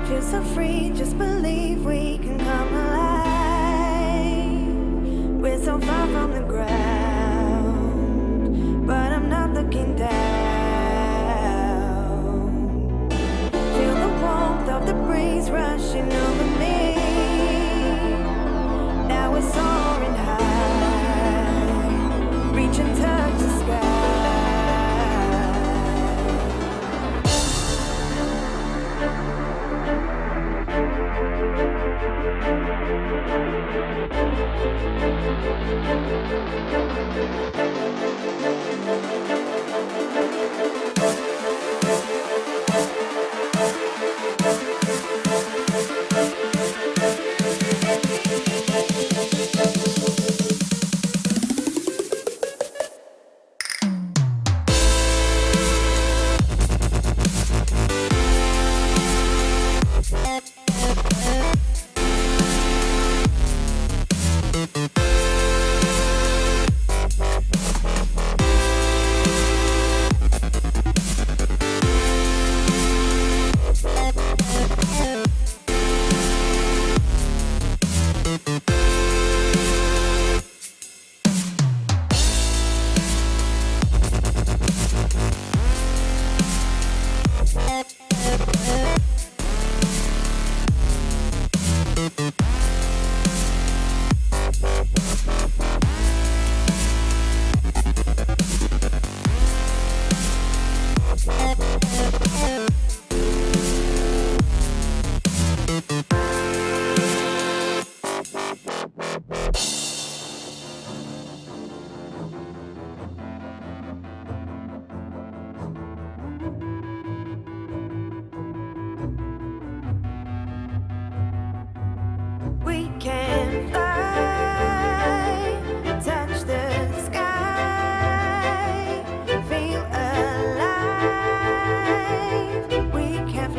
Feel so free, just believe we can come alive. We're so far from the ground, but I'm not looking down. Feel the warmth of the breeze rushing over me. Now we're soaring high, reach and touch the sky. We can fly, touch the sky, feel alive. We can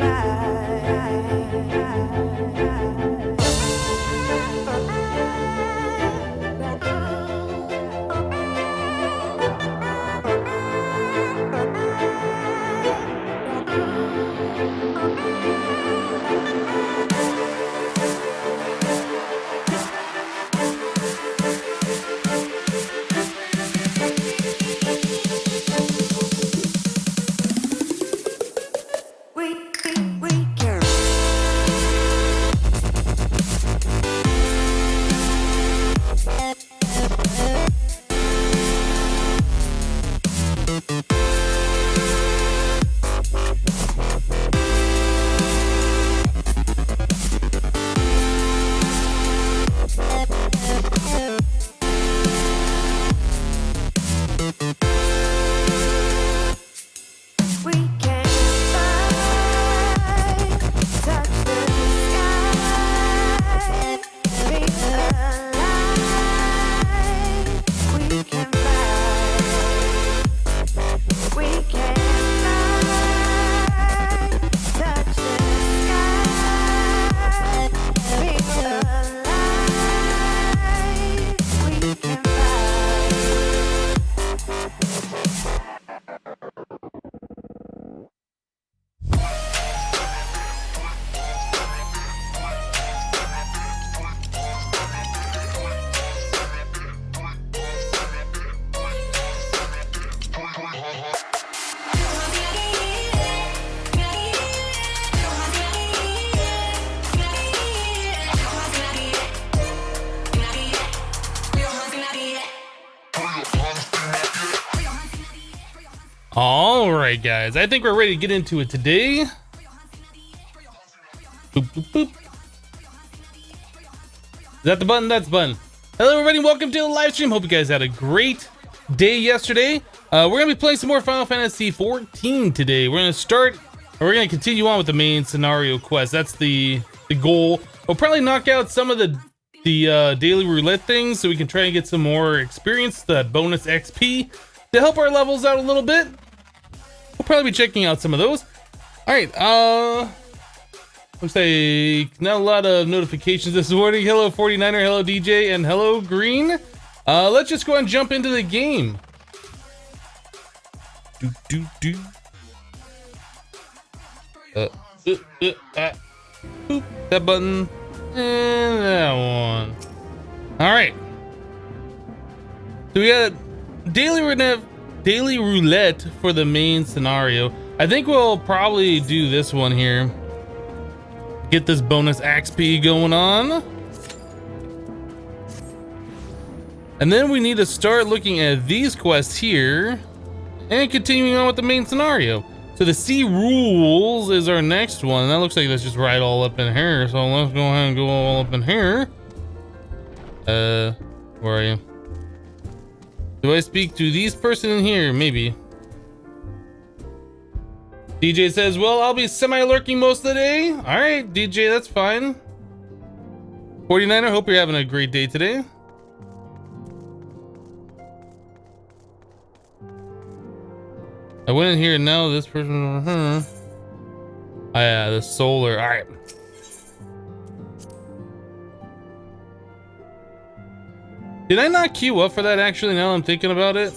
All right, guys, I think we're ready to get into it today. Boop, boop, boop. Is that the button? That's the button. Hello, everybody. Welcome to the live stream. Hope you guys had a great day yesterday. We're going to be playing some more Final Fantasy XIV today. We're going to start, or we're going to continue on with the main scenario quest. That's the goal. We'll probably knock out some of the daily roulette things so we can try and get some more experience, that bonus XP, to help our levels out a little bit. We'll probably be checking out some of those. All right, looks like not a lot of notifications this morning. Hello 49er, hello DJ, and hello Green. Let's just go and jump into the game. Boop, that button. And that one. Alright. So we got daily roulette for the main scenario. I think we'll probably do this one here. Get this bonus XP going on. And then we need to start looking at these quests here and continuing on with the main scenario. So the sea rules is our next one. That looks like that's just right all up in here. So let's go ahead and go all up in here. Where are you? Do I speak to these person in here? Maybe. DJ says, well, I'll be semi-lurking most of the day. All right, DJ, that's fine. 49er, hope you're having a great day today. I went in here and now this person, oh yeah, the solar, all right. Did I not queue up for that actually now I'm thinking about it?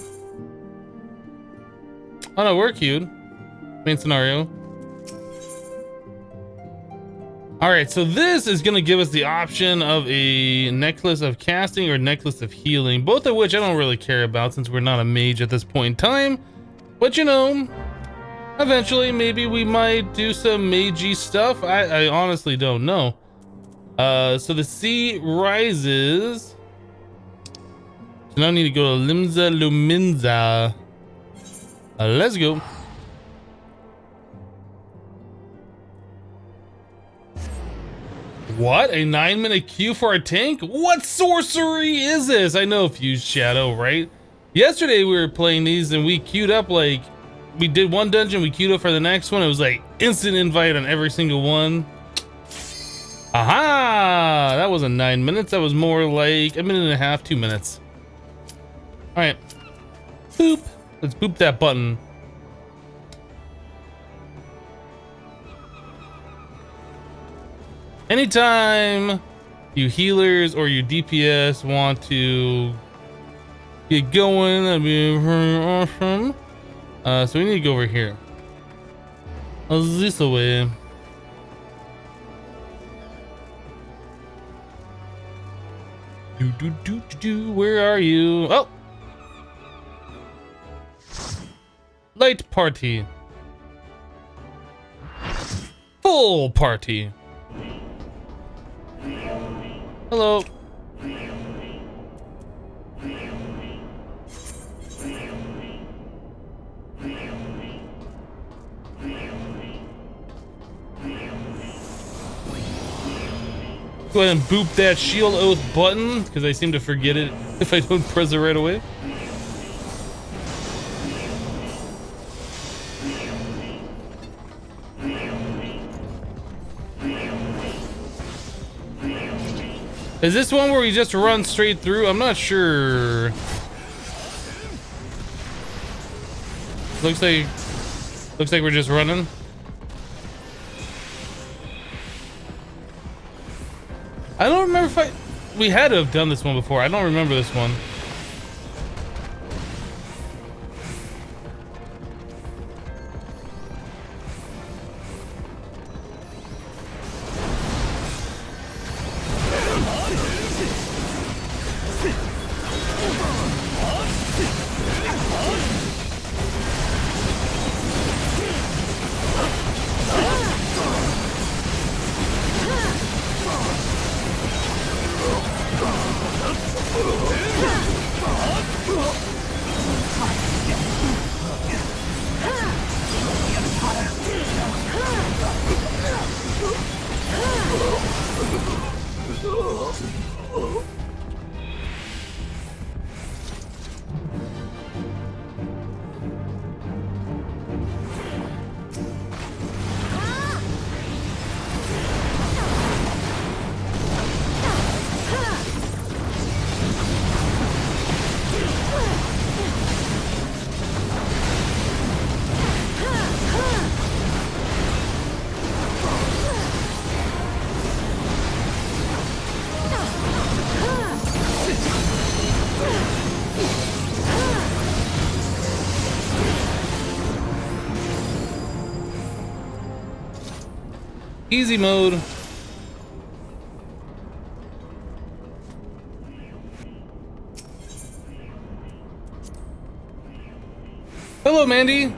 Oh no, we're queued. Main scenario. All right, so this is gonna give us the option of a necklace of casting or necklace of healing, both of which I don't really care about since we're not a mage at this point in time. But you know, eventually maybe we might do some magey stuff. I honestly don't know. So the sea rises. So now I need to go to Limsa Luminza. Let's go. What? A 9-minute queue for a tank? What sorcery is this? I know Fused Shadow, right? Yesterday we were playing these and we queued up, like, we did one dungeon, we queued up for the next one. It was like instant invite on every single one. Aha! That wasn't 9 minutes. That was more like a minute and a half, 2 minutes. All right. Boop. Let's boop that button. Anytime you healers or you DPS want to get going, that'd be very awesome. So we need to go over here. This way. Where are you? Oh, light party. Full party. Hello. Go ahead and boop that shield oath button because I seem to forget it if I don't press it right away. Is this one where we just run straight through? I'm not sure. Looks like we're just running. I don't remember if we had to have done this one before. I don't remember this one. Easy mode. go, Mandy.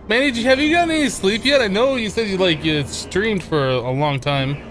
Mandy, have you gotten any sleep yet? I know you said you streamed for a long time.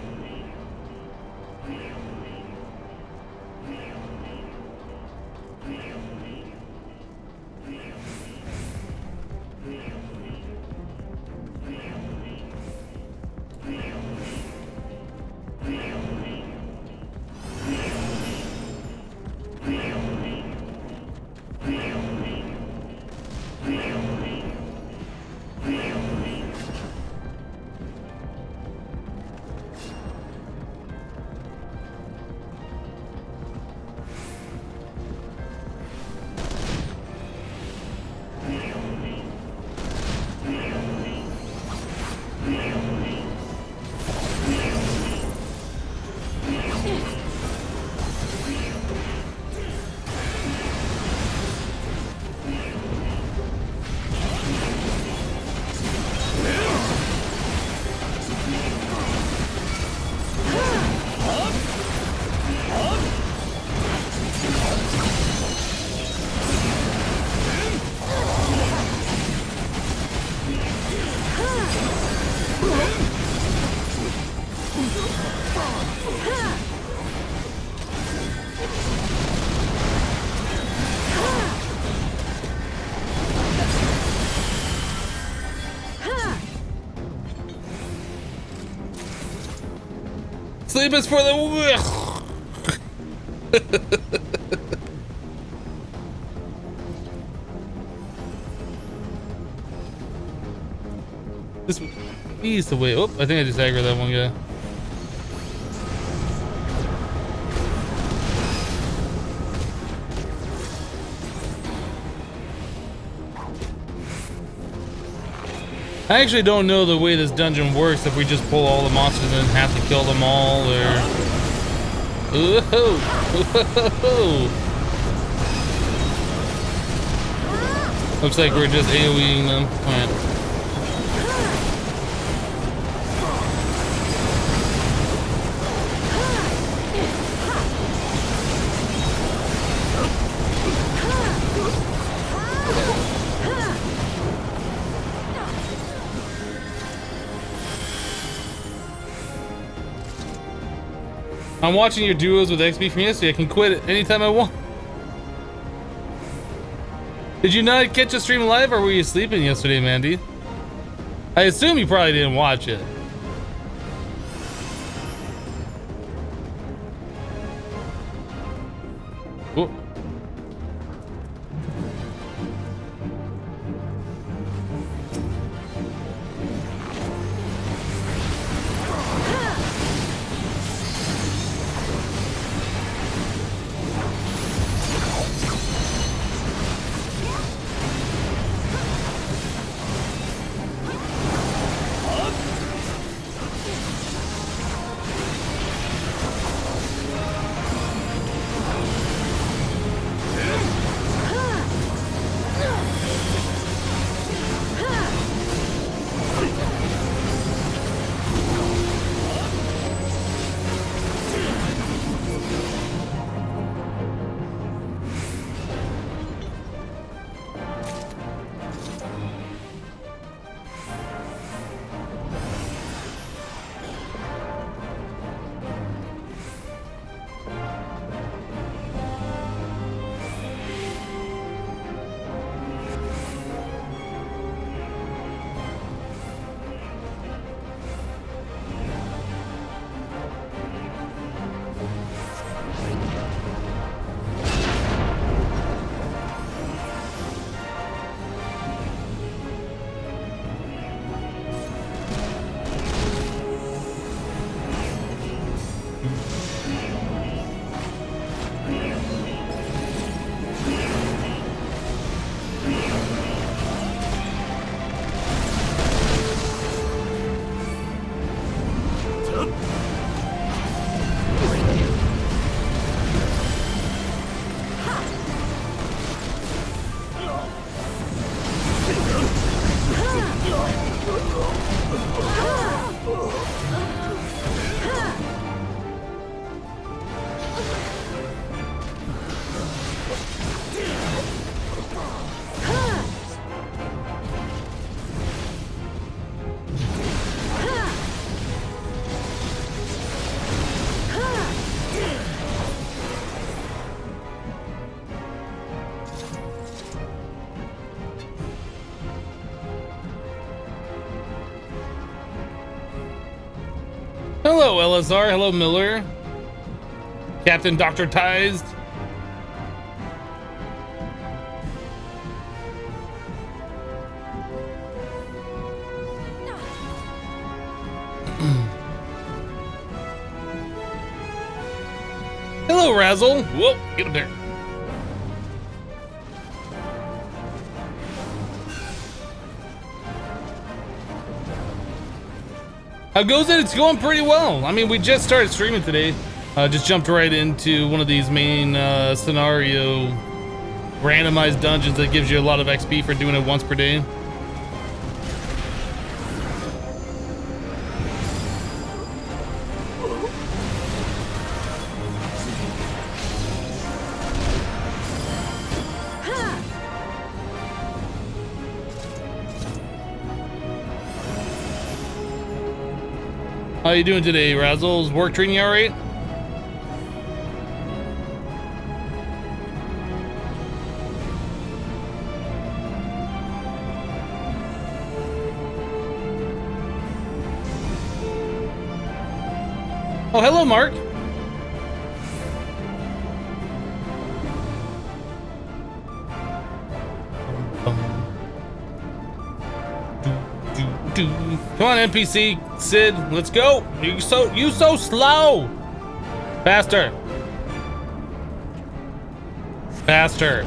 Sleep is for the... This is the way. Oh, I think I just aggroed that one guy. I actually don't know the way this dungeon works, if we just pull all the monsters and then have to kill them all, or... Ooh-ho! Ooh-ho-ho! Looks like we're just AoEing them. Alright. I'm watching your duos with XP from yesterday. I can quit it anytime I want. Did you not catch a stream live, or were you sleeping yesterday, Mandy? I assume you probably didn't watch it. Oh. Hello, LSR. Hello, Miller. Captain Dr. Tized. Hello, Razzle. Whoa, get up there. How goes it? It's going pretty well. I mean, we just started streaming today. Just jumped right into one of these main scenario randomized dungeons that gives you a lot of XP for doing it once per day. How you doing today, Razzles? Work treating you all right? Oh, hello, Mark. Come on, NPC Sid, let's go. You so slow. Faster. Faster.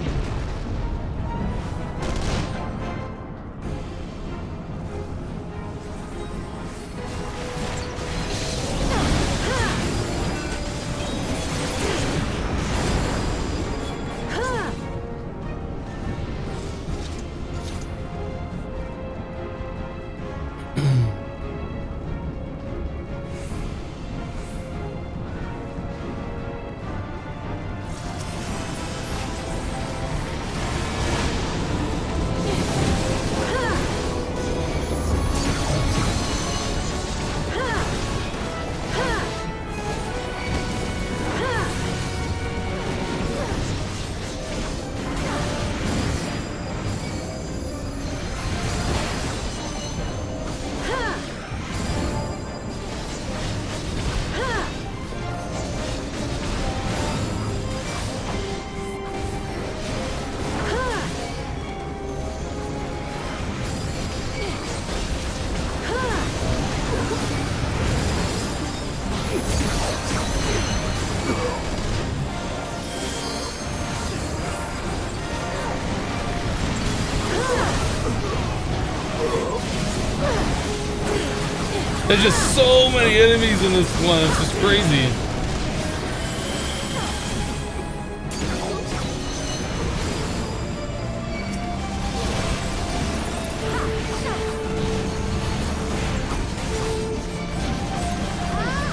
There's just so many enemies in this one, it's just crazy.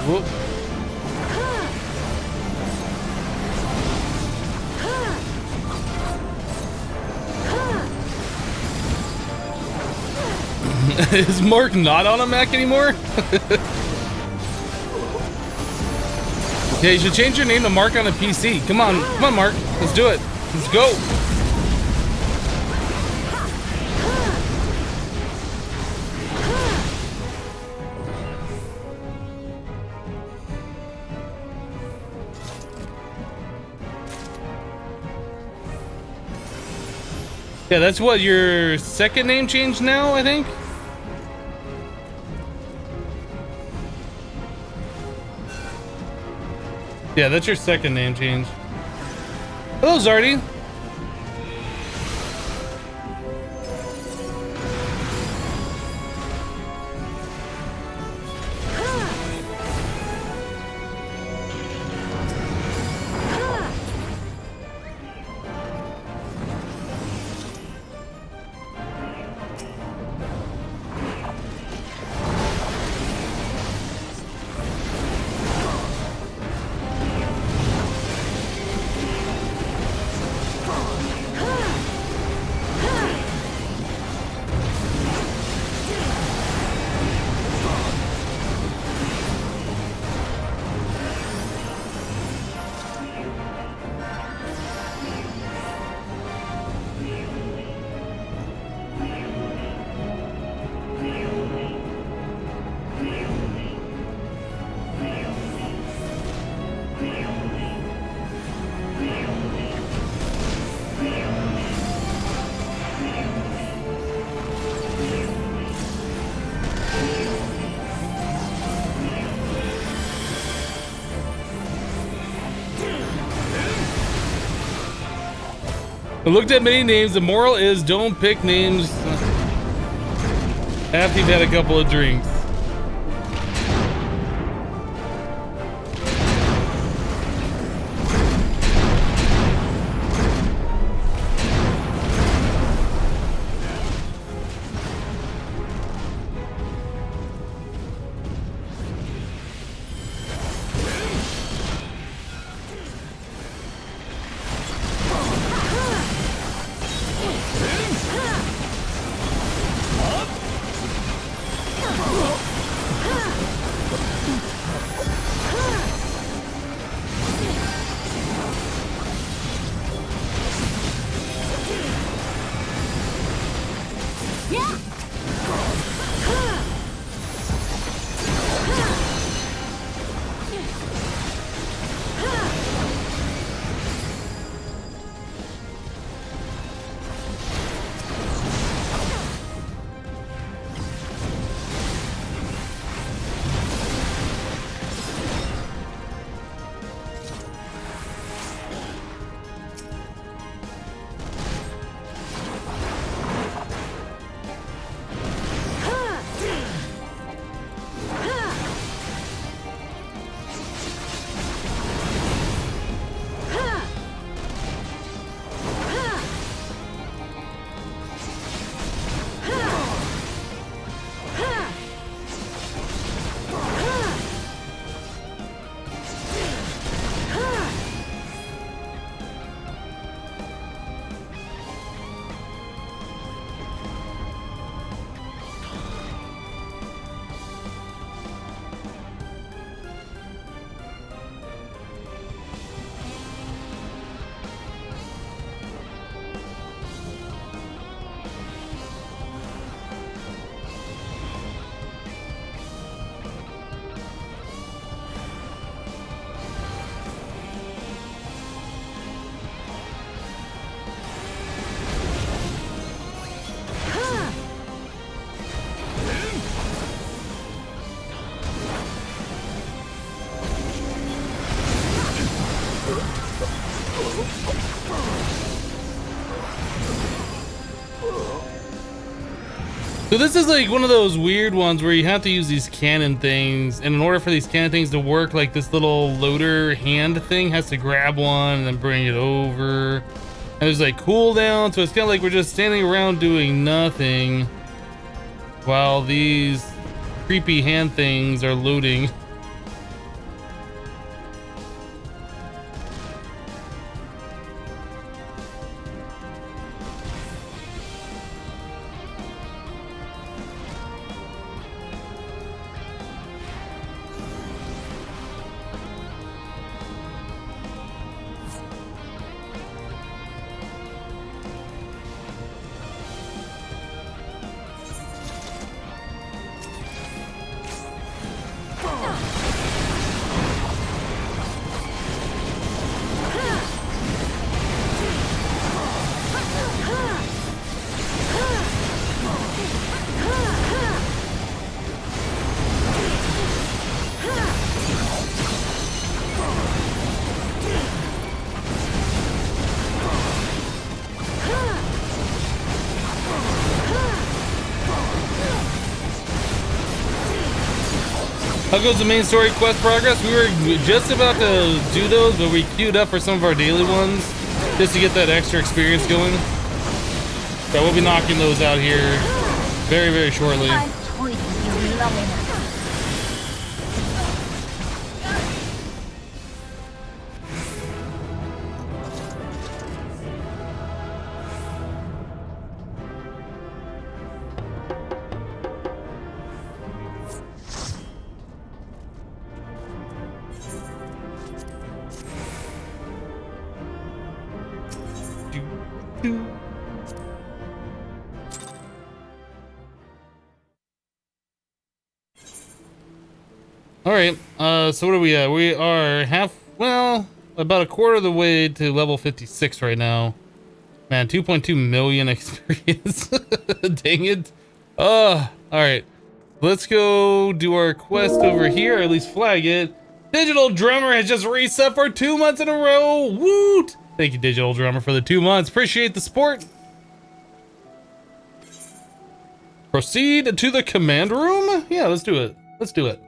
Whoop. Is Mark not on a Mac anymore? Yeah, you should change your name to Mark on a PC. Come on, Mark. Let's do it. Let's go. Yeah, that's what your second name changed now, I think. Yeah, that's your second name change. Hello, Zardy. I looked at many names. The moral is don't pick names after you've had a couple of drinks. So this is like one of those weird ones where you have to use these cannon things, and in order for these cannon things to work, like this little loader hand thing has to grab one and then bring it over. And there's like cooldown, so it's kind of like we're just standing around doing nothing while these creepy hand things are loading. How goes the main story quest progress? We were just about to do those, but we queued up for some of our daily ones just to get that extra experience going. So we'll be knocking those out here very, very shortly. I told you you'd love it. All right, so what are we at? We are about a quarter of the way to level 56 right now. Man, 2.2 million experience. Dang it. All right, let's go do our quest over here, or at least flag it. Digital Drummer has just reset for 2 months in a row. Woot! Thank you, Digital Drummer, for the 2 months. Appreciate the support. Proceed to the command room? Yeah, let's do it. Let's do it.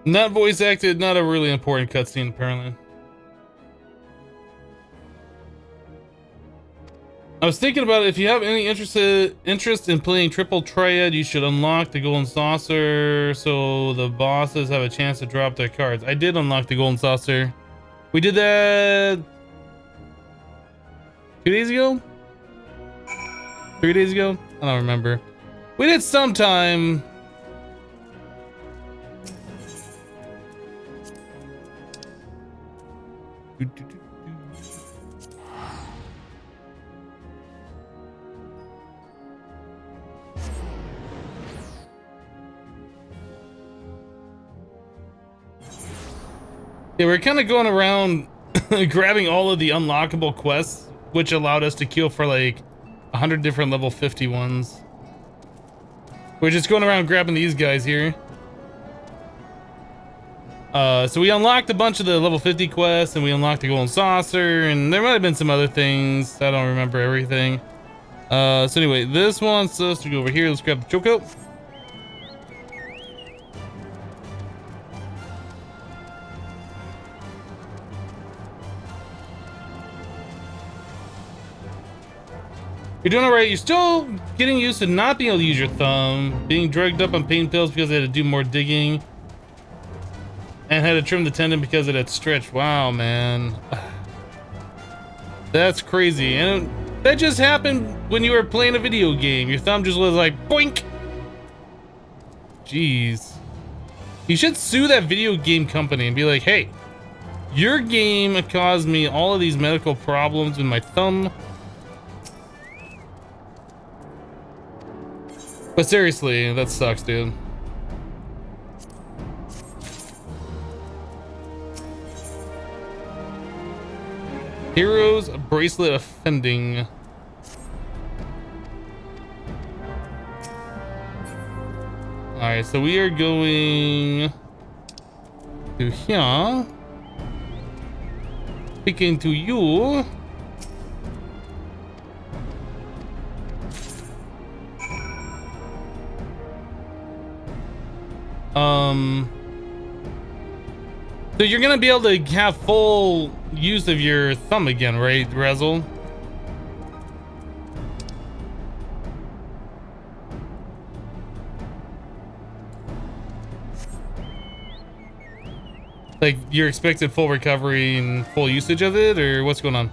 Not voice acted, not a really important cutscene, apparently. I was thinking about it. If you have any interest in playing Triple Triad, you should unlock the Golden Saucer so the bosses have a chance to drop their cards. I did unlock the Golden Saucer. We did that 2 days ago? 3 days ago? I don't remember. We did sometime. Yeah, we're kind of going around grabbing all of the unlockable quests, which allowed us to queue for like 100 different level 50 ones. We're just going around grabbing these guys here. So we unlocked a bunch of the level 50 quests, and we unlocked the Golden Saucer, and there might have been some other things. I don't remember everything. So anyway, this wants us to go over here. Let's grab the Choco. You're doing alright. You're still getting used to not being able to use your thumb, being drugged up on pain pills because they had to do more digging, and had to trim the tendon because it had stretched. Wow, man. That's crazy. And that just happened when you were playing a video game. Your thumb just was like, boink! Jeez. You should sue that video game company and be like, hey, your game caused me all of these medical problems with my thumb. But seriously, that sucks, dude. Heroes bracelet offending. Alright, so we are going to here. Speaking to you. So you're gonna be able to have full use of your thumb again, right, Rezel? Like, you're expected full recovery and full usage of it, or what's going on?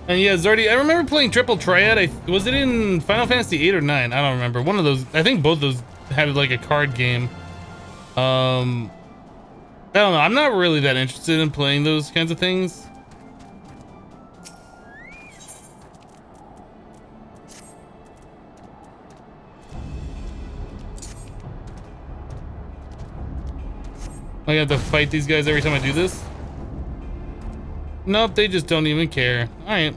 And yeah, Zardy, I remember playing Triple Triad. Was it in Final Fantasy 8 or 9? I don't remember. One of those. I think both those had like a card game. I don't know. I'm not really that interested in playing those kinds of things. I have to fight these guys every time I do this? Nope, they just don't even care. Alright.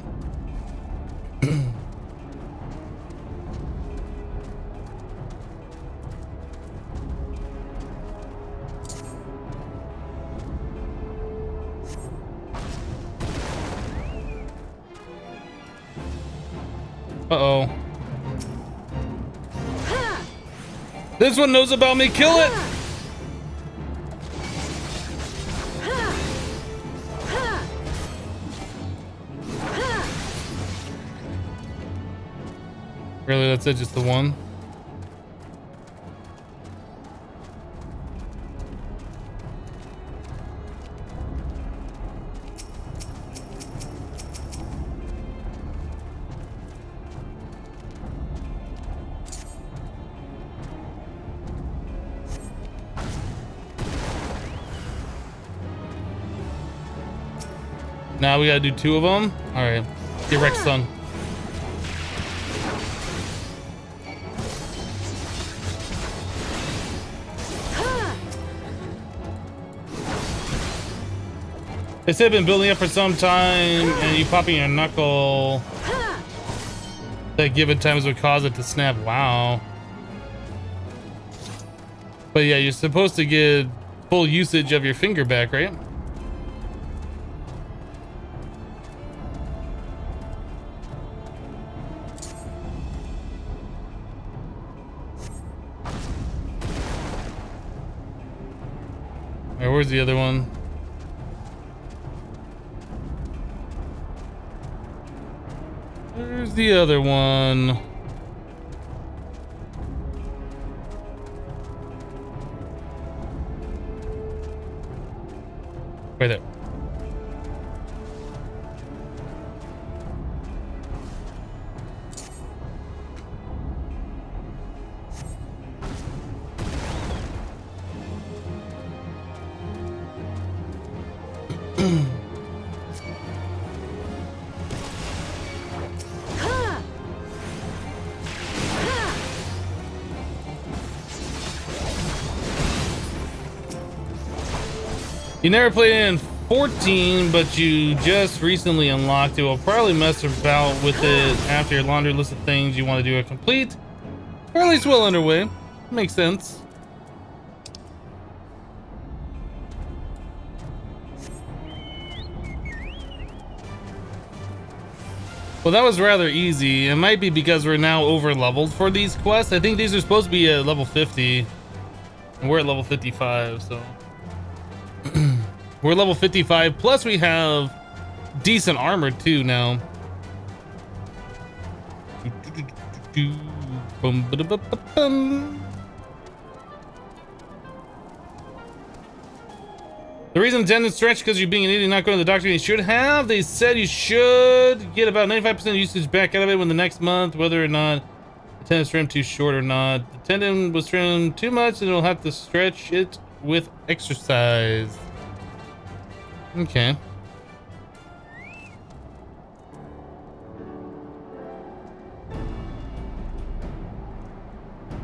Uh-oh. This one knows about me. Kill it! Really, that's it? Just the one? Now we gotta do 2 of them. All right, get wrecked, son. They said been building up for some time, and you popping your knuckle at given times would cause it to snap. Wow. But yeah, you're supposed to get full usage of your finger back, right? Alright, where's the other one? Where's the other one? Right there. You never played in 14, but you just recently unlocked it. We'll probably mess about with it after your laundry list of things you want to do are complete, or at least well underway. Makes sense. Well, that was rather easy. It might be because we're now over leveled for these quests. I think these are supposed to be at level 50, and we're at level 55, so. We're level 55, plus we have decent armor too now. The reason tendons stretch because you're being an idiot not going to the doctor. You should have. They said you should get about 95% usage back out of it when the next month, whether or not the tendon's trimmed too short or not. The tendon was trimmed too much and it'll have to stretch it with exercise. Okay.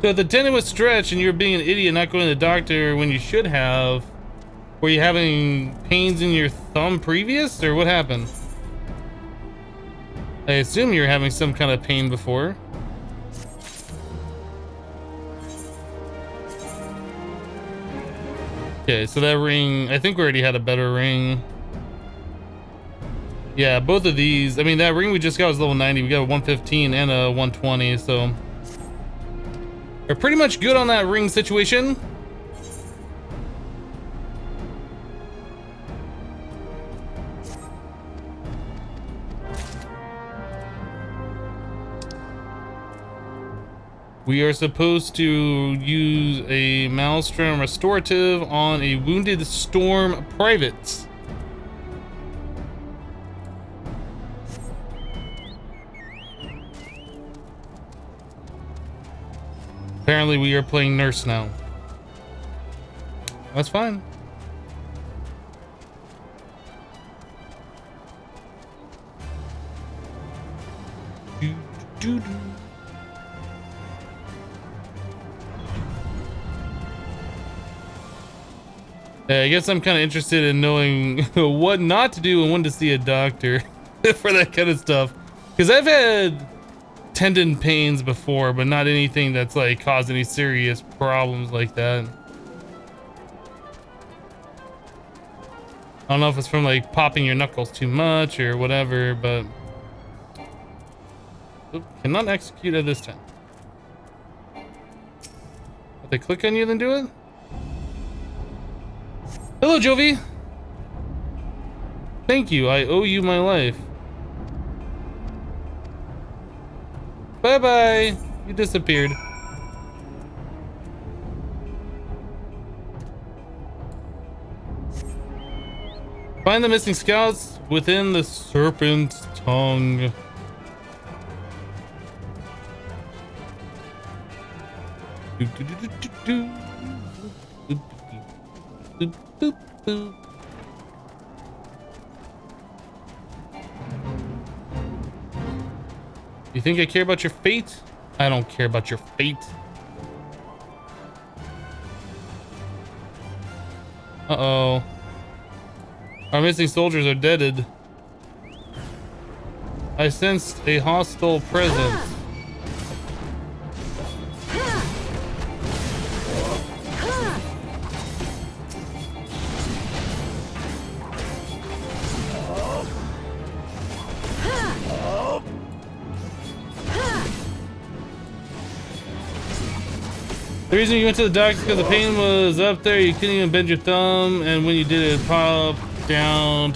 So if the tendon was stretched and you're being an idiot not going to the doctor when you should have, were you having pains in your thumb previous, or what happened? I assume you were having some kind of pain before. Okay, so that ring, I think we already had a better ring. Yeah, both of these, I mean, that ring we just got was level 90. We got a 115 and a 120, so we're pretty much good on that ring situation. We are supposed to use a Maelstrom restorative on a wounded storm private. Apparently we are playing nurse now. That's fine. I guess I'm kind of interested in knowing what not to do and when to see a doctor for that kind of stuff. Because I've had tendon pains before, but not anything that's like caused any serious problems like that. I don't know if it's from like popping your knuckles too much or whatever, but oop, cannot execute at this time. If they click on you, then do it. Hello, Jovi. Thank you. I owe you my life. Bye-bye. You disappeared. Find the missing scouts within the serpent's tongue. You think I care about your fate? I don't care about your fate. Uh-oh. Our missing soldiers are deaded. I sensed a hostile presence. The reason you went to the doctor is because the pain was up there. You couldn't even bend your thumb, and when you did it popped down.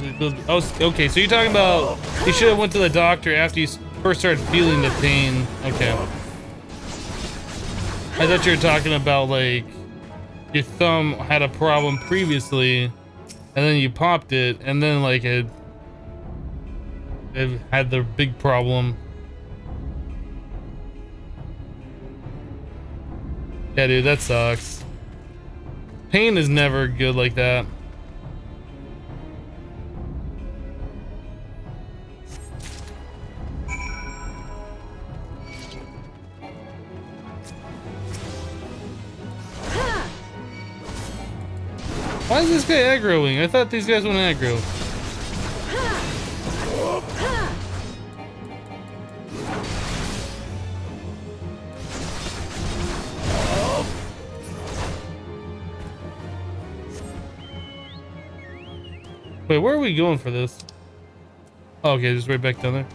Oh, okay, so you're talking about you should have went to the doctor after you first started feeling the pain. Okay. I thought you were talking about like your thumb had a problem previously, and then you popped it, and then like it had the big problem. Yeah, dude, that sucks. Pain is never good like that. Why is this guy aggroing? I thought these guys went aggro. Wait, where are we going for this? Oh, okay, just right back down there.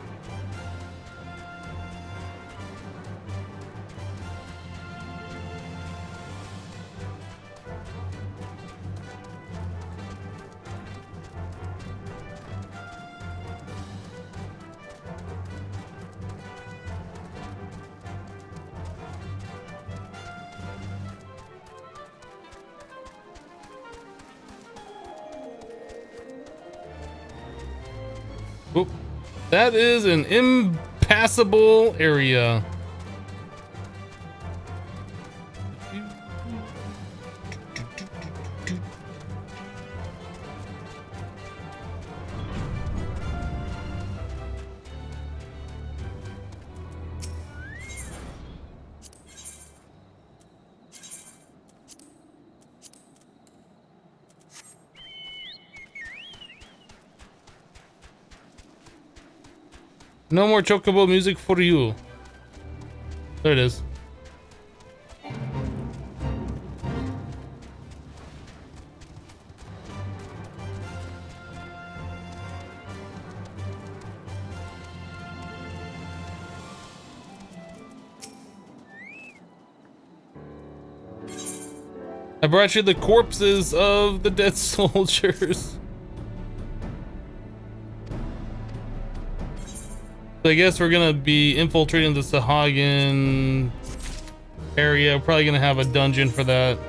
Oop. That is an impassable area. No more chocobo music for you. There it is. I brought you the corpses of the dead soldiers. So I guess we're gonna be infiltrating the Sahagin area. We're probably gonna have a dungeon for that.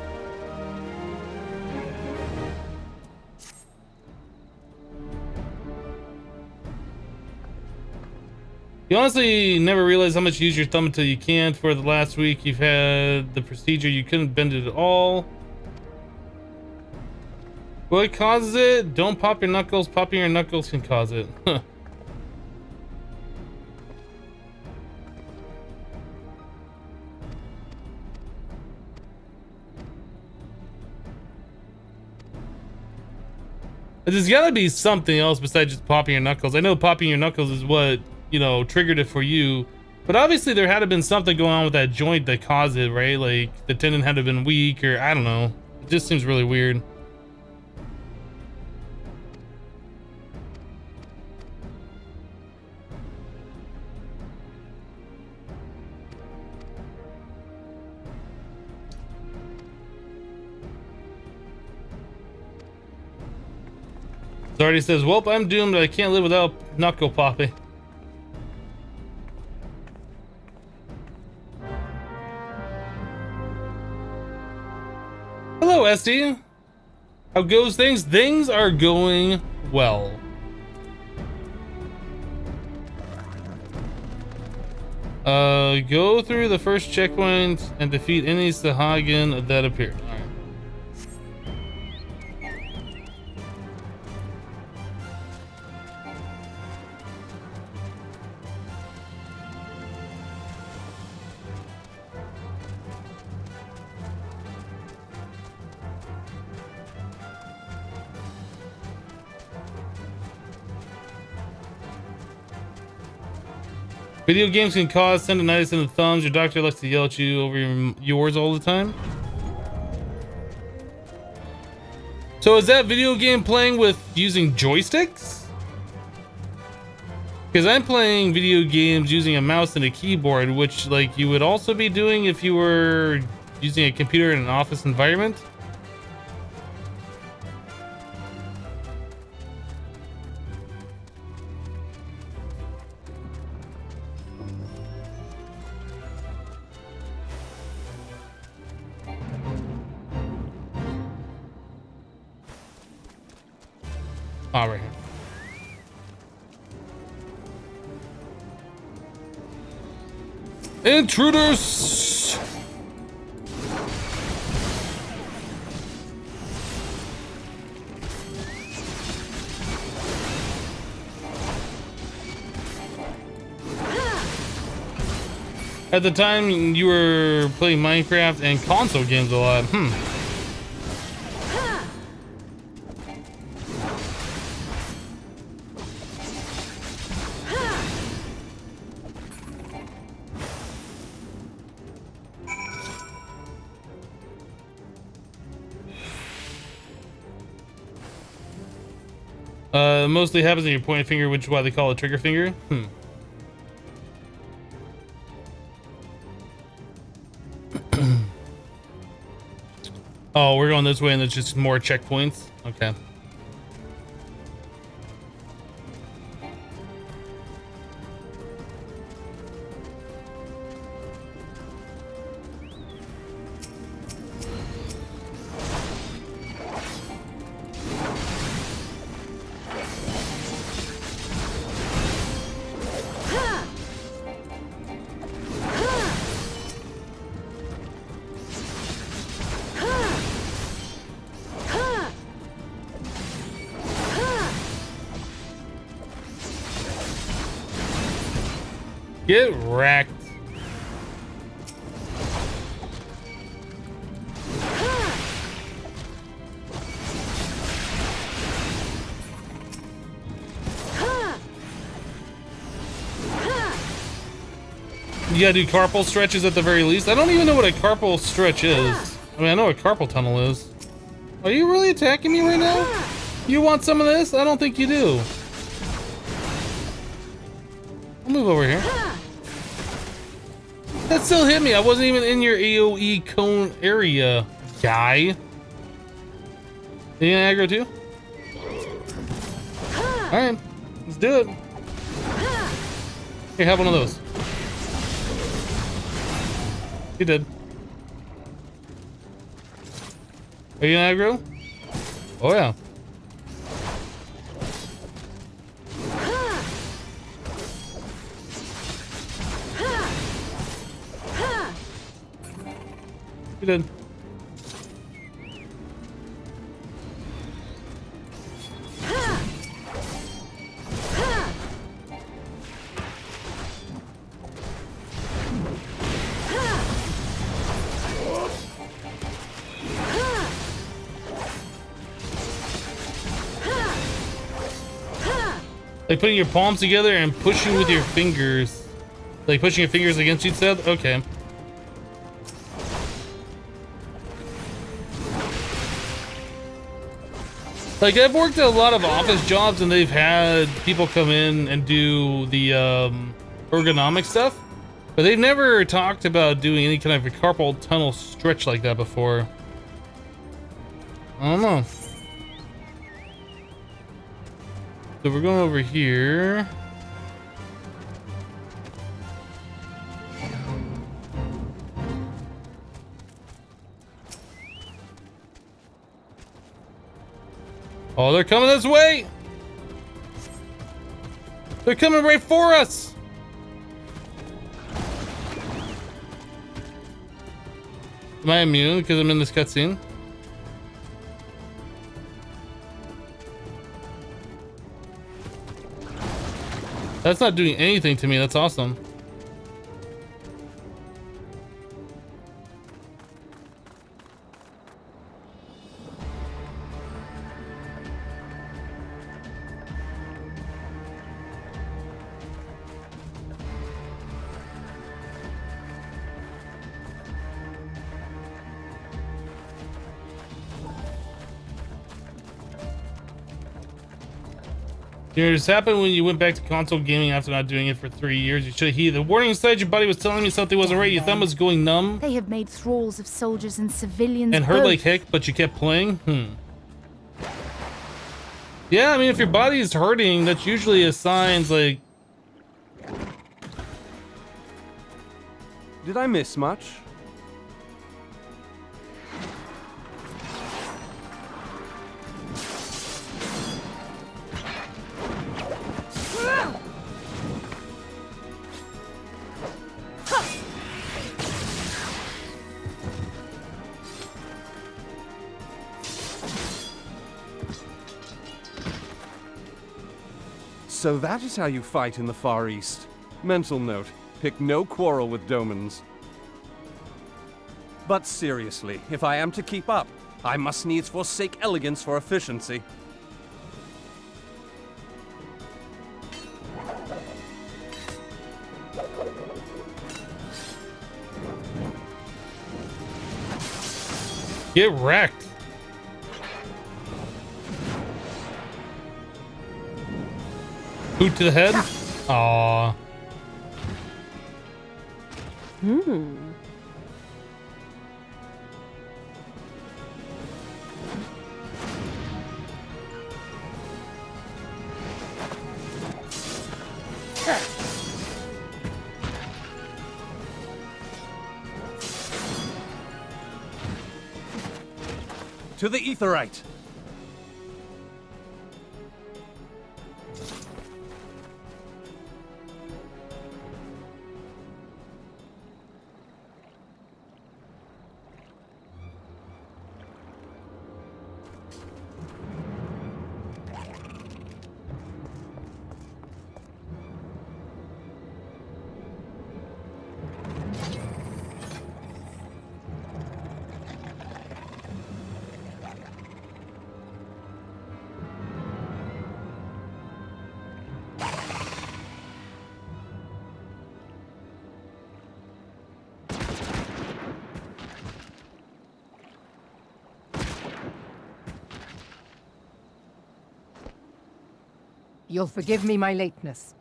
You honestly never realize how much you use your thumb until you can't. For the last week you've had the procedure, you couldn't bend it at all. What causes it? Don't pop your knuckles. Popping your knuckles can cause it. There's gotta be something else besides just popping your knuckles. I know popping your knuckles is what, you know, triggered it for you. But obviously there had to have been something going on with that joint that caused it, right? Like the tendon had to have been weak, or I don't know. It just seems really weird. Zardy says, "Well, I'm doomed. I can't live without knuckle popping." Hello, SD. How goes things? Things are going well. Go through the first checkpoint and defeat any Sahagin that appear. Video games can cause tendonitis in the thumbs. Your doctor likes to yell at you over yours all the time. So is that video game playing with using joysticks? Because I'm playing video games using a mouse and a keyboard, which like you would also be doing if you were using a computer in an office environment. Oh, right here. Intruders! At the time, you were playing Minecraft and console games a lot. Mostly happens in your pointing finger, which is why they call it trigger finger. Oh, we're going this way and there's just more checkpoints. Okay. Get wrecked. You gotta do carpal stretches at the very least. I don't even know what a carpal stretch is. I mean, I know what carpal tunnel is. Are you really attacking me right now? You want some of this? I don't think you do. I'll move over here. That still hit me. I wasn't even in your AoE cone area, guy. You gonna aggro too? Alright, let's do it. Here, have one of those. You did. Are you gonna aggro? Oh yeah. You did. Like putting your palms together and pushing with your fingers. Like pushing your fingers against each other? Okay. Like, I've worked at a lot of office jobs and they've had people come in and do the ergonomic stuff, but they've never talked about doing any kind of a carpal tunnel stretch like that before. I don't know. So we're going over here. Oh, they're coming this way! They're coming right for us! Am I immune because I'm in this cutscene? That's not doing anything to me, that's awesome. This happened when you went back to console gaming after not doing it for 3 years. You should have heeded. The warning inside your body was telling me something wasn't right. Your thumb was going numb They have made thralls of soldiers and civilians. and hurt both. like heck, but you kept playing. Yeah, I mean, if your body is hurting, that's usually a sign, like... Did I miss much? So that is how you fight in the Far East. Mental note, pick no quarrel with Domans. But seriously, if I am to keep up, I must needs forsake elegance for efficiency. Get wrecked. Boot to the head? Aww. To the Aetheryte! You'll forgive me my lateness.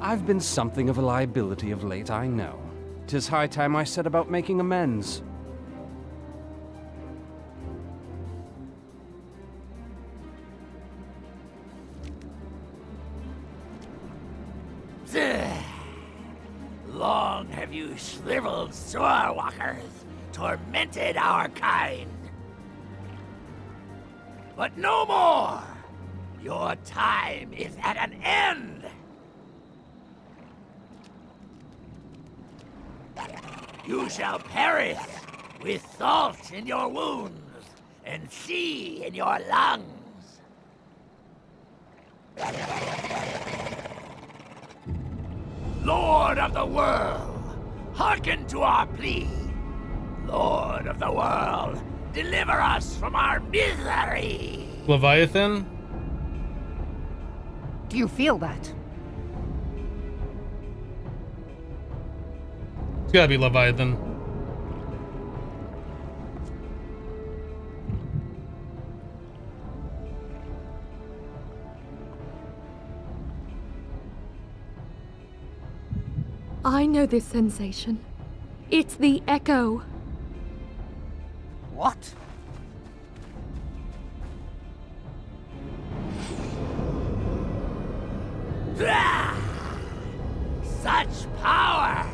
I've been something of a liability of late, I know. 'Tis high time I set about making amends. Long have you shriveled swordwalkers, tormented our kind. But no more! Your time is at an end! You shall perish with salt in your wounds and sea in your lungs. Lord of the world, hearken to our plea. Lord of the world, deliver us from our misery. Leviathan? Do you feel that? It's gotta be Leviathan. I know this sensation. It's the echo. What? Ah! Such power!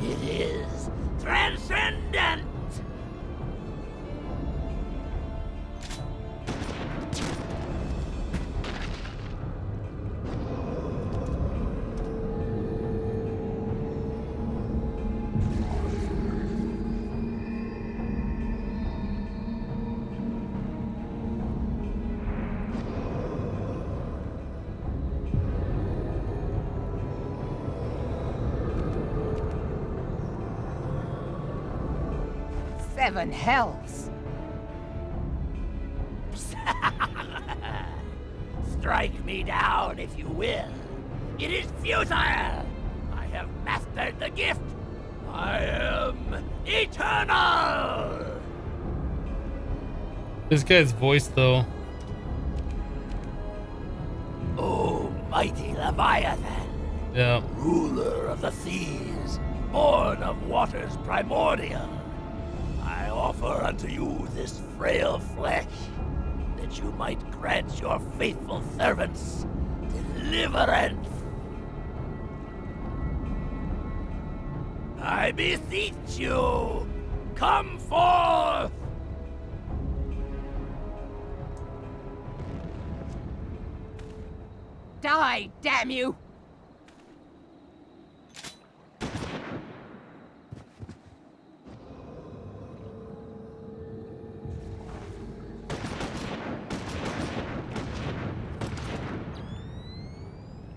It is transcendent! Heaven hells. Strike me down if you will. It is futile. I have mastered the gift. I am eternal. This guy's voice, though. O mighty Leviathan, Yeah. ruler of the seas, born of waters primordial, I offer unto you this frail flesh, that you might grant your faithful servants deliverance. I beseech you, come forth! Die, damn you!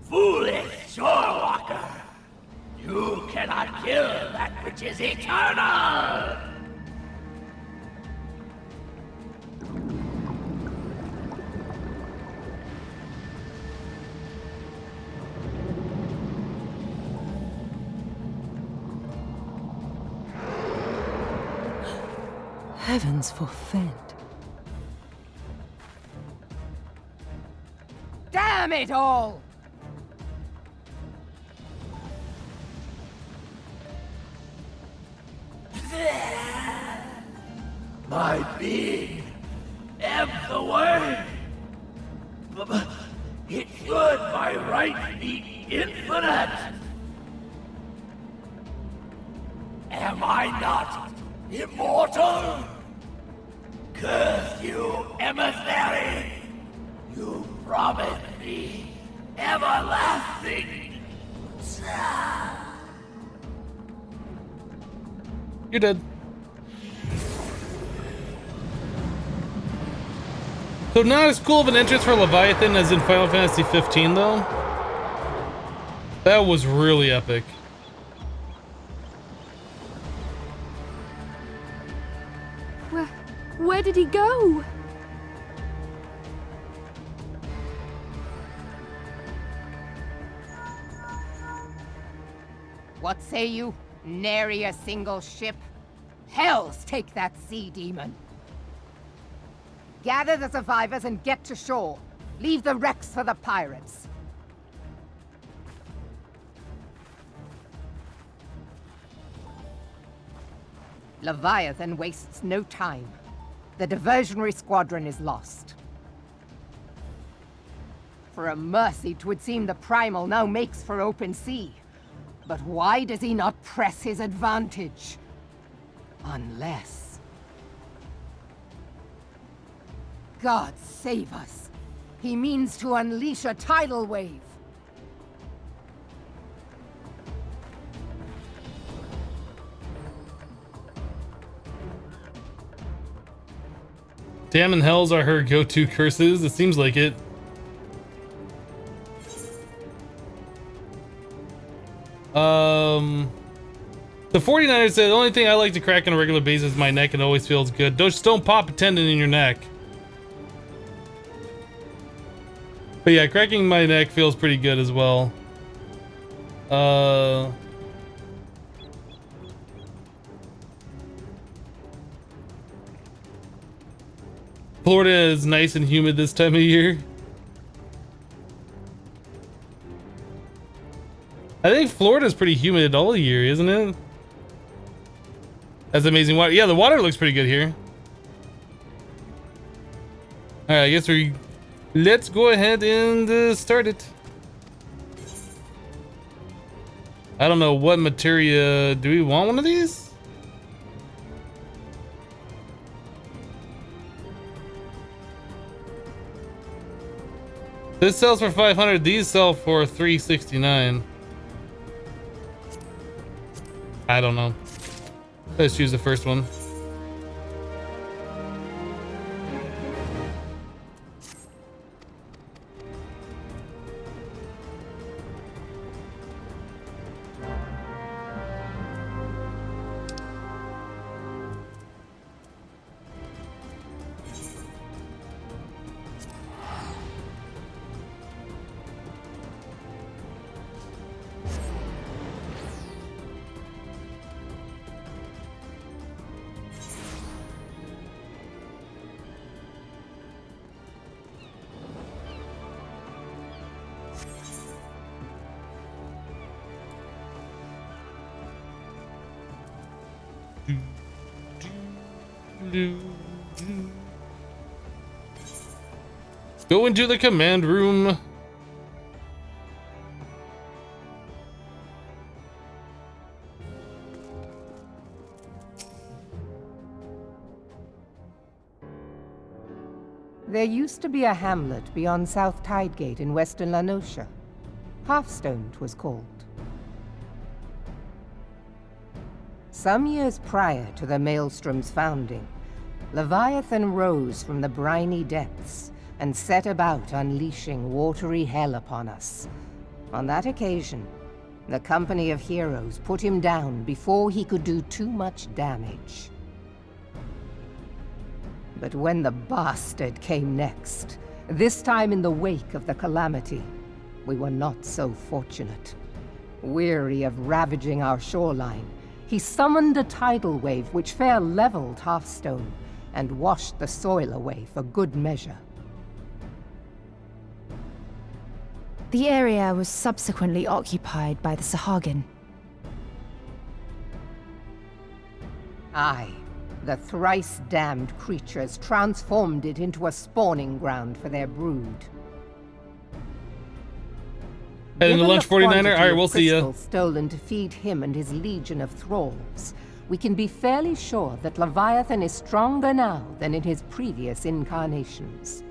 Foolish shorewalker! You cannot kill that which is eternal! Heavens forfend. Damn it all! My being ebbs away. It should by right be infinite. Am I not immortal? Curse you, emissary! You promised me everlasting. You're dead. So not as cool of an entrance for Leviathan as in Final Fantasy XV, though. That was really epic. Where did he go? What say you? Nary a single ship? Hells take that sea demon! Gather the survivors and get to shore. Leave the wrecks for the pirates. Leviathan wastes no time. The diversionary squadron is lost. For a mercy, 'twould seem the Primal now makes for open sea. But why does he not press his advantage? Unless... God save us. He means to unleash a tidal wave. Damn and hells are her go-to curses. It seems like it. The 49er said, the only thing I like to crack on a regular basis is my neck and it always feels good. Just don't pop a tendon in your neck. But yeah, cracking my neck feels pretty good as well. Florida is nice and humid this time of year. I think Florida's pretty humid all year, isn't it? That's amazing water. Yeah, the water looks pretty good here. All right, I guess let's go ahead and start it. I don't know what materia. Do we want one of these? This sells for 500. These sell for 369. I don't know. Let's choose the first one. Let's go into the command room. There used to be a hamlet beyond South Tidegate in western La Noscia. Hearthstone 'twas called. Some years prior to the Maelstrom's founding, Leviathan rose from the briny depths and set about unleashing watery hell upon us. On that occasion, the Company of Heroes put him down before he could do too much damage. But when the bastard came next, this time in the wake of the calamity, we were not so fortunate. Weary of ravaging our shoreline, he summoned a tidal wave which fair leveled Hearthstone and washed the soil away for good measure. The area was subsequently occupied by the Sahagin. Aye, the thrice-damned creatures transformed it into a spawning ground for their brood. Heading to Given lunch, the 49er. quantity All right, of we'll see ya. crystals stolen to feed him and his legion of thralls, we can be fairly sure that Leviathan is stronger now than in his previous incarnations.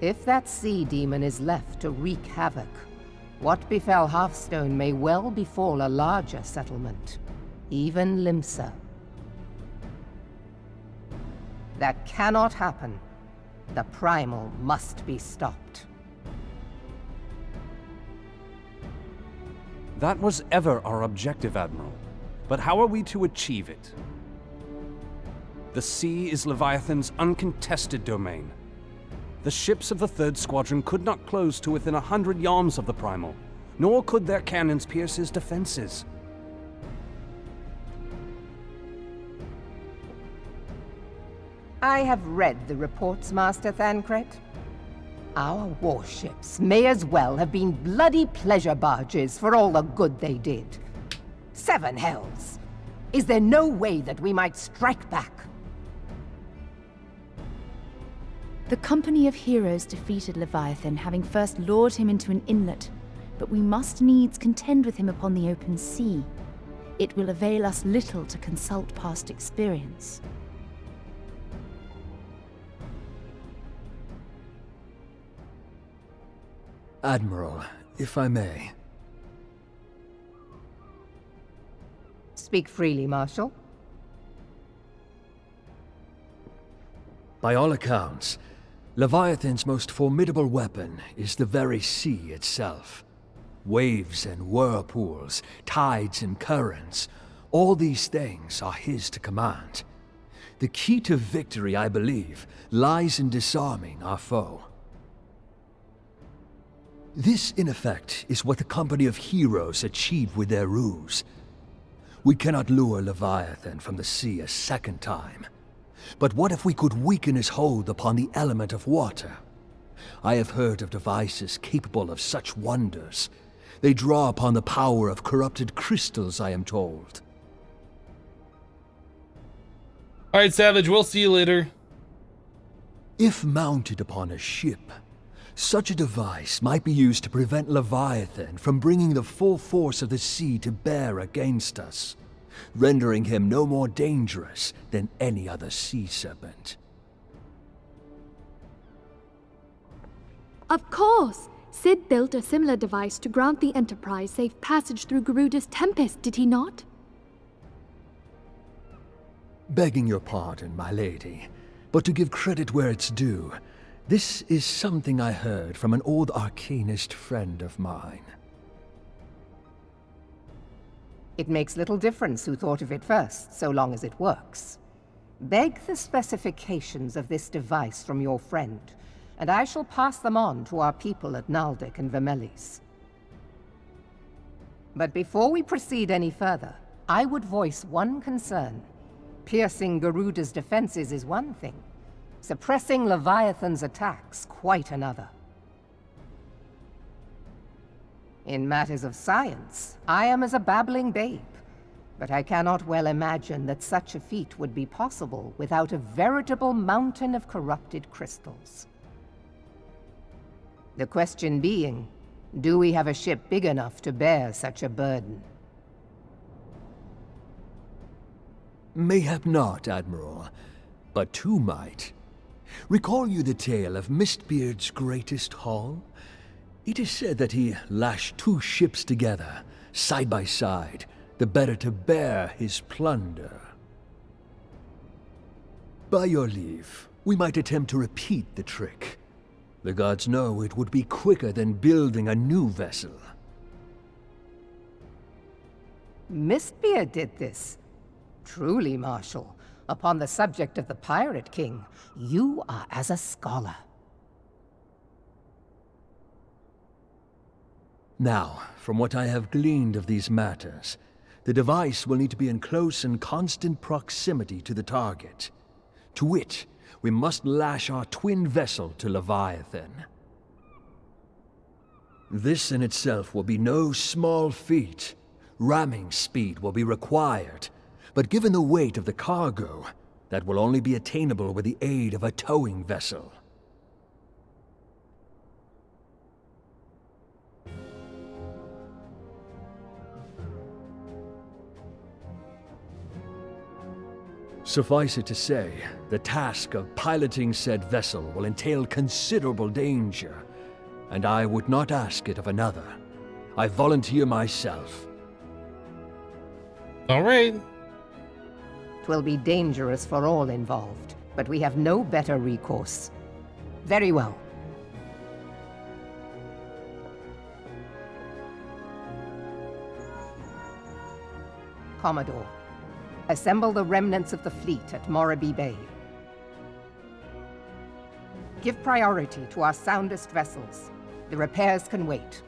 If that sea demon is left to wreak havoc, what befell Hearthstone may well befall a larger settlement, even Limsa. That cannot happen. The Primal must be stopped. That was ever our objective, Admiral. But how are we to achieve it? The sea is Leviathan's uncontested domain. The ships of the 3rd Squadron could not close to within 100 yards of the Primal, nor could their cannons pierce his defenses. I have read the reports, Master Thancred. Our warships may as well have been bloody pleasure barges for all the good they did. 7 hells! Is there no way that we might strike back? The Company of Heroes defeated Leviathan, having first lured him into an inlet, but we must needs contend with him upon the open sea. It will avail us little to consult past experience. Admiral, if I may. Speak freely, Marshal. By all accounts, Leviathan's most formidable weapon is the very sea itself. Waves and whirlpools, tides and currents, all these things are his to command. The key to victory, I believe, lies in disarming our foe. This, in effect, is what the Company of Heroes achieved with their ruse. We cannot lure Leviathan from the sea a second time. But what if we could weaken his hold upon the element of water? I have heard of devices capable of such wonders. They draw upon the power of corrupted crystals, I am told. All right, Savage, we'll see you later. If mounted upon a ship, such a device might be used to prevent Leviathan from bringing the full force of the sea to bear against us, rendering him no more dangerous than any other sea serpent. Of course! Sid built a similar device to grant the Enterprise safe passage through Garuda's Tempest, did he not? Begging your pardon, my lady, but to give credit where it's due, this is something I heard from an old arcanist friend of mine. It makes little difference who thought of it first, so long as it works. Beg the specifications of this device from your friend, and I shall pass them on to our people at Naldic and Vermelis. But before we proceed any further, I would voice one concern. Piercing Garuda's defenses is one thing. Suppressing Leviathan's attacks, quite another. In matters of science, I am as a babbling babe. but I cannot well imagine that such a feat would be possible without a veritable mountain of corrupted crystals. The question being, do we have a ship big enough to bear such a burden? Mayhap not, Admiral, but two might. Recall you the tale of Mistbeard's greatest haul? It is said that he lashed two ships together, side by side, the better to bear his plunder. By your leave, we might attempt to repeat the trick. The gods know it would be quicker than building a new vessel. Mistbeard did this. Truly, Marshal, upon the subject of the Pirate King, you are as a scholar. Now, from what I have gleaned of these matters, the device will need to be in close and constant proximity to the target. To wit, we must lash our twin vessel to Leviathan. This in itself will be no small feat. Ramming speed will be required, but given the weight of the cargo, that will only be attainable with the aid of a towing vessel. Suffice it to say, the task of piloting said vessel will entail considerable danger, and I would not ask it of another. I volunteer myself. All right. 'Twill be dangerous for all involved, but we have no better recourse. Very well. Commodore, assemble the remnants of the fleet at Morabee Bay. Give priority to our soundest vessels. The repairs can wait.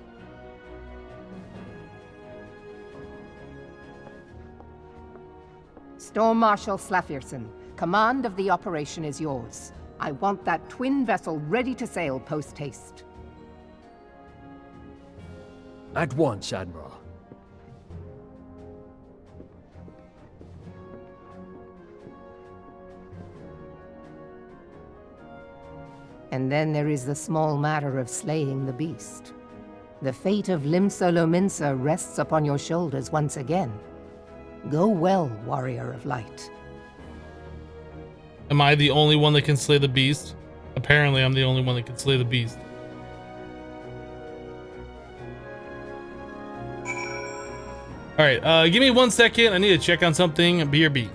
Storm Marshal Slafirson, command of the operation is yours. I want that twin vessel ready to sail post-haste. At once, Admiral. And then there is the small matter of slaying the beast. The fate of Limsa Lominsa rests upon your shoulders once again. Go well, Warrior of Light. Am I the only one that can slay the beast? Apparently, I'm the only one that can slay the beast. All right, give me 1 second. I need to check on something. BRB.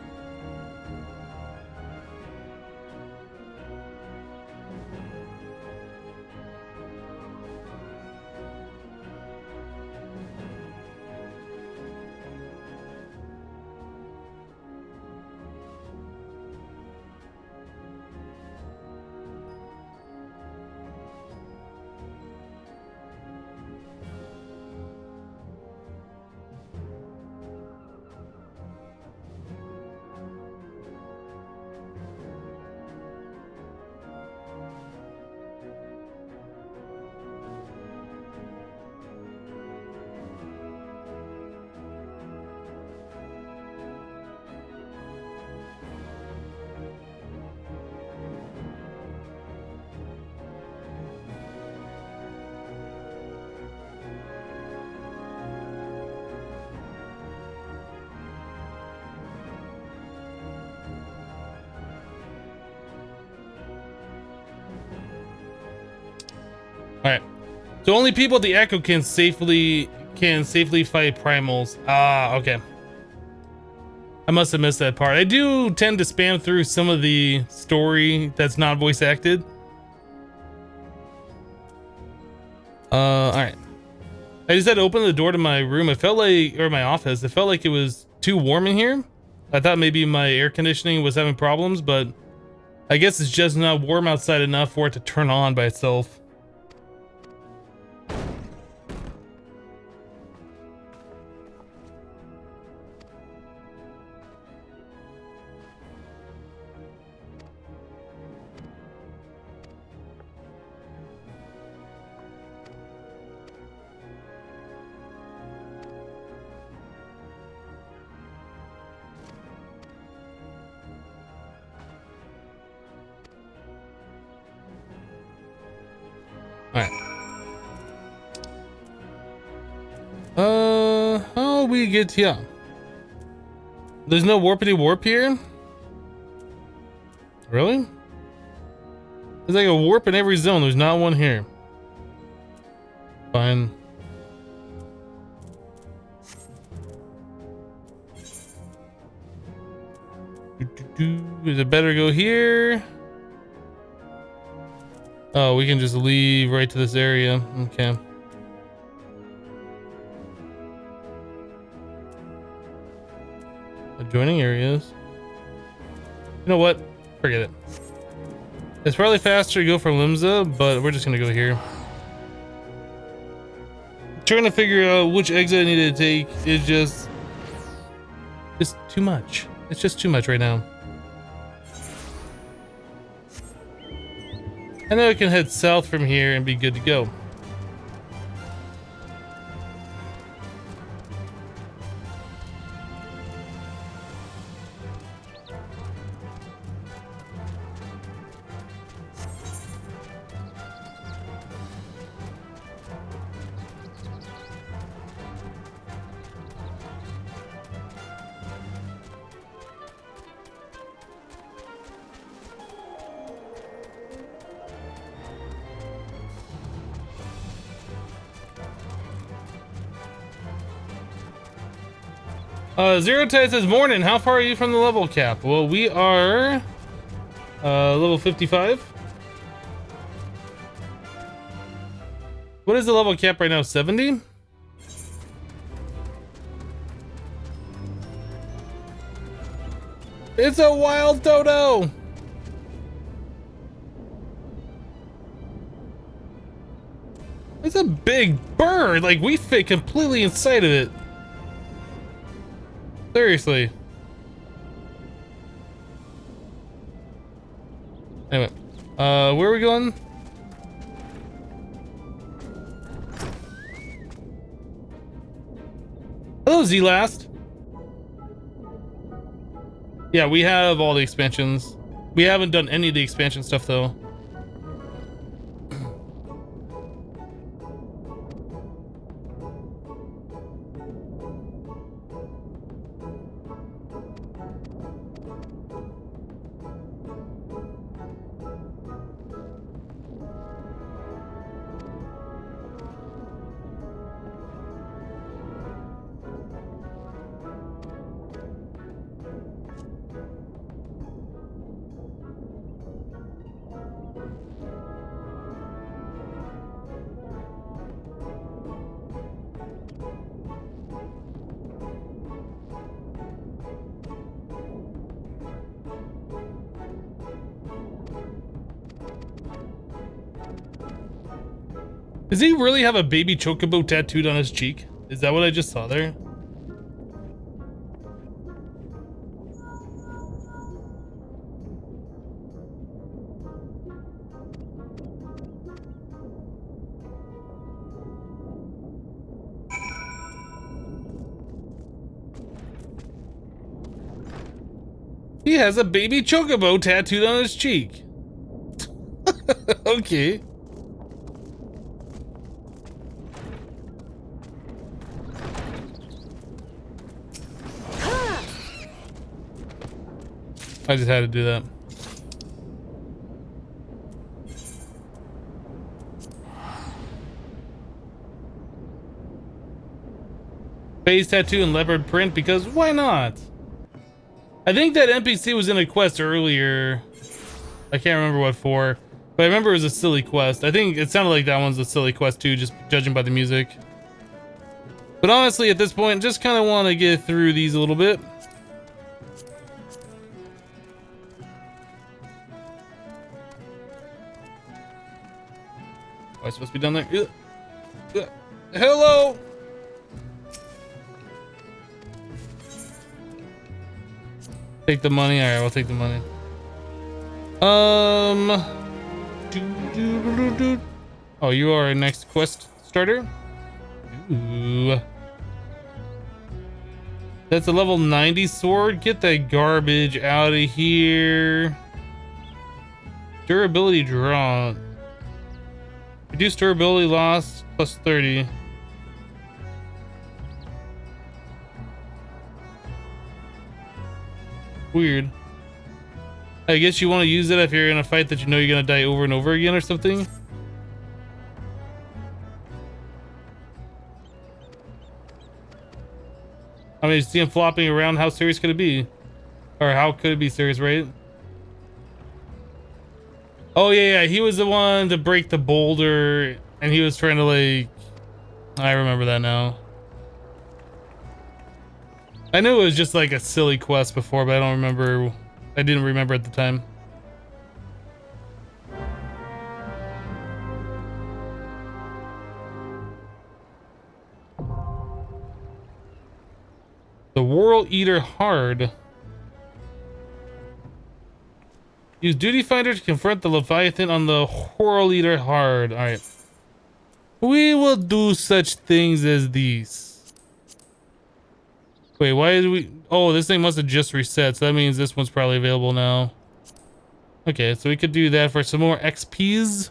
All right, so only people at the Echo can safely fight primals. Ah, okay. I must have missed that part. I do tend to spam through some of the story that's not voice acted. All right. I just had to open the door to my room. It felt like, or my office. It felt like it was too warm in here. I thought maybe my air conditioning was having problems, but I guess it's just not warm outside enough for it to turn on by itself. Alright. How we get here? There's no warpity warp here? Really? There's like a warp in every zone. There's not one here. Fine. Is it better to go here? Oh, we can just leave right to this area. Okay. Adjoining areas. You know what? Forget it. It's probably faster to go from Limsa, but we're just gonna go here. Trying to figure out which exit I need to take is just too much. It's just too much right now. I know I can head south from here and be good to go. Zero Tide says, morning, how far are you from the level cap? Well, we are level 55. What is the level cap right now? 70? It's a wild dodo! It's a big bird! Like, we fit completely inside of it. Seriously. Anyway, where are we going? Hello, Z-Last. Yeah, we have all the expansions. We haven't done any of the expansion stuff, though. Does he really have a baby chocobo tattooed on his cheek? Is that what I just saw there? He has a baby chocobo tattooed on his cheek. Okay. I just had to do that. Face tattoo and leopard print, because why not? I think that NPC was in a quest earlier. I can't remember what for, but I remember it was a silly quest. I think it sounded like that one's a silly quest too, just judging by the music. But honestly, at this point, just kind of want to get through these a little bit. Oh, I'm supposed to be down there. Hello. Take the money. All right, we'll take the money. Oh, you are our next quest starter. Ooh. That's a level 90 sword. Get that garbage out of here. Durability draw. Reduce durability loss plus 30. Weird. I guess you want to use it if you're in a fight that you know you're gonna die over and over again or something. I mean, you see him flopping around. How serious could it be? Or how could it be serious, right? Oh yeah, he was the one to break the boulder, and he was trying to like. I remember that now. I knew it was just like a silly quest before, but I don't remember. I didn't remember at the time. The World Eater Hard. Use Duty Finder to confront the Leviathan on the World Eater Hard. Alright. We will do such things as these. Wait, why did we... Oh, this thing must have just reset, so that means this one's probably available now. Okay, so we could do that for some more XPs.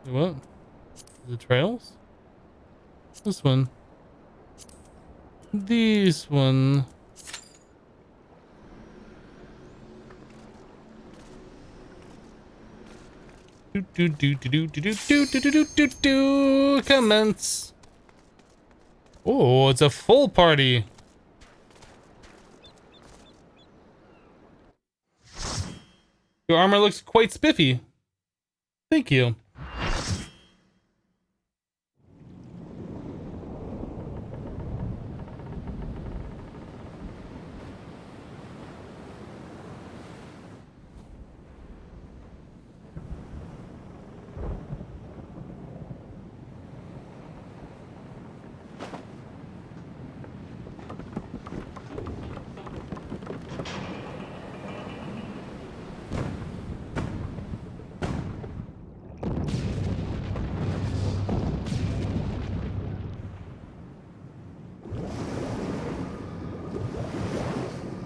What? The trails? This one. This one. Comments. Oh, it's a full party. Your armor looks quite spiffy. Thank you.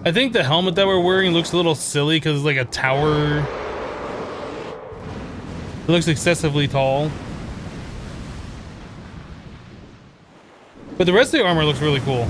I think the helmet that we're wearing looks a little silly because it's like a tower. It looks excessively tall. But the rest of the armor looks really cool.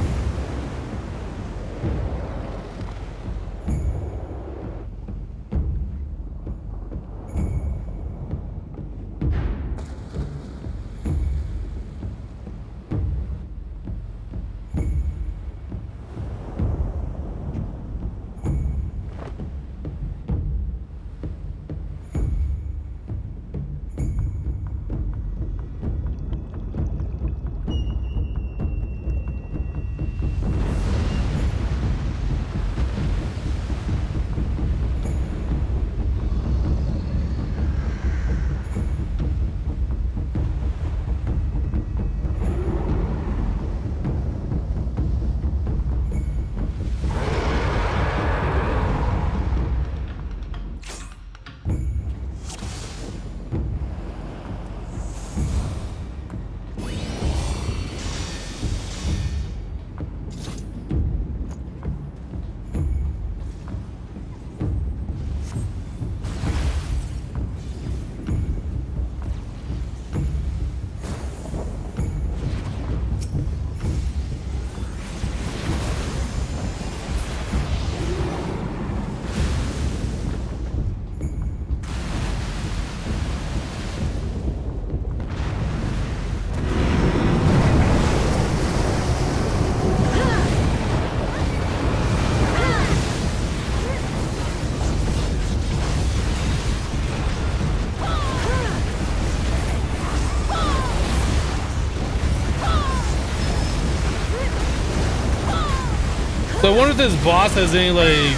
So I wonder if this boss has any like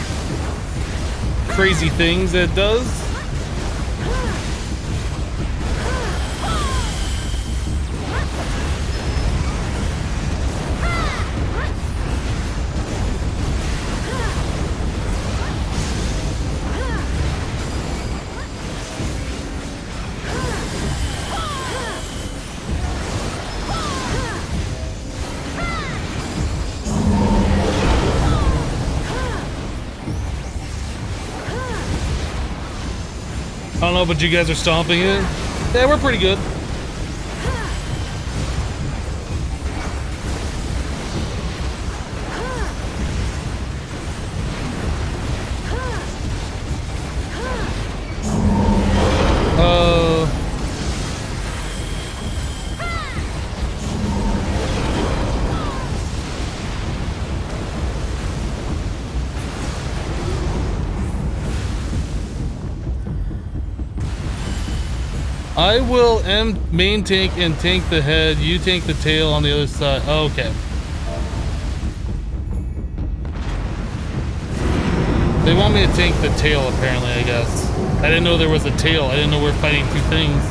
crazy things that it does. don't know, but you guys are stomping it. Yeah, we're pretty good. I will main tank and tank the head. You tank the tail on the other side. Okay. They want me to tank the tail, apparently, I guess. I didn't know there was a tail. I didn't know we're fighting two things.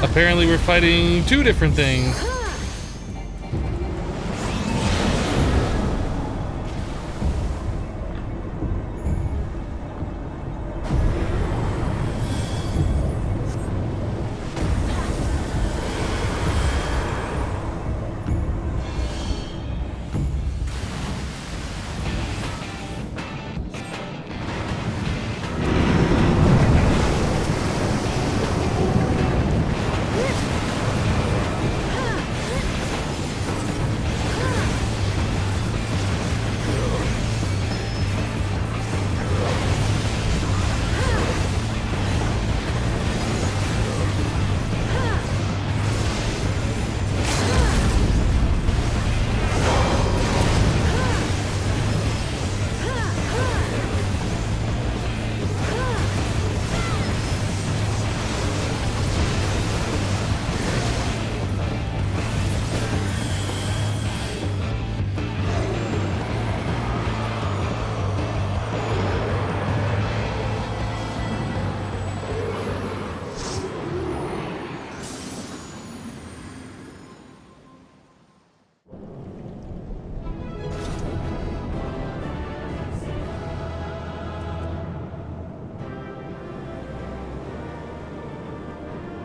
Apparently, we're fighting two different things.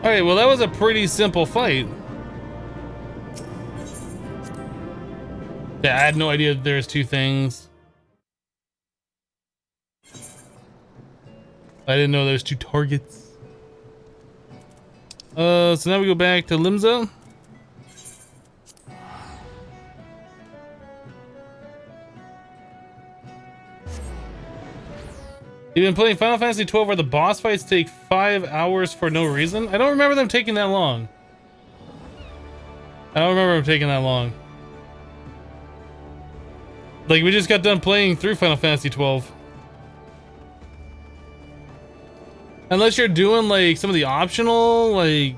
Alright, well that was a pretty simple fight. Yeah, I had no idea that there's two things. I didn't know there's two targets. So now we go back to Limsa. You've been playing Final Fantasy XII where the boss fights take 5 hours for no reason? I don't remember them taking that long. I don't remember them taking that long. Like, we just got done playing through Final Fantasy XII. Unless you're doing, like, some of the optional, like...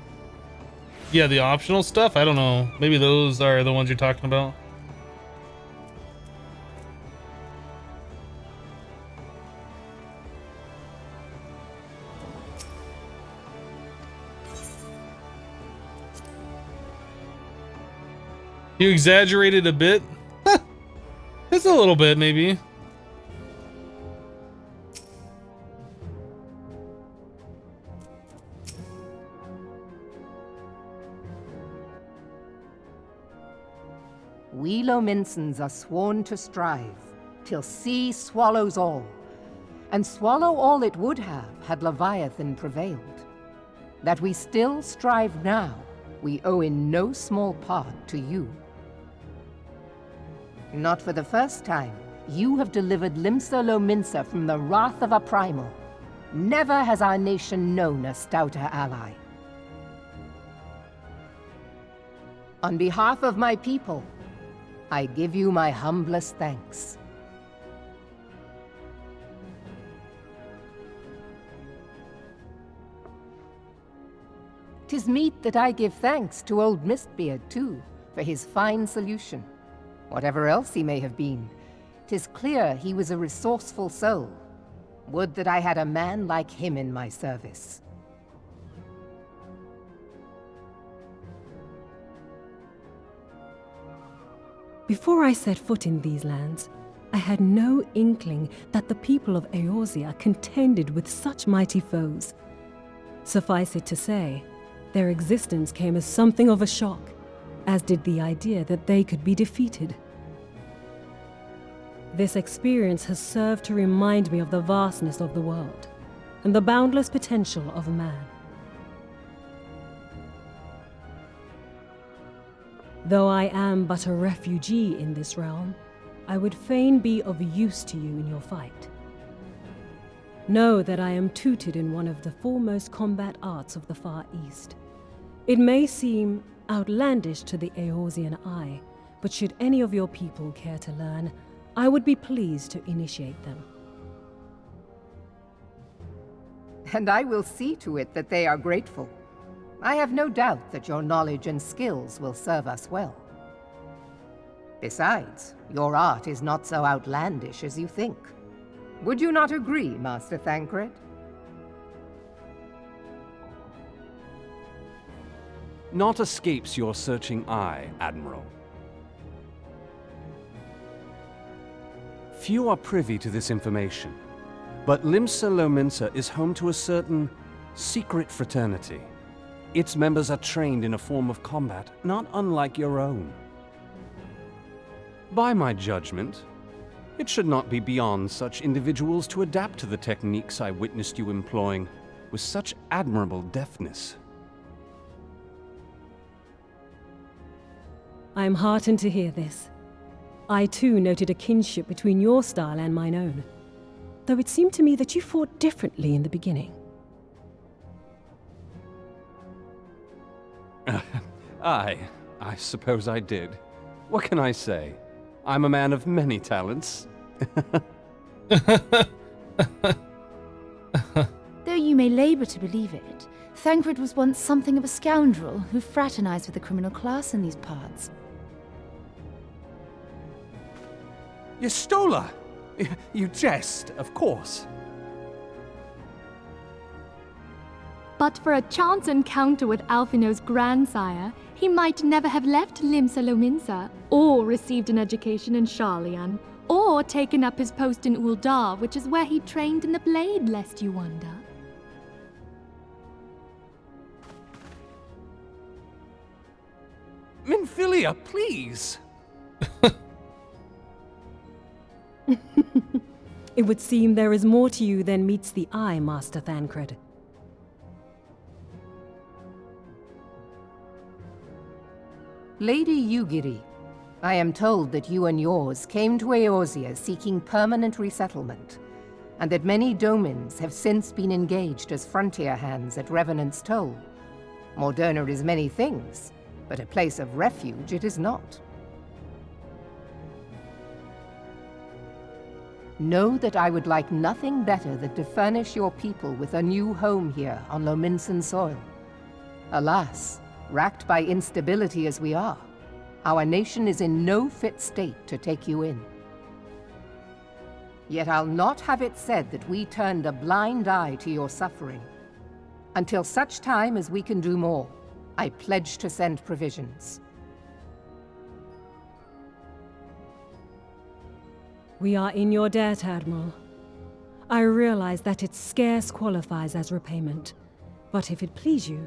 Yeah, the optional stuff? I don't know. Maybe those are the ones you're talking about. You exaggerated a bit? Just a little bit, maybe. We Lominsons are sworn to strive, till sea swallows all. And swallow all it would have, had Leviathan prevailed. That we still strive now, we owe in no small part to you. Not for the first time, you have delivered Limsa Lominsa from the wrath of a primal. Never has our nation known a stouter ally. On behalf of my people, I give you my humblest thanks. 'Tis meet that I give thanks to old Mistbeard, too, for his fine solution. Whatever else he may have been, 'tis clear he was a resourceful soul. Would that I had a man like him in my service. Before I set foot in these lands, I had no inkling that the people of Eorzea contended with such mighty foes. Suffice it to say, their existence came as something of a shock, as did the idea that they could be defeated. This experience has served to remind me of the vastness of the world and the boundless potential of man. Though I am but a refugee in this realm, I would fain be of use to you in your fight. Know that I am tutored in one of the foremost combat arts of the Far East. It may seem outlandish to the Eorzean eye, but should any of your people care to learn, I would be pleased to initiate them. And I will see to it that they are grateful. I have no doubt that your knowledge and skills will serve us well. Besides, your art is not so outlandish as you think. Would you not agree, Master Thancred? Naught escapes your searching eye, Admiral. Few are privy to this information, but Limsa Lominsa is home to a certain secret fraternity. Its members are trained in a form of combat not unlike your own. By my judgment, it should not be beyond such individuals to adapt to the techniques I witnessed you employing with such admirable deftness. I am heartened to hear this. I too noted a kinship between your style and mine own, though it seemed to me that you fought differently in the beginning. I suppose I did. What can I say? I'm a man of many talents. Though you may labor to believe it, Thancred was once something of a scoundrel who fraternized with the criminal class in these parts. Yestola! You jest, of course. But for a chance encounter with Alphino's grandsire, he might never have left Limsa Lominsa, or received an education in Sharlayan, or taken up his post in Uldar, which is where he trained in the blade, lest you wonder. Minfilia, please! It would seem there is more to you than meets the eye, Master Thancred. Lady Yugiri, I am told that you and yours came to Eorzea seeking permanent resettlement, and that many domins have since been engaged as frontier hands at Revenant's Toll. Moderna is many things, but a place of refuge it is not. Know that I would like nothing better than to furnish your people with a new home here on Lominsan soil. Alas, racked by instability as we are, our nation is in no fit state to take you in. Yet I'll not have it said that we turned a blind eye to your suffering. Until such time as we can do more, I pledge to send provisions. We are in your debt, Admiral. I realize that it scarce qualifies as repayment, but if it please you,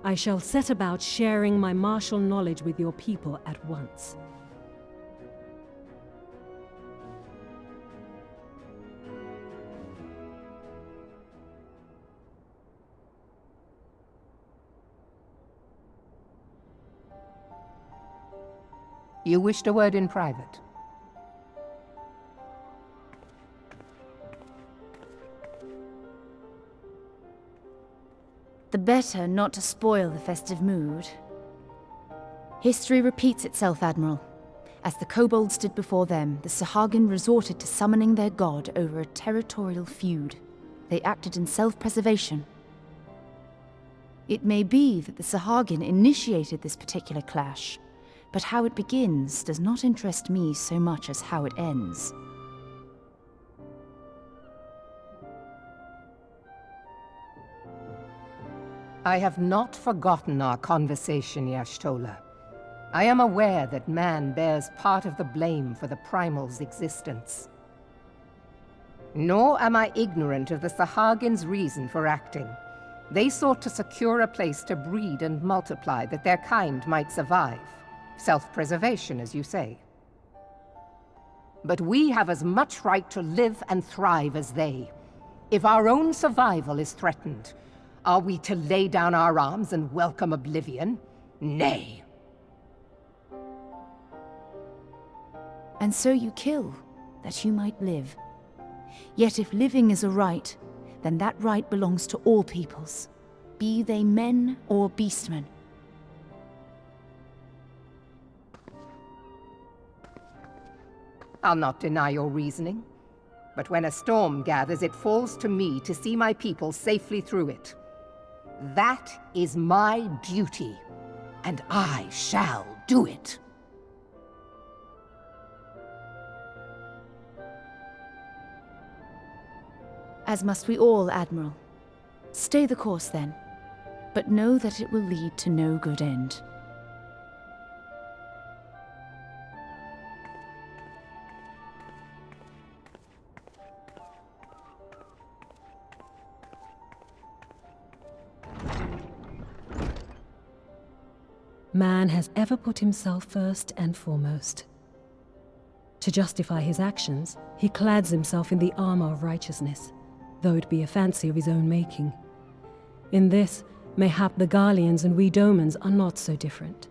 I shall set about sharing my martial knowledge with your people at once. You wished a word in private. The better not to spoil the festive mood. History repeats itself, Admiral. As the kobolds did before them, the Sahagin resorted to summoning their god over a territorial feud. They acted in self-preservation. It may be that the Sahagin initiated this particular clash, but how it begins does not interest me so much as how it ends. I have not forgotten our conversation, Y'ashtola. I am aware that man bears part of the blame for the Primal's existence. Nor am I ignorant of the Sahagin's reason for acting. They sought to secure a place to breed and multiply that their kind might survive. Self-preservation, as you say. But we have as much right to live and thrive as they. If our own survival is threatened, are we to lay down our arms and welcome oblivion? Nay. And so you kill, that you might live. Yet if living is a right, then that right belongs to all peoples, be they men or beastmen. I'll not deny your reasoning. But when a storm gathers, it falls to me to see my people safely through it. That is my duty, and I shall do it. As must we all, Admiral. Stay the course then, but know that it will lead to no good end. Man has ever put himself first and foremost. To justify his actions, he clads himself in the armor of righteousness, though it be a fancy of his own making. In this, mayhap the Garleans and we Domans are not so different.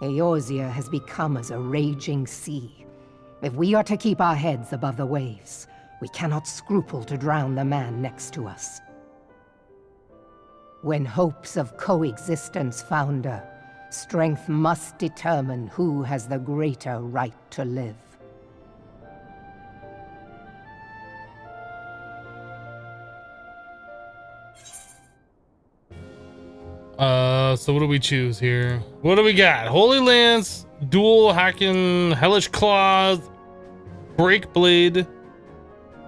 Eorzea has become as a raging sea. If we are to keep our heads above the waves, we cannot scruple to drown the man next to us. When hopes of coexistence founder, strength must determine who has the greater right to live. So what do we choose here? What do we got? Holy Lance, Dual Hacking, Hellish Claws, Break Blade,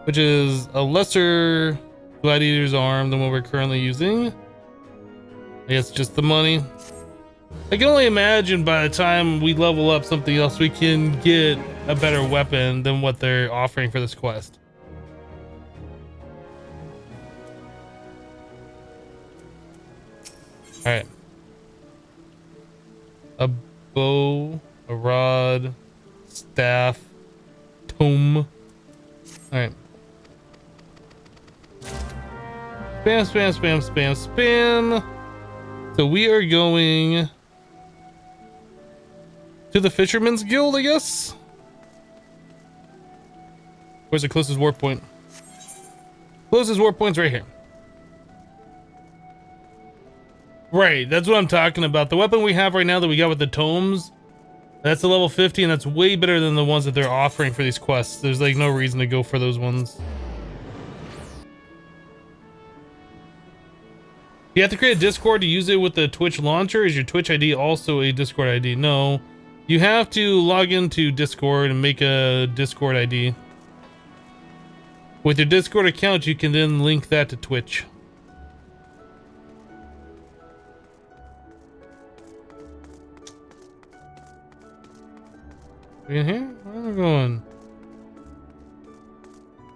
which is a lesser Gladiator's Arm than what we're currently using. I guess just the money. I can only imagine by the time we level up something else, we can get a better weapon than what they're offering for this quest. All right. A bow, a rod, staff, tome. All right. Spam, spam, spam, spam, spam. So we are going to the Fisherman's Guild, I guess. Where's the closest warp point? Closest warp point's right here. Right, that's what I'm talking about. The weapon we have right now that we got with the tomes, that's a level 50, and that's way better than the ones that they're offering for these quests. There's like no reason to go for those ones. You have to create a Discord to use it with the Twitch launcher. Is your Twitch ID also a Discord ID? No. You have to log into Discord and make a Discord ID. With your Discord account, you can then link that to Twitch. In here? Where am I going?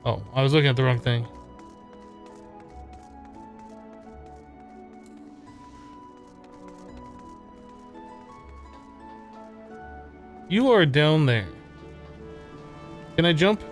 Oh, I was looking at the wrong thing. You are down there. Can I jump?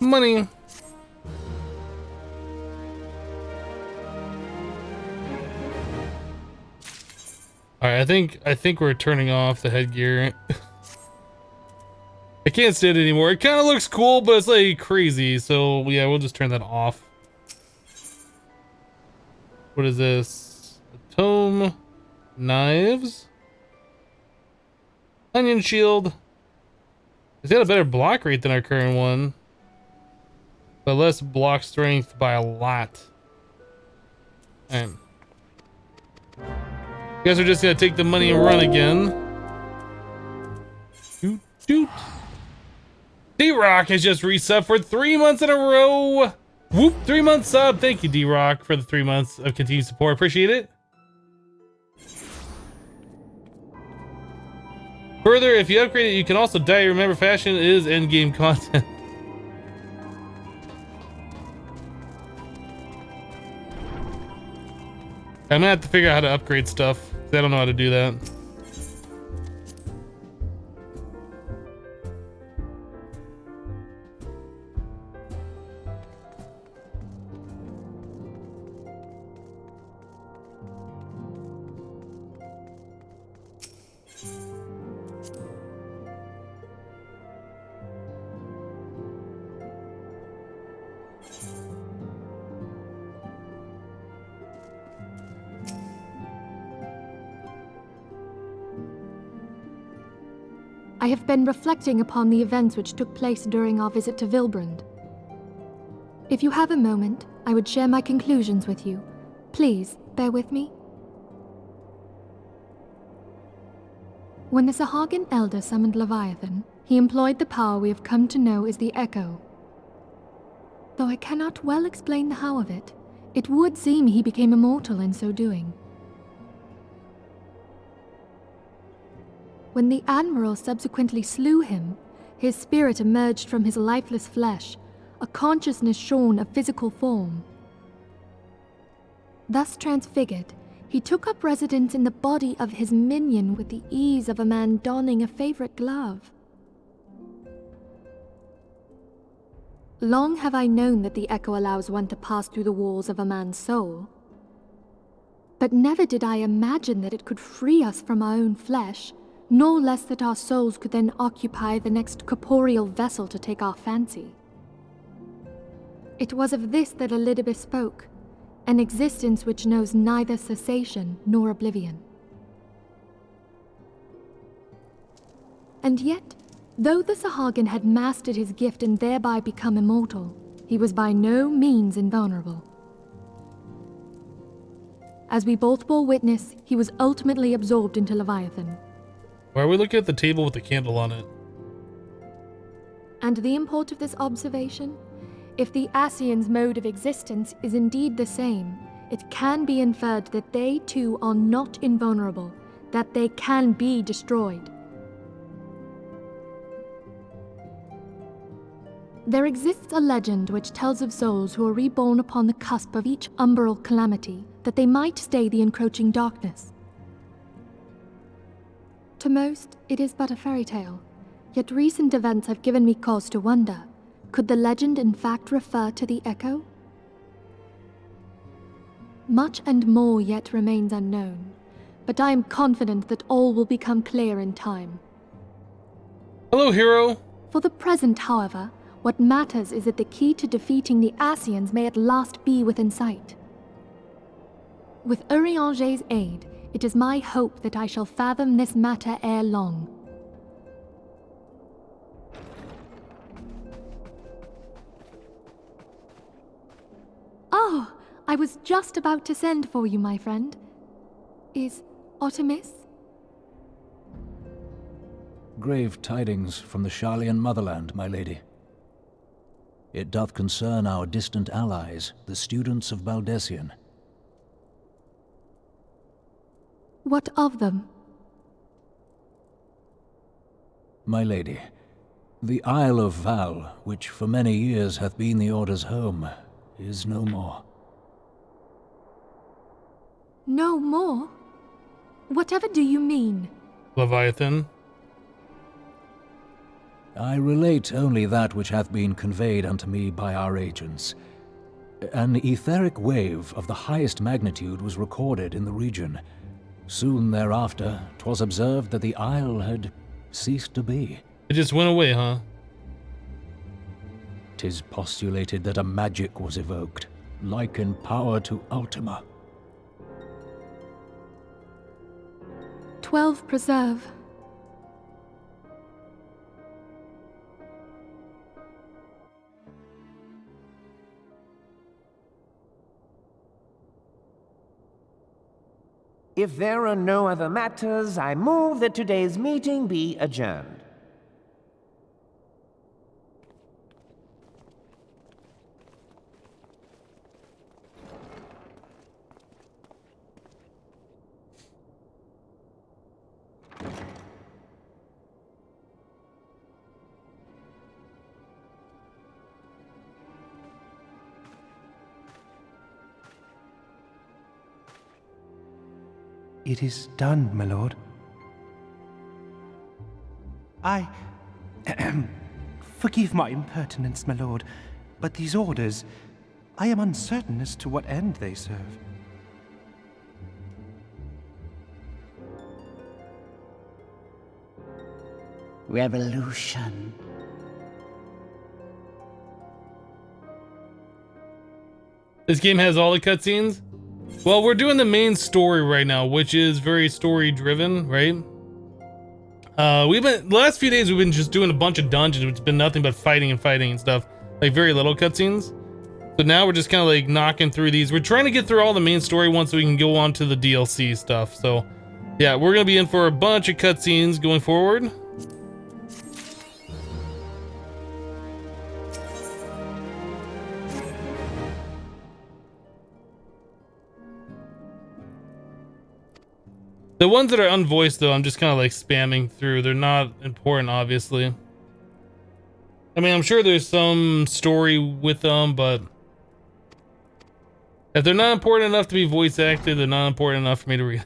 Money. All right, I think we're turning off the headgear. I can't stand it anymore. It kind of looks cool, but it's like crazy. So yeah, we'll just turn that off. What is this? Tome knives. Onion shield. It's got a better block rate than our current one, but less block strength by a lot. Alright. Guess we're just gonna take the money and run again. Shoot, shoot. D-Rock has just resubbed for 3 months in a row. Whoop, 3 month sub. Thank you, D-Rock, for the 3 months of continued support. Appreciate it. Further, if you upgrade it, you can also dye. Remember, fashion is endgame content. I'm gonna have to figure out how to upgrade stuff, because I don't know how to do that. I have been reflecting upon the events which took place during our visit to Vilbrand. If you have a moment, I would share my conclusions with you. Please, bear with me. When the Sahagin Elder summoned Leviathan, he employed the power we have come to know as the Echo. Though I cannot well explain the how of it, it would seem he became immortal in so doing. When the Admiral subsequently slew him, his spirit emerged from his lifeless flesh, a consciousness shorn of physical form. Thus transfigured, he took up residence in the body of his minion with the ease of a man donning a favorite glove. Long have I known that the Echo allows one to pass through the walls of a man's soul. But never did I imagine that it could free us from our own flesh, nor less that our souls could then occupy the next corporeal vessel to take our fancy. It was of this that Elidibus spoke, an existence which knows neither cessation nor oblivion. And yet, though the Sahagin had mastered his gift and thereby become immortal, he was by no means invulnerable. As we both bore witness, he was ultimately absorbed into Leviathan. Why are we looking at the table with the candle on it? And the import of this observation? If the Ascians' mode of existence is indeed the same, it can be inferred that they too are not invulnerable, that they can be destroyed. There exists a legend which tells of souls who are reborn upon the cusp of each umbral calamity, that they might stay the encroaching darkness. To most, it is but a fairy tale, yet recent events have given me cause to wonder, could the legend in fact refer to the Echo? Much and more yet remains unknown, but I am confident that all will become clear in time. Hello, hero. For the present, however, what matters is that the key to defeating the Ascians may at last be within sight. With Urianger's aid, it is my hope that I shall fathom this matter ere long. Oh, I was just about to send for you, my friend. Is Artemis? Grave tidings from the Sharlayan motherland, my lady. It doth concern our distant allies, the students of Baldessian. What of them? My lady, the Isle of Val, which for many years hath been the Order's home, is no more. No more? Whatever do you mean? Leviathan. I relate only that which hath been conveyed unto me by our agents. An etheric wave of the highest magnitude was recorded in the region. Soon thereafter, 'twas observed that the isle had ceased to be. It just went away, huh? 'Tis postulated that a magic was evoked, like in power to Ultima. 12 preserve. If there are no other matters, I move that today's meeting be adjourned. It is done, my lord. Forgive my impertinence, my lord, but these orders, I am uncertain as to what end they serve. Revolution. This game has all the cutscenes? Well, we're doing the main story right now, which is very story driven, right? The last few days we've been just doing a bunch of dungeons, which has been nothing but fighting and stuff. Like very little cutscenes. So now we're just kind of like knocking through these. We're trying to get through all the main story once so we can go on to the DLC stuff. So yeah, we're gonna be in for a bunch of cutscenes going forward. The ones that are unvoiced, though, I'm just kind of like spamming through. They're not important, obviously. I mean, I'm sure there's some story with them, but if they're not important enough to be voice acted, they're not important enough for me to read.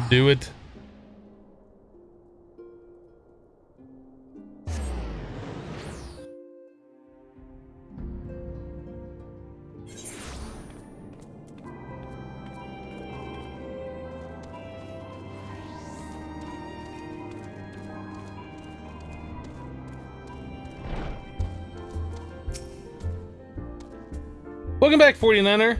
Do it. Welcome back, 49er.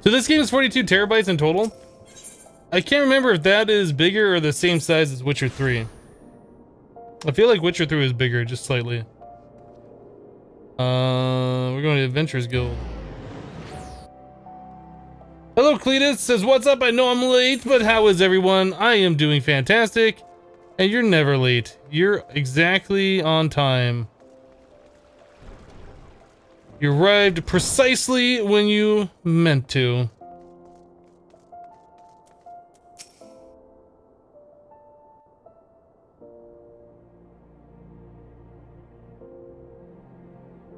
So this game is 42 terabytes in total. I can't remember if that is bigger or the same size as Witcher 3. I feel like Witcher 3 is bigger, just slightly. We're going to Adventurers Guild. Hello, Cletus says, what's up? I know I'm late, but how is everyone? I am doing fantastic. And you're never late. You're exactly on time. You arrived precisely when you meant to.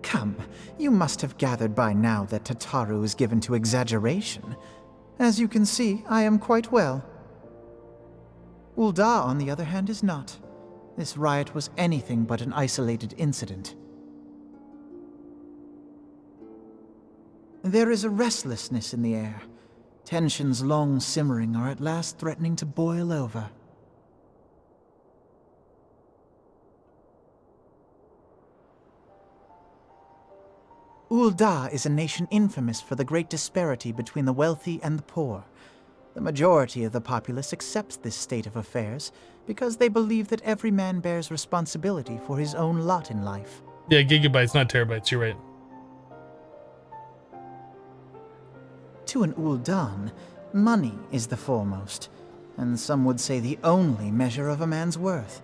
Come, you must have gathered by now that Tataru is given to exaggeration. As you can see, I am quite well. Ul'dah, on the other hand, is not. This riot was anything but an isolated incident. There is a restlessness in the air. Tensions long simmering are at last threatening to boil over. Ul'dah is a nation infamous for the great disparity between the wealthy and the poor. The majority of the populace accepts this state of affairs because they believe that every man bears responsibility for his own lot in life. Yeah, gigabytes, not terabytes, you're right. To an Ul'dan, money is the foremost, and some would say the only measure of a man's worth.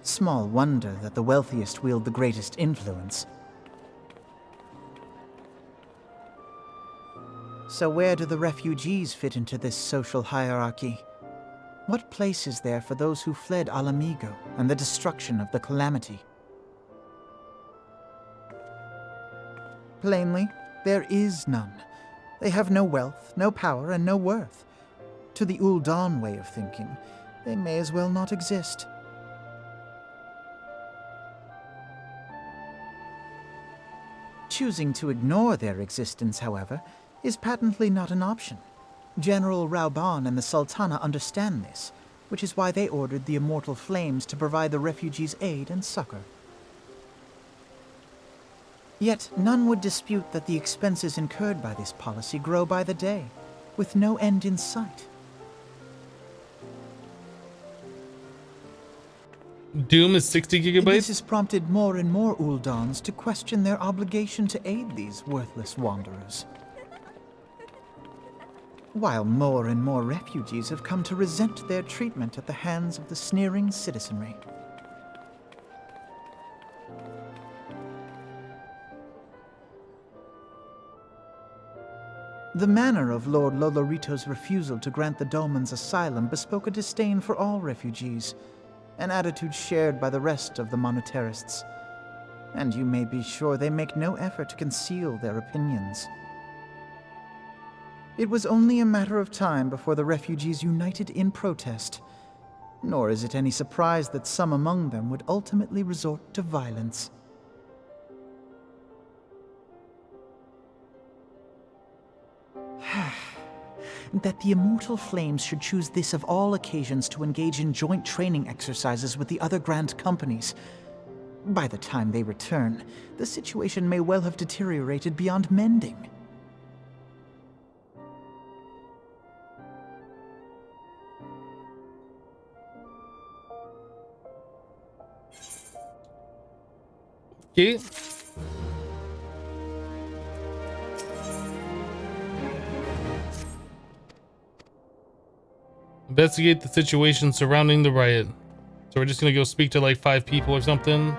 Small wonder that the wealthiest wield the greatest influence. So where do the refugees fit into this social hierarchy? What place is there for those who fled Alamigo and the destruction of the Calamity? Plainly, there is none. They have no wealth, no power, and no worth. To the Ul'dan way of thinking, they may as well not exist. Choosing to ignore their existence, however, is patently not an option. General Rauban and the Sultana understand this, which is why they ordered the Immortal Flames to provide the refugees aid and succor. Yet none would dispute that the expenses incurred by this policy grow by the day, with no end in sight. Doom is 60 gigabytes? This has prompted more and more Uldans to question their obligation to aid these worthless wanderers. While more and more refugees have come to resent their treatment at the hands of the sneering citizenry. The manner of Lord Lolorito's refusal to grant the Dolmens asylum bespoke a disdain for all refugees, an attitude shared by the rest of the monetarists. And you may be sure they make no effort to conceal their opinions. It was only a matter of time before the refugees united in protest, nor is it any surprise that some among them would ultimately resort to violence. That the Immortal Flames should choose this of all occasions to engage in joint training exercises with the other Grand Companies. By the time they return, the situation may well have deteriorated beyond mending. Okay. Investigate the situation surrounding the riot. So we're just gonna go speak to like 5 people or something.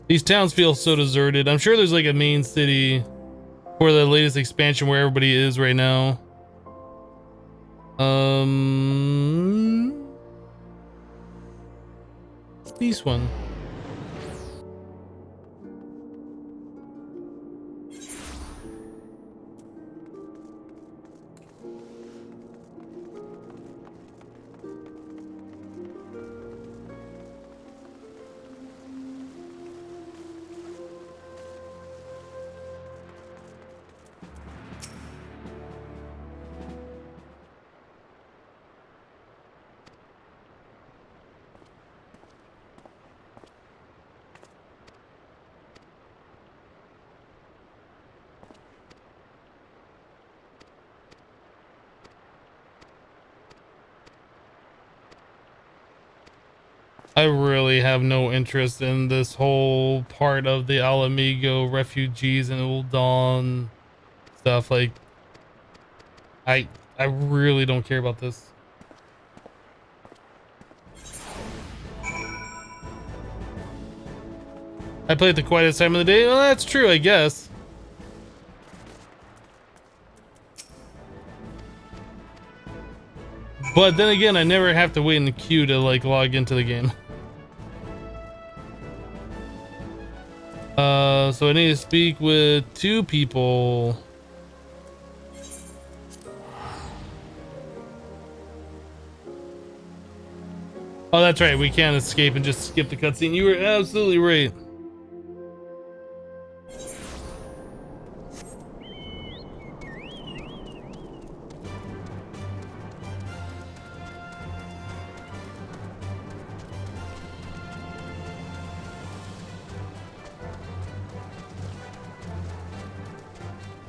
These towns feel so deserted. I'm sure there's like a main city for the latest expansion where everybody is right now. This one. I really have no interest in this whole part of the Alamigo refugees and Ul'dan stuff. Like, I really don't care about this. I play at the quietest time of the day. Well, that's true, I guess. But then again, I never have to wait in the queue to like log into the game. So I need to speak with 2 people. Oh, that's right. We can't escape and just skip the cutscene. You were absolutely right.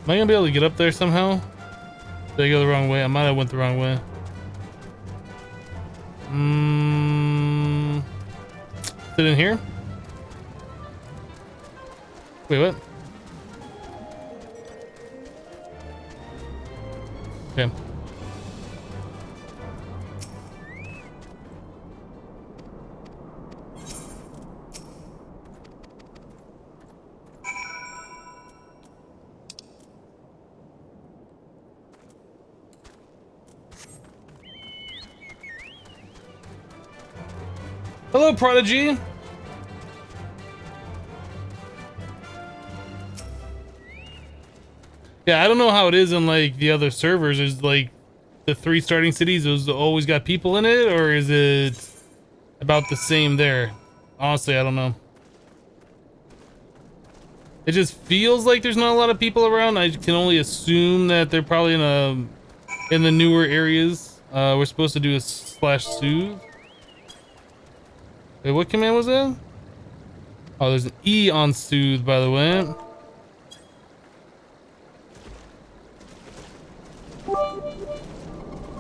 Am I gonna be able to get up there somehow? Did I go the wrong way? I might have went the wrong way. Is it in here? Wait, what? Okay. Hello, Prodigy. Yeah, I don't know how it is in like the other servers. Is like the 3 starting cities, those always got people in it, or is it about the same there? Honestly, I don't know. It just feels like there's not a lot of people around. I can only assume that they're probably in the newer areas. We're supposed to do a /soothe. Wait, what command was that? Oh, there's an E on soothe, by the way.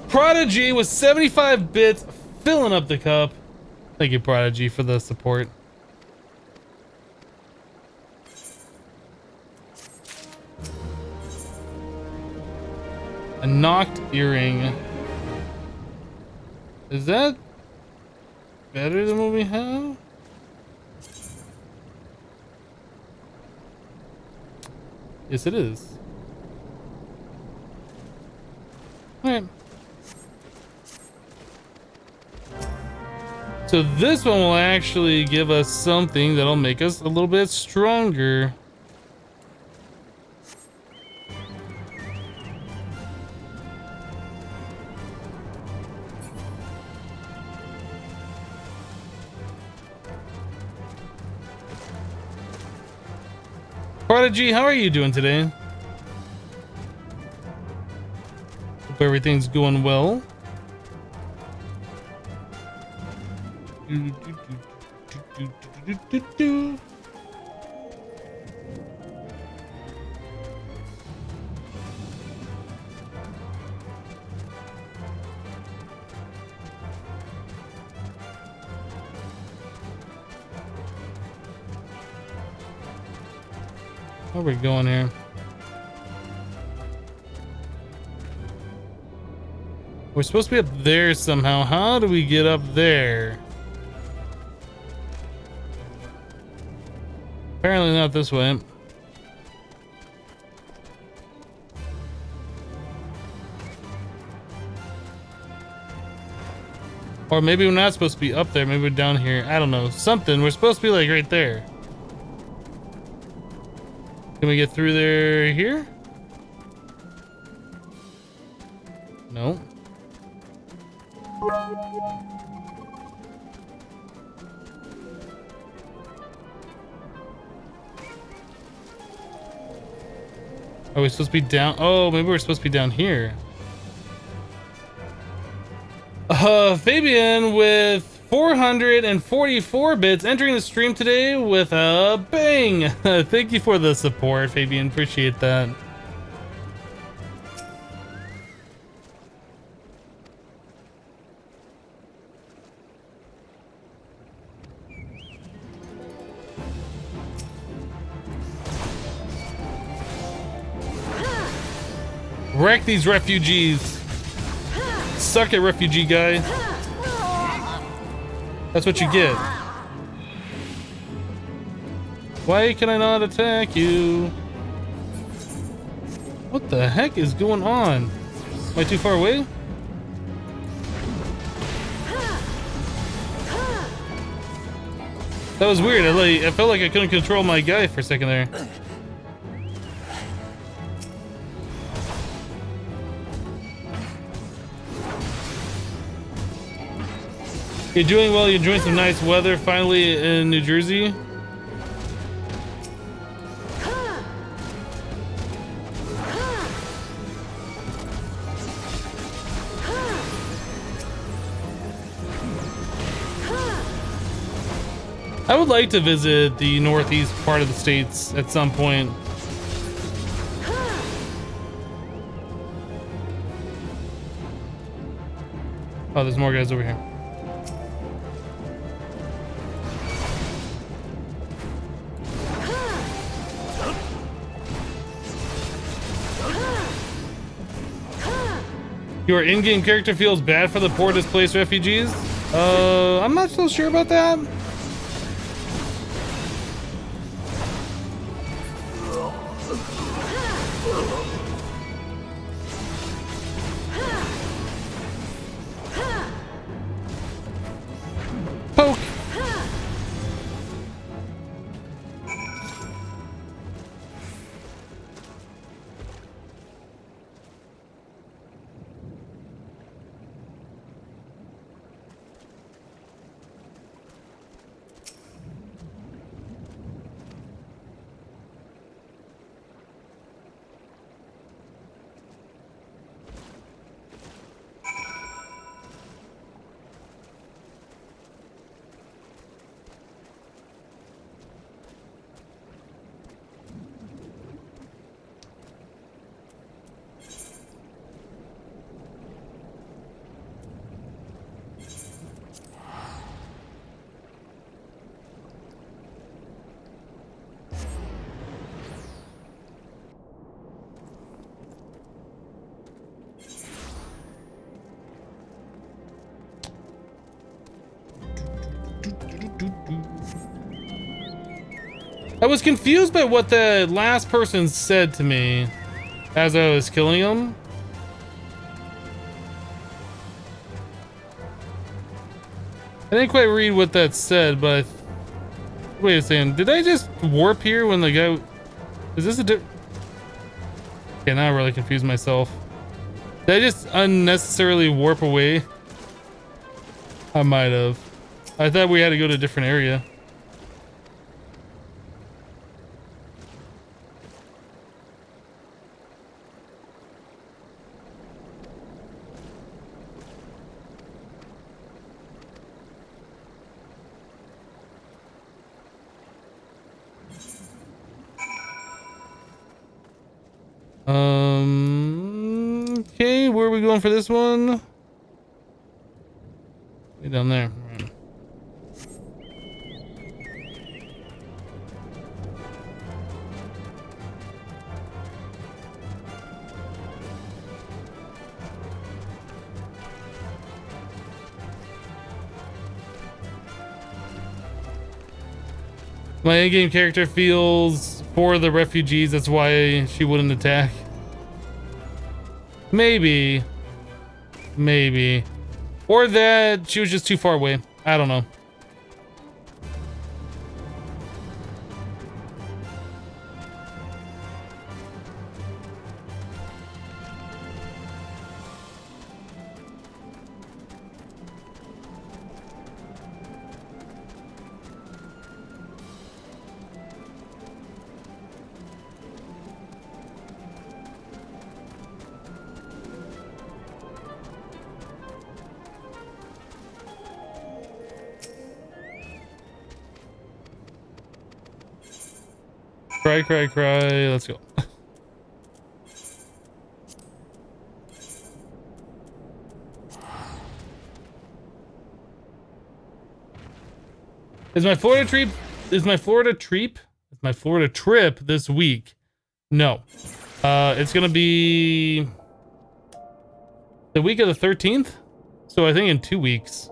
Prodigy with 75 bits, filling up the cup. Thank you, Prodigy, for the support. A knocked earring. Is that better than what we have? Yes, it is. Alright. So this one will actually give us something that'll make us a little bit stronger. Prodigy, how are you doing today? Hope everything's going well. Where are we going here? We're supposed to be up there somehow. How do we get up there? Apparently not this way. Or maybe we're not supposed to be up there. Maybe we're down here. I don't know. Something. We're supposed to be like right there. Can we get through there here? No. Are we supposed to be down? Oh, maybe we're supposed to be down here. Fabian with 444 bits entering the stream today with a bang. Thank you for the support, Fabian. Appreciate that. Wreck these refugees. Suck it, refugee guy. That's what you get. Why can I not attack you? What the heck is going on? Am I too far away? That was weird. I felt like I couldn't control my guy for a second there. You're doing well. You're enjoying some nice weather finally in New Jersey. I would like to visit the northeast part of the states at some point. Oh, there's more guys over here. Your in-game character feels bad for the poor displaced refugees? I'm not so sure about that. Poke. I was confused by what the last person said to me as I was killing him. I didn't quite read what that said, but wait a second. Did I just warp here when the guy... Is this a okay, now I really confused myself. Did I just unnecessarily warp away? I might have. I thought we had to go to a different area. Okay, where are we going for this one? Way down there. Right. My in-game character feels for the refugees, that's why she wouldn't attack. Maybe. Maybe. Or that she was just too far away. I don't know. Cry, cry, cry. Let's go. Is my Florida trip? Is my Florida trip? Is my Florida trip this week? No. It's gonna be the week of the 13th. So I think in 2 weeks.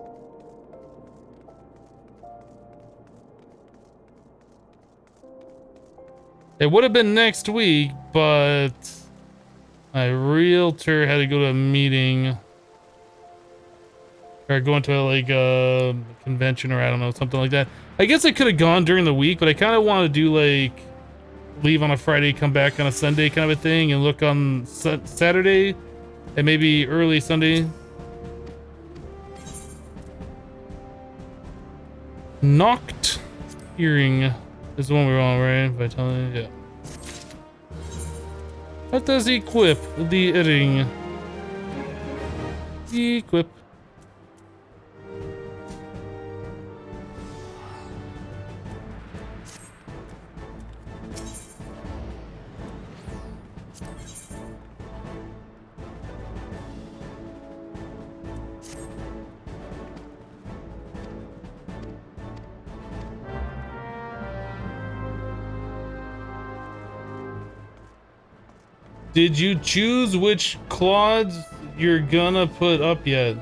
It would have been next week, but my realtor had to go to a meeting. Or going to like a convention or I don't know, something like that. I guess I could have gone during the week, but I kind of want to do like leave on a Friday, come back on a Sunday kind of a thing and look on Saturday and maybe early Sunday. Knocked Earring is the one we're on, right? Vitality, yeah. What does equip the earring? Equip. Did you choose which clods you're gonna put up yet?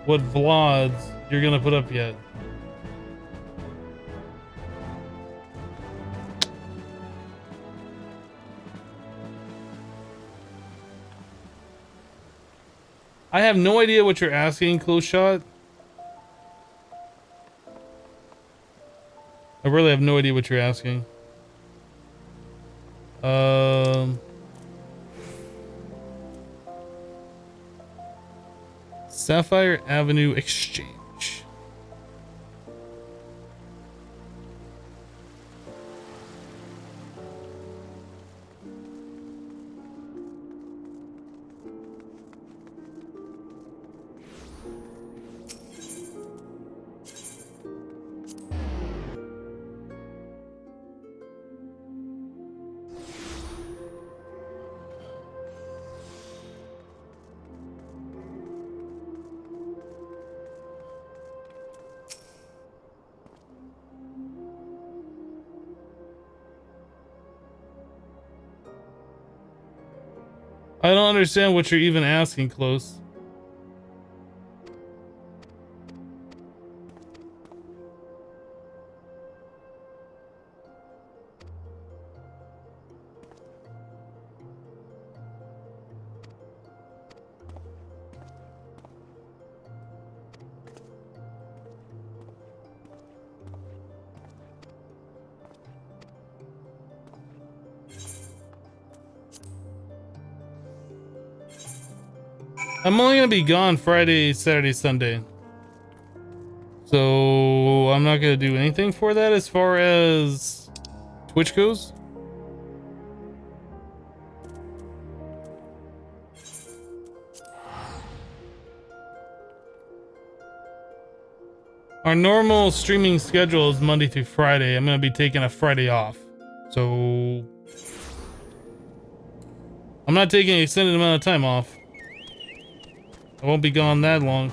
What vlogs you're gonna put up yet? I have no idea what you're asking, Close Shot. I really have no idea what you're asking. Sapphire Avenue Exchange. I don't understand what you're even asking, Close. I'm only gonna be gone Friday, Saturday, Sunday. So I'm not gonna do anything for that as far as Twitch goes. Our normal streaming schedule is Monday through Friday. I'm gonna be taking a Friday off. So I'm not taking an extended amount of time off. I won't be gone that long.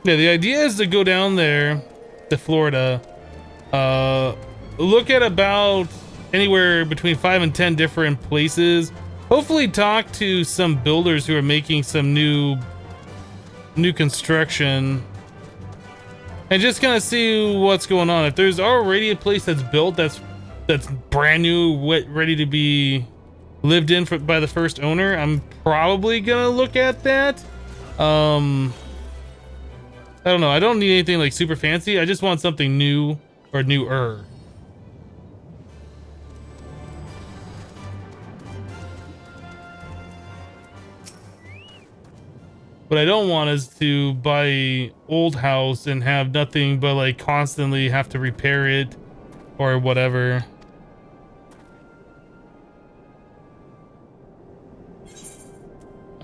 Yeah, the idea is to go down there to Florida, look at about anywhere between 5 and 10 different places. Hopefully talk to some builders who are making some new construction and just kind of see what's going on. If there's already a place that's built that's brand new, ready to be lived in by the first owner, I'm probably gonna look at that. I don't know. I don't need anything like super fancy. I just want something new or newer. What I don't want is to buy an old house and have nothing but like constantly have to repair it or whatever.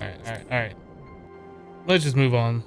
All right. Let's just move on.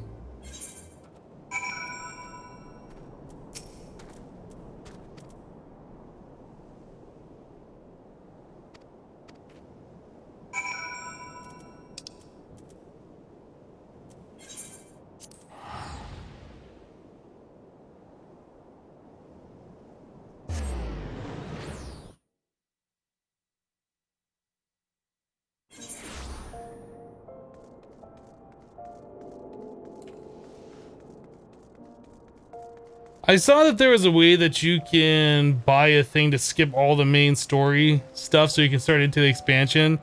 I saw that there was a way that you can buy a thing to skip all the main story stuff so you can start into the expansion.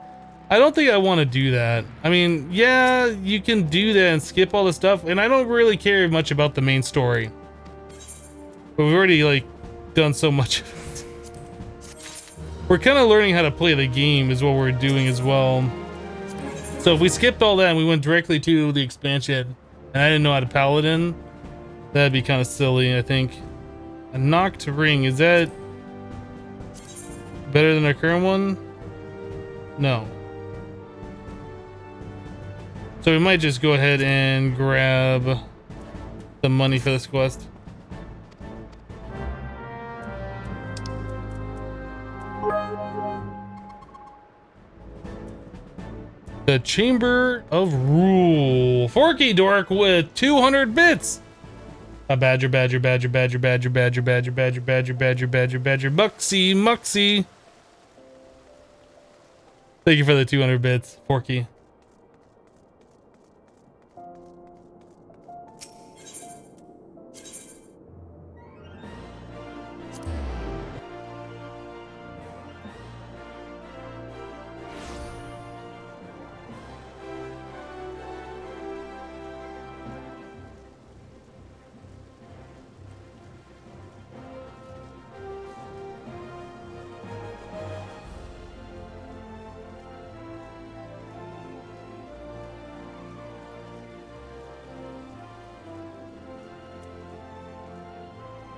I don't think I want to do that. I mean, yeah, you can do that and skip all the stuff, and I don't really care much about the main story. But we've already, like, done so much of it. We're kind of learning how to play the game is what we're doing as well. So if we skipped all that and we went directly to the expansion, and I didn't know how to Paladin, that'd be kind of silly, I think. A knocked ring, is that better than our current one? No. So we might just go ahead and grab the money for this quest. The Chamber of Rule. Forky Dork with 200 bits. A badger, badger, badger, badger, badger, badger, badger, badger, badger, badger, badger, badger, Muxy, Muxy. Thank you for the 200 bits, Forky.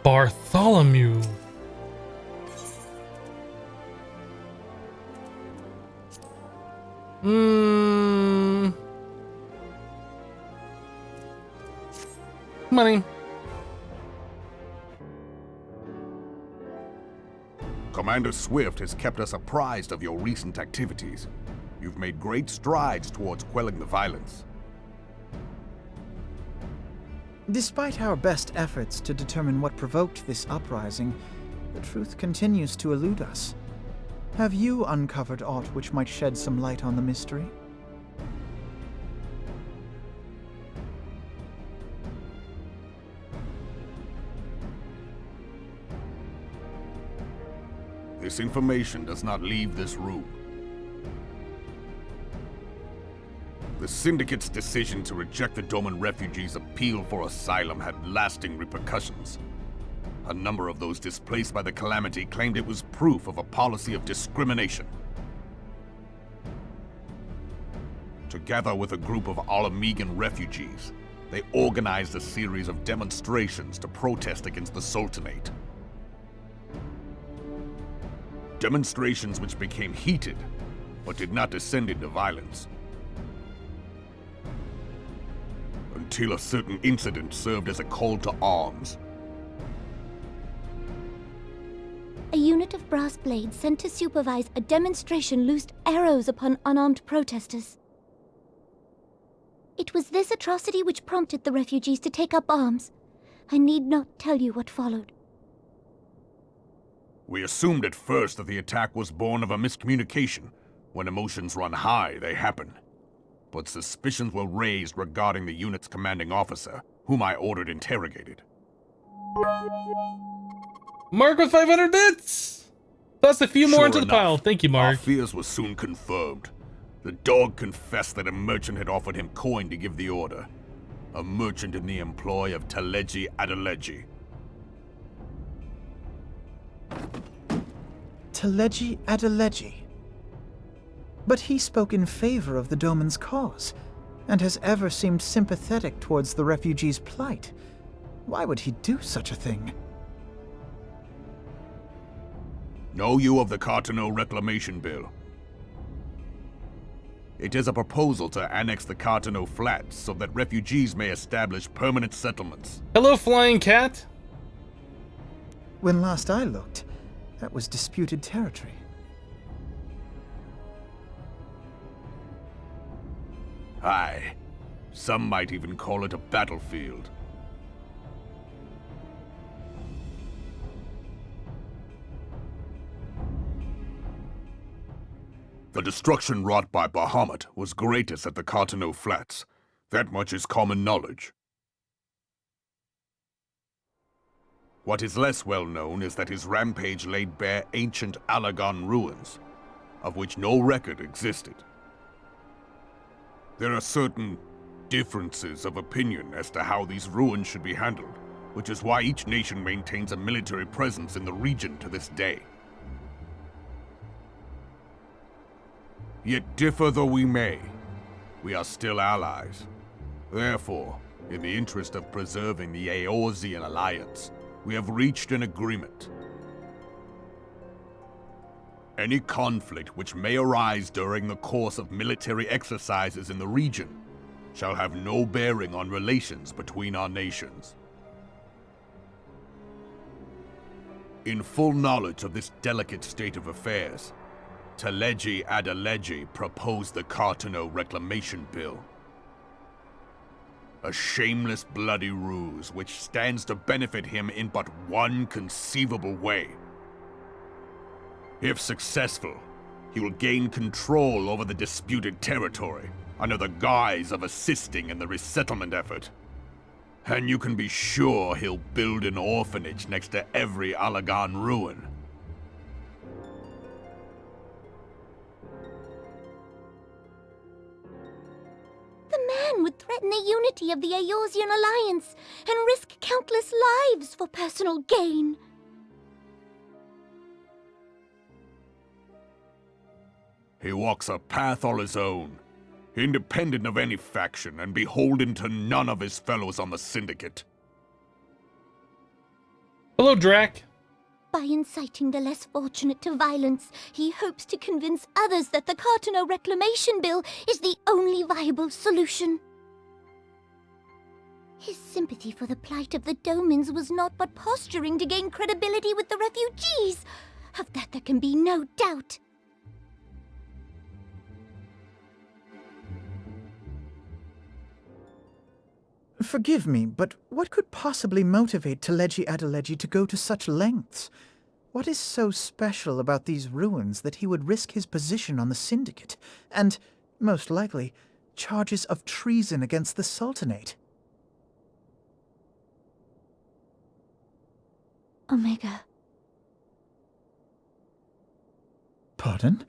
Bartholomew. Money. Commander Swift has kept us apprised of your recent activities. You've made great strides towards quelling the violence. Despite our best efforts to determine what provoked this uprising, the truth continues to elude us. Have you uncovered aught which might shed some light on the mystery? This information does not leave this room. The Syndicate's decision to reject the Doman refugees' appeal for asylum had lasting repercussions. A number of those displaced by the calamity claimed it was proof of a policy of discrimination. Together with a group of Alamegan refugees, they organized a series of demonstrations to protest against the Sultanate. Demonstrations which became heated, but did not descend into violence. Until a certain incident served as a call to arms. A unit of brass blades sent to supervise a demonstration loosed arrows upon unarmed protesters. It was this atrocity which prompted the refugees to take up arms. I need not tell you what followed. We assumed at first that the attack was born of a miscommunication. When emotions run high, they happen. But suspicions were raised regarding the unit's commanding officer, whom I ordered interrogated. Mark with 500 bits! Plus a few more into the pile. Thank you, Mark. Our fears were soon confirmed. The dog confessed that a merchant had offered him coin to give the order. A merchant in the employ of Teleji Adeleji. Teleji Adeleji? But he spoke in favor of the Doman's cause, and has ever seemed sympathetic towards the refugees' plight. Why would he do such a thing? Know you of the Cartano Reclamation Bill? It is a proposal to annex the Cartano Flats so that refugees may establish permanent settlements. Hello, Flying Cat. When last I looked, that was disputed territory. Aye. Some might even call it a battlefield. The destruction wrought by Bahamut was greatest at the Cartano Flats. That much is common knowledge. What is less well known is that his rampage laid bare ancient Alagon ruins, of which no record existed. There are certain differences of opinion as to how these ruins should be handled, which is why each nation maintains a military presence in the region to this day. Yet differ though we may, we are still allies. Therefore, in the interest of preserving the Eorzean alliance, we have reached an agreement. Any conflict which may arise during the course of military exercises in the region shall have no bearing on relations between our nations. In full knowledge of this delicate state of affairs, Teleji Adeleji proposed the Cartano Reclamation Bill. A shameless bloody ruse which stands to benefit him in but one conceivable way. If successful, he will gain control over the disputed territory under the guise of assisting in the resettlement effort. And you can be sure he'll build an orphanage next to every Alagon ruin. The man would threaten the unity of the Eorzean alliance and risk countless lives for personal gain. He walks a path all his own, independent of any faction and beholden to none of his fellows on the Syndicate. Hello, Drac. By inciting the less fortunate to violence, he hopes to convince others that the Cartano Reclamation Bill is the only viable solution. His sympathy for the plight of the Domans was not but posturing to gain credibility with the refugees. Of that there can be no doubt. Forgive me, but what could possibly motivate Teleji Adeleji to go to such lengths? What is so special about these ruins that he would risk his position on the Syndicate, and, most likely, charges of treason against the Sultanate? Omega. Pardon?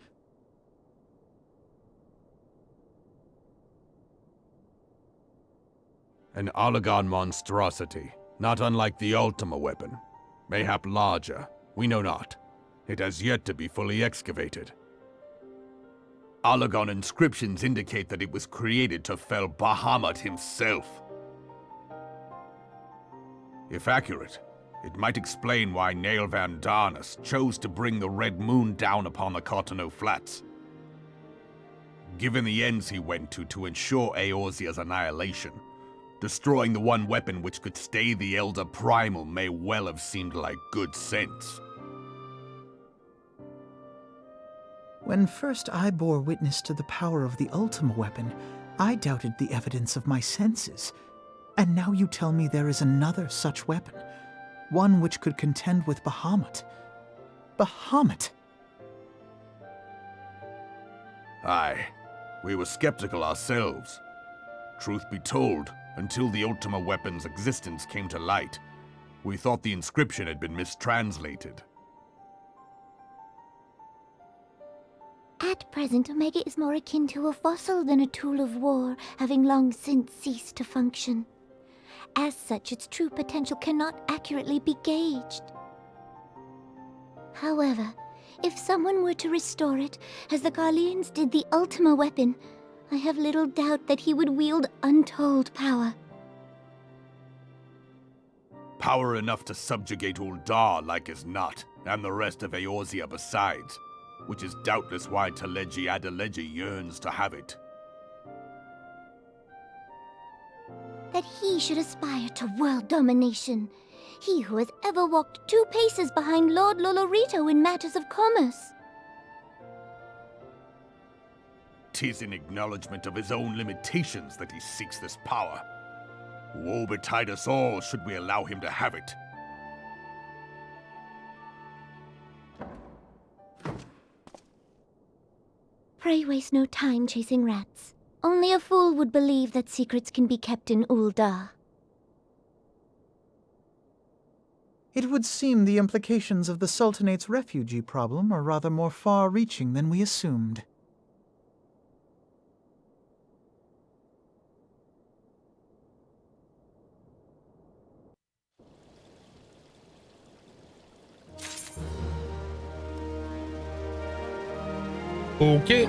An Alagon monstrosity, not unlike the Ultima weapon. Mayhap larger, we know not. It has yet to be fully excavated. Alagon inscriptions indicate that it was created to fell Bahamut himself. If accurate, it might explain why Nail Van Darnus chose to bring the Red Moon down upon the Cartano Flats. Given the ends he went to ensure Eorzea's annihilation, destroying the one weapon which could stay the Elder Primal may well have seemed like good sense. When first I bore witness to the power of the Ultima weapon, I doubted the evidence of my senses. And now you tell me there is another such weapon, one which could contend with Bahamut. Bahamut! Aye, we were skeptical ourselves. Truth be told, until the Ultima weapon's existence came to light, we thought the inscription had been mistranslated. At present, Omega is more akin to a fossil than a tool of war, having long since ceased to function. As such, its true potential cannot accurately be gauged. However, if someone were to restore it, as the Garleans did the Ultima weapon, I have little doubt that he would wield untold power. Power enough to subjugate Uldar like as not, and the rest of Eorzea besides, which is doubtless why Teleji Adeleji yearns to have it. That he should aspire to world domination. He who has ever walked 2 paces behind Lord Lolorito in matters of commerce. 'Tis in acknowledgement of his own limitations that he seeks this power. Woe betide us all should we allow him to have it. Pray waste no time chasing rats. Only a fool would believe that secrets can be kept in Uldar. It would seem the implications of the Sultanate's refugee problem are rather more far-reaching than we assumed. Okay.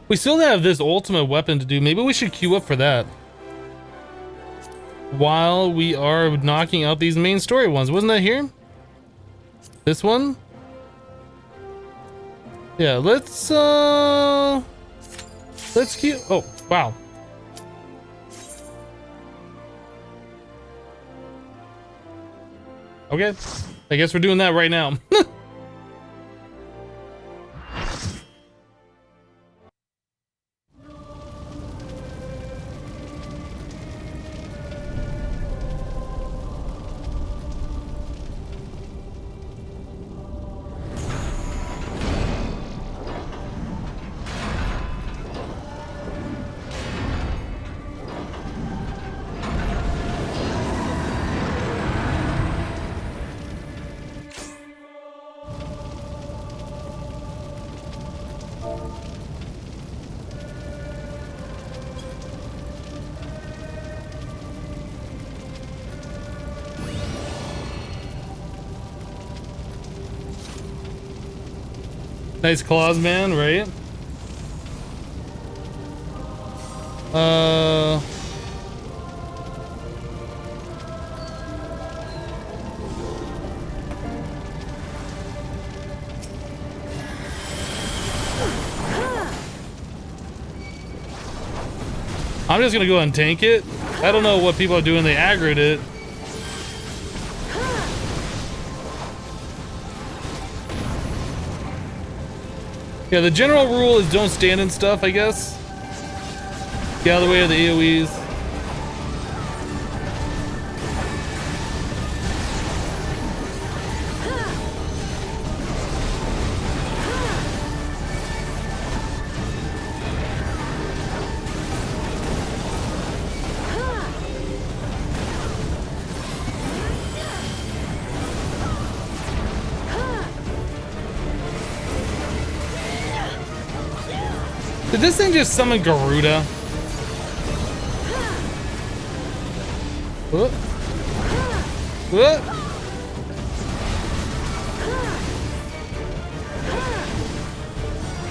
We still have this ultimate weapon to do. Maybe we should queue up for that while we are knocking out these main story ones. Wasn't that here? This one? Yeah, let's queue. Oh, wow. Okay. I guess we're doing that right now. Nice claws, man, right? I'm just gonna go and tank it. I don't know what people are doing. They aggroed it. Yeah, the general rule is don't stand in stuff, I guess. Get out of the way of the AoEs. Did this thing just summon Garuda? What? What?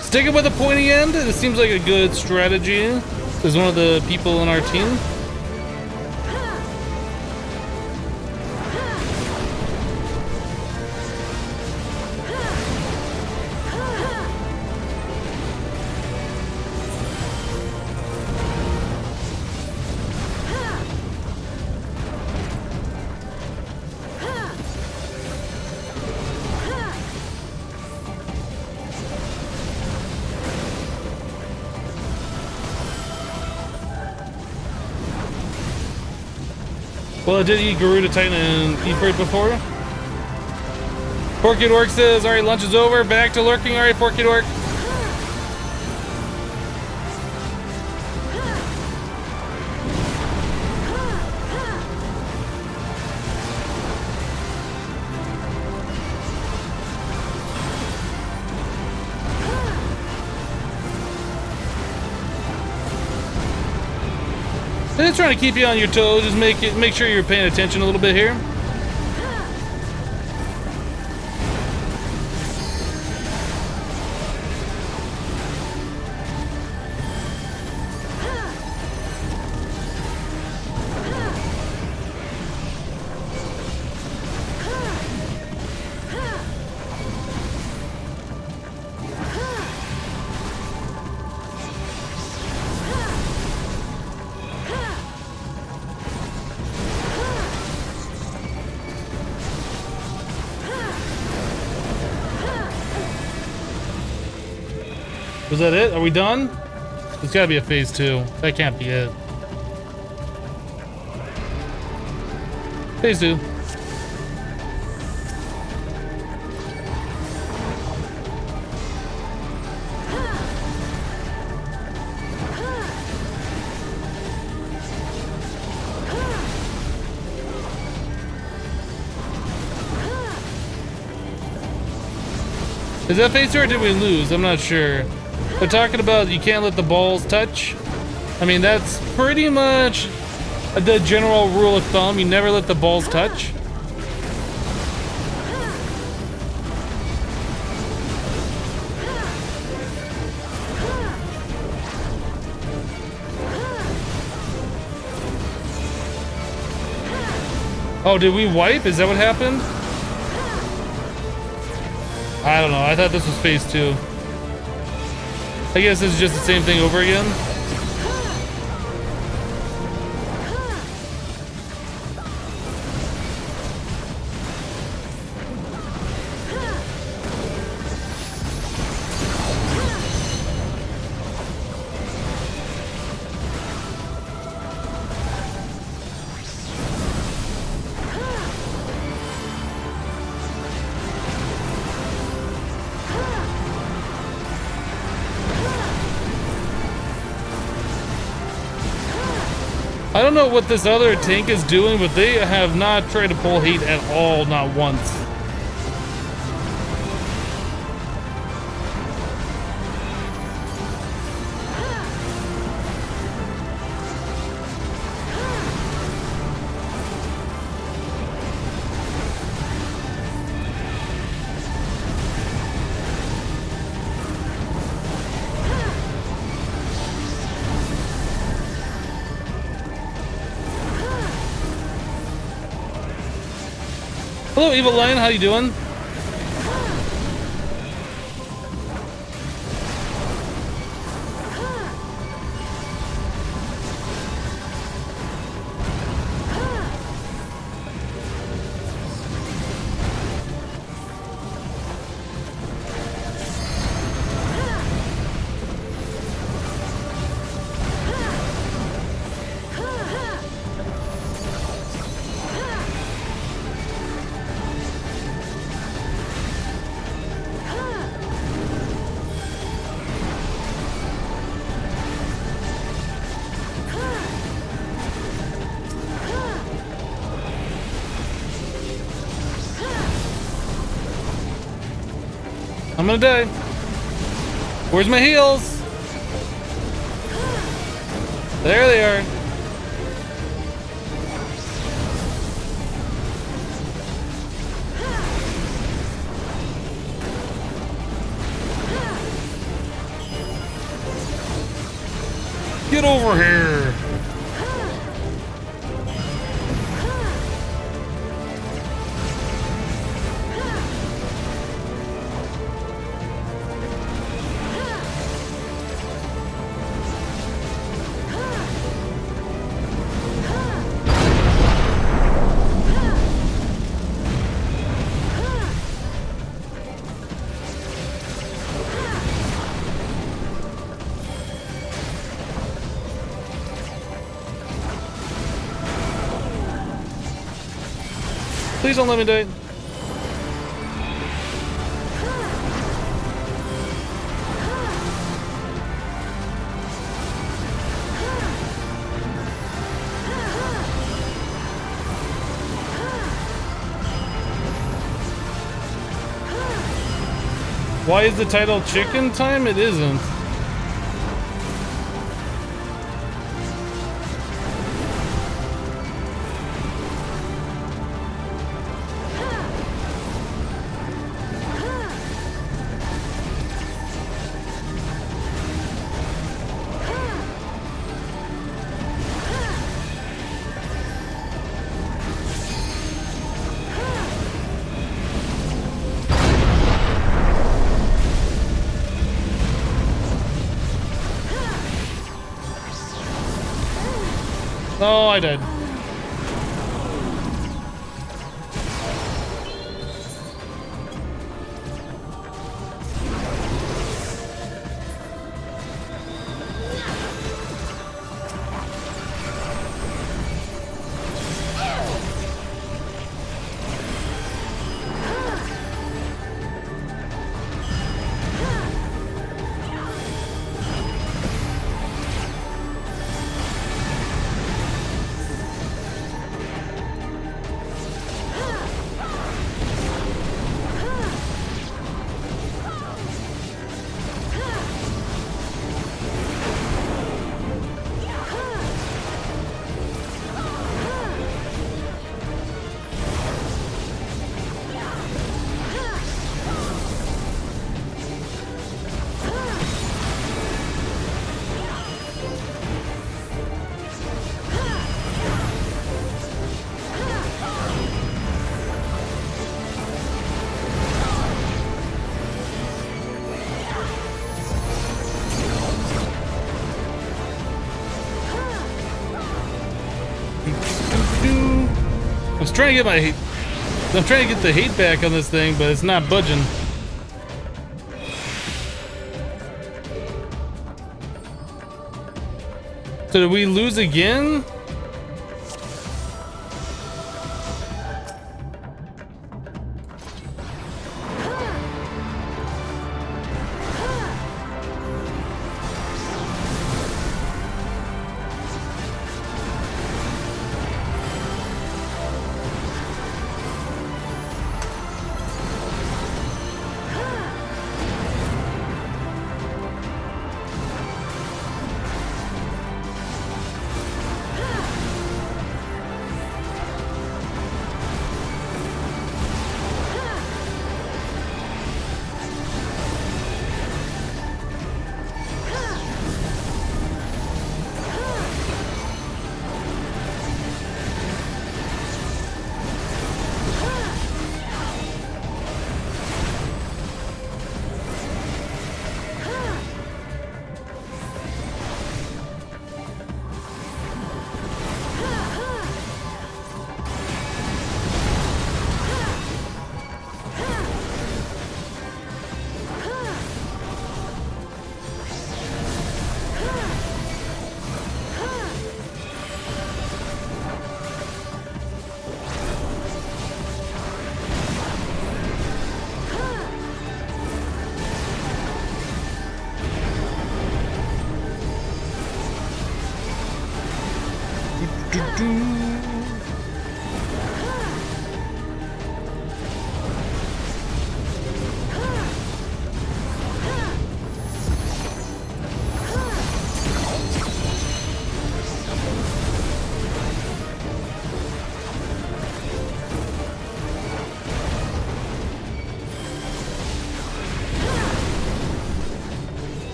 Stick it with a pointy end? It seems like a good strategy. There's one of the people on our team. Well, did eat Garuda Titan and Ifrit before? Forky Dork says, alright, lunch is over. Back to lurking. Alright, Forky Dork. Just trying to keep you on your toes. Just make sure you're paying attention a little bit here. Was that it? Are we done? There's gotta be a phase 2. That can't be it. Phase 2. Is that phase 2 or did we lose? I'm not sure. They're talking about you can't let the balls touch. I mean, that's pretty much the general rule of thumb. You never let the balls touch. Oh, did we wipe? Is that what happened? I don't know. I thought this was phase 2. I guess this is just the same thing over again. I don't know what this other tank is doing, but they have not tried to pull hate at all, not once. Hello, Evil Lion. How you doing? I'm gonna die. Where's my heals? There they are. Get over here. Please don't let me die. Why is the title Chicken Time? It isn't. Oh, I did. I was trying to get I'm trying to get the hate back on this thing, but it's not budging. So did we lose again?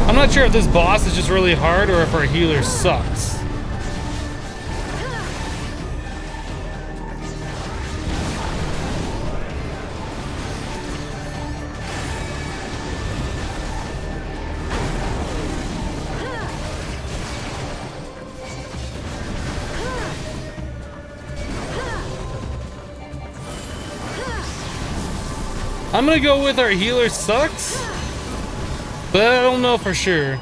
I'm not sure if this boss is just really hard or if our healer sucks. I'm gonna go with our healer sucks, but I don't know for sure.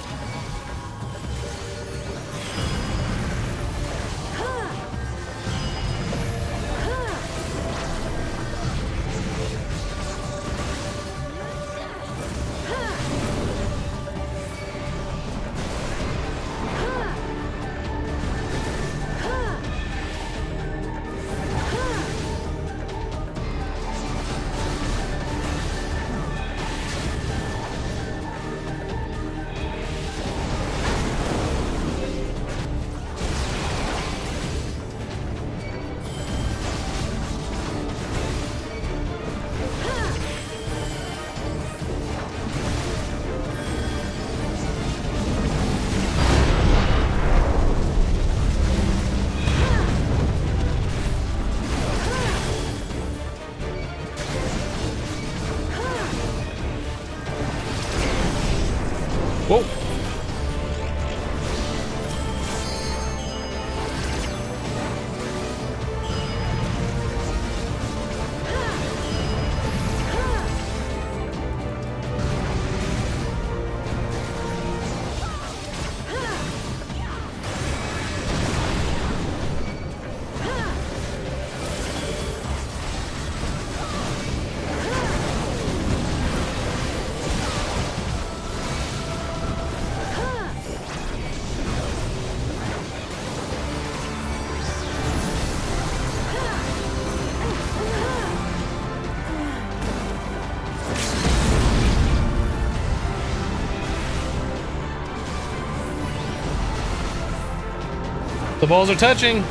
Whoa. The balls are touching.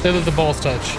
Say that the balls touch.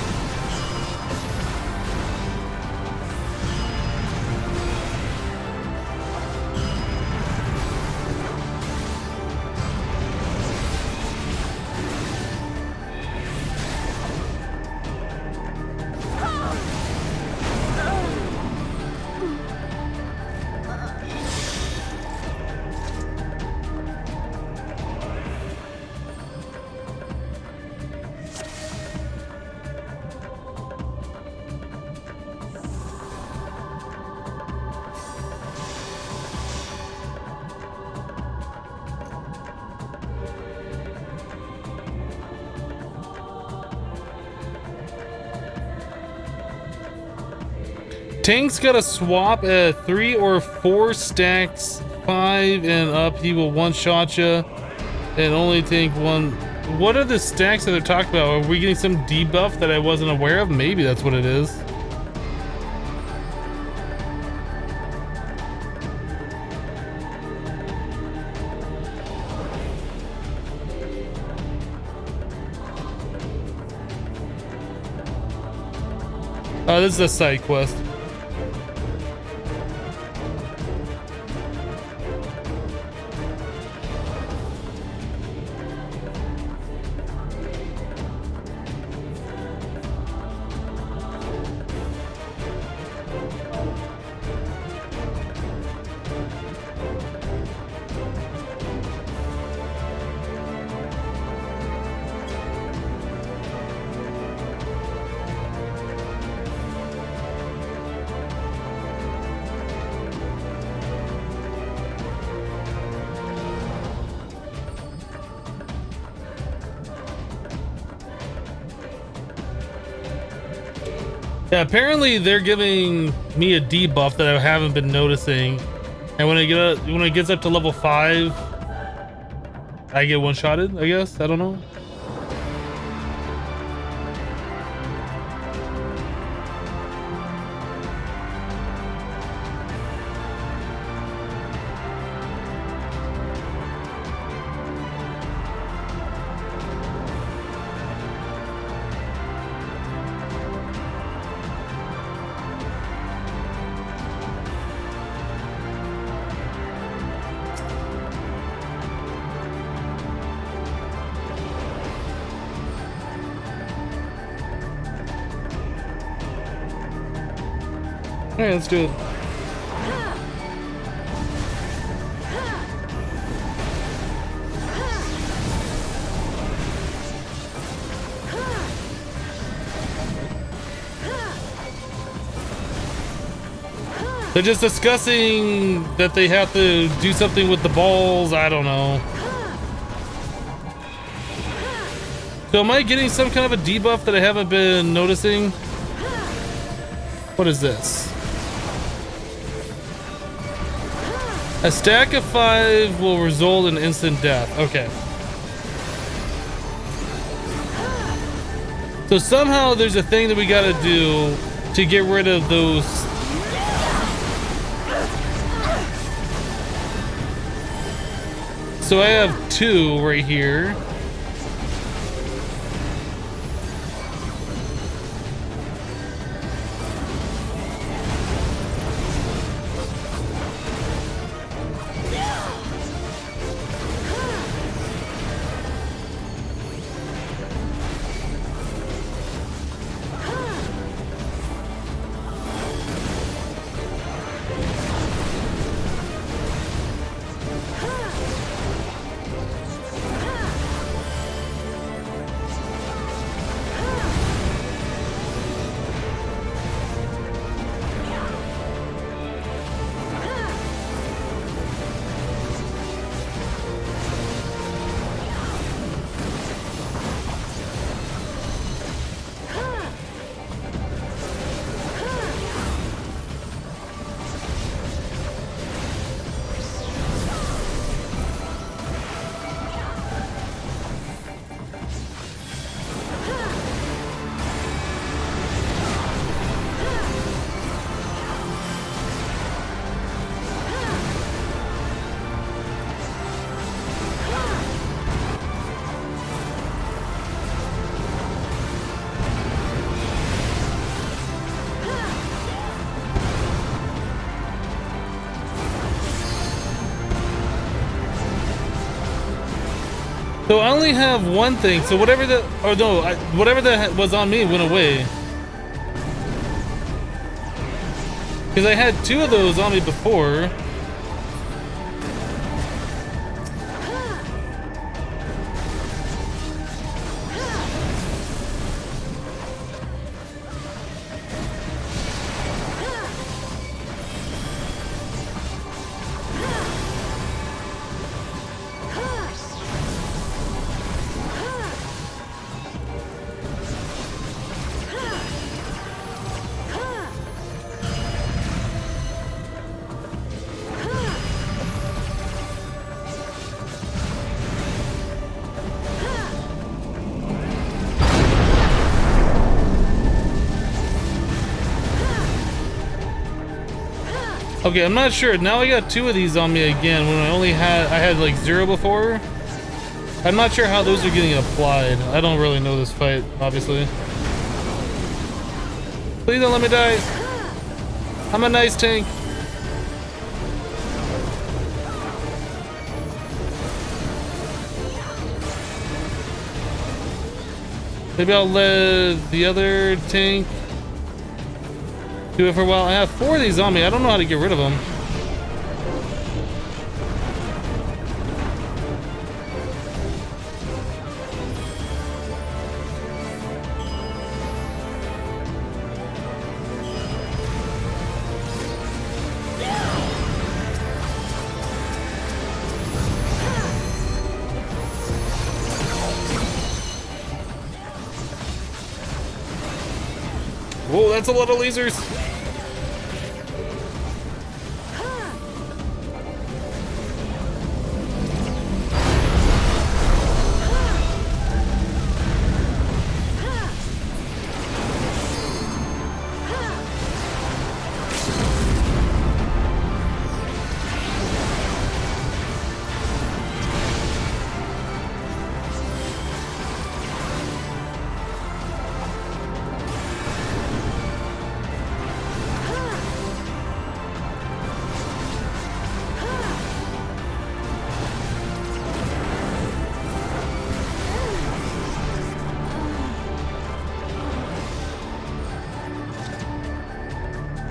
Tank's got a swap at 3 or 4 stacks, 5 and up. He will one-shot you and only take 1. What are the stacks that they're talking about? Are we getting some debuff that I wasn't aware of? Maybe that's what it is. Oh, this is a side quest. Yeah, apparently they're giving me a debuff that I haven't been noticing, and when it gets up to level 5, I get one-shotted. I guess, I don't know. Alright, let's do it. They're just discussing that they have to do something with the balls. I don't know. So am I getting some kind of a debuff that I haven't been noticing? What is this? A stack of 5 will result in instant death. Okay. So somehow there's a thing that we gotta do to get rid of those. So I have 2 right here. So I only have one thing. So whatever whatever that was on me went away. Because I had 2 of those on me before. Okay, I'm not sure. Now I got 2 of these on me again when I had like 0 before. I'm not sure how those are getting applied. I don't really know this fight, obviously. Please don't let me die. I'm a nice tank. Maybe I'll let the other tank do it for a while. I have 4 of these on me. I don't know how to get rid of them. Whoa, that's a lot of lasers.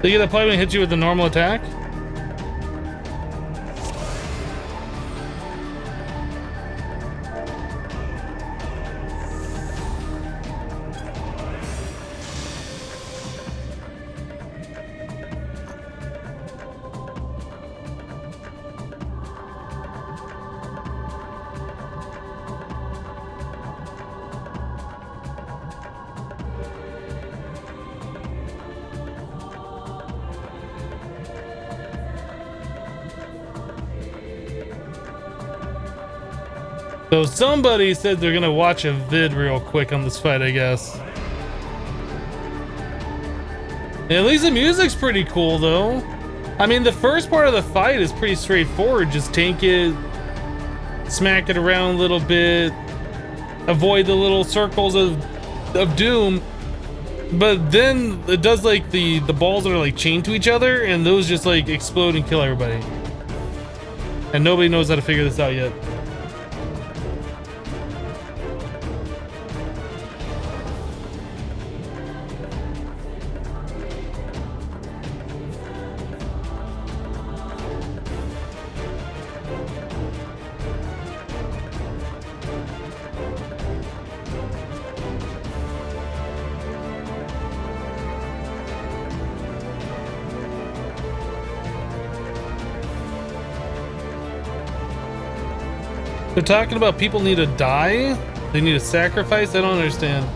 So you get a play when it hits you with the normal attack? So somebody said they're gonna watch a vid real quick on this fight, I guess. At least the music's pretty cool though. I mean, the first part of the fight is pretty straightforward. Just tank it, smack it around a little bit, avoid the little circles of doom. But then it does like the balls that are like chained to each other, and those just like explode and kill everybody. And nobody knows how to figure this out yet. They're talking about people need to die? They need a sacrifice? I don't understand.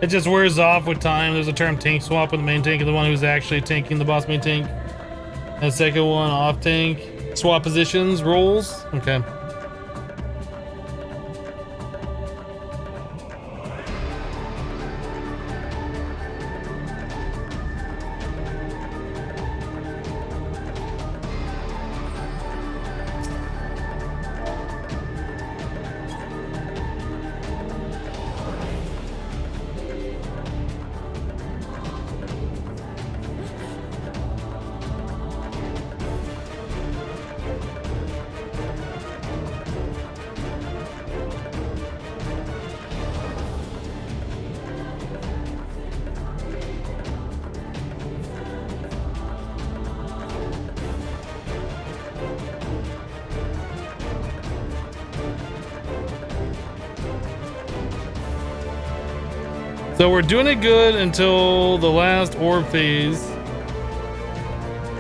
It just wears off with time. There's a term tank swap with the main tank and the one who's actually tanking the boss main tank. And the second one off tank. Swap positions, roles. Okay. So we're doing it good until the last orb phase.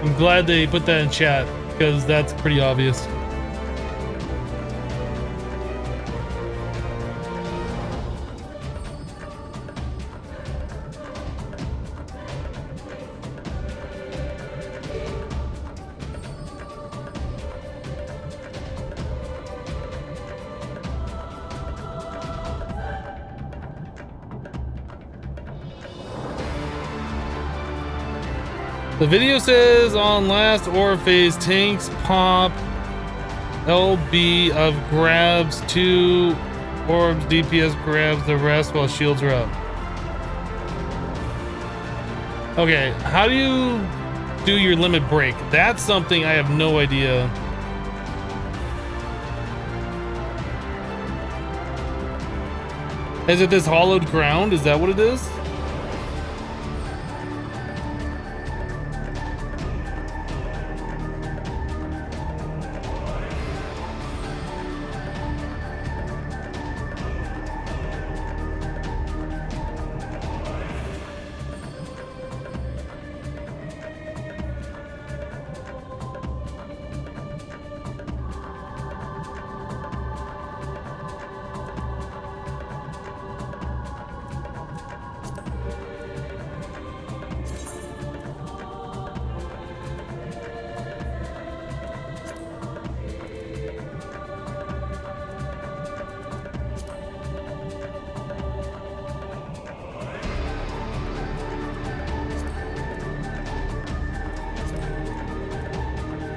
I'm glad they put that in chat because that's pretty obvious. The video says on last orb phase, tanks pop LB of grabs 2 orbs, DPS grabs the rest while shields are up. Okay, how do you do your limit break? That's something I have no idea. Is it this hollowed ground? Is that what it is?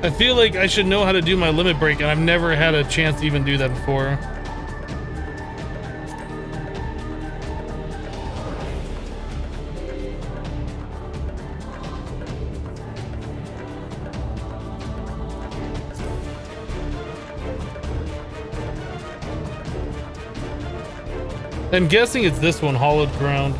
I feel like I should know how to do my limit break, and I've never had a chance to even do that before. I'm guessing it's this one, hollowed ground.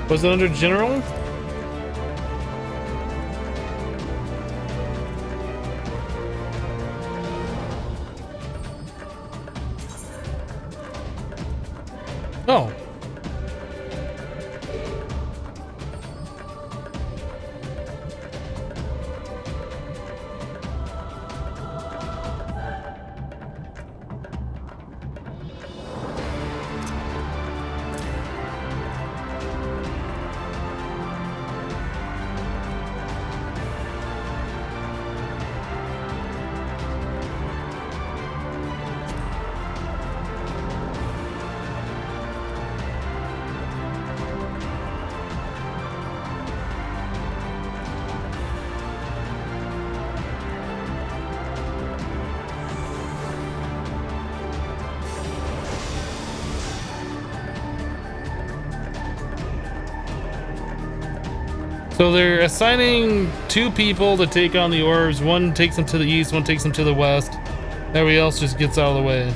Was it under general? Oh. So they're assigning 2 people to take on the orbs. One takes them to the east, one takes them to the west. Everybody else just gets out of the way.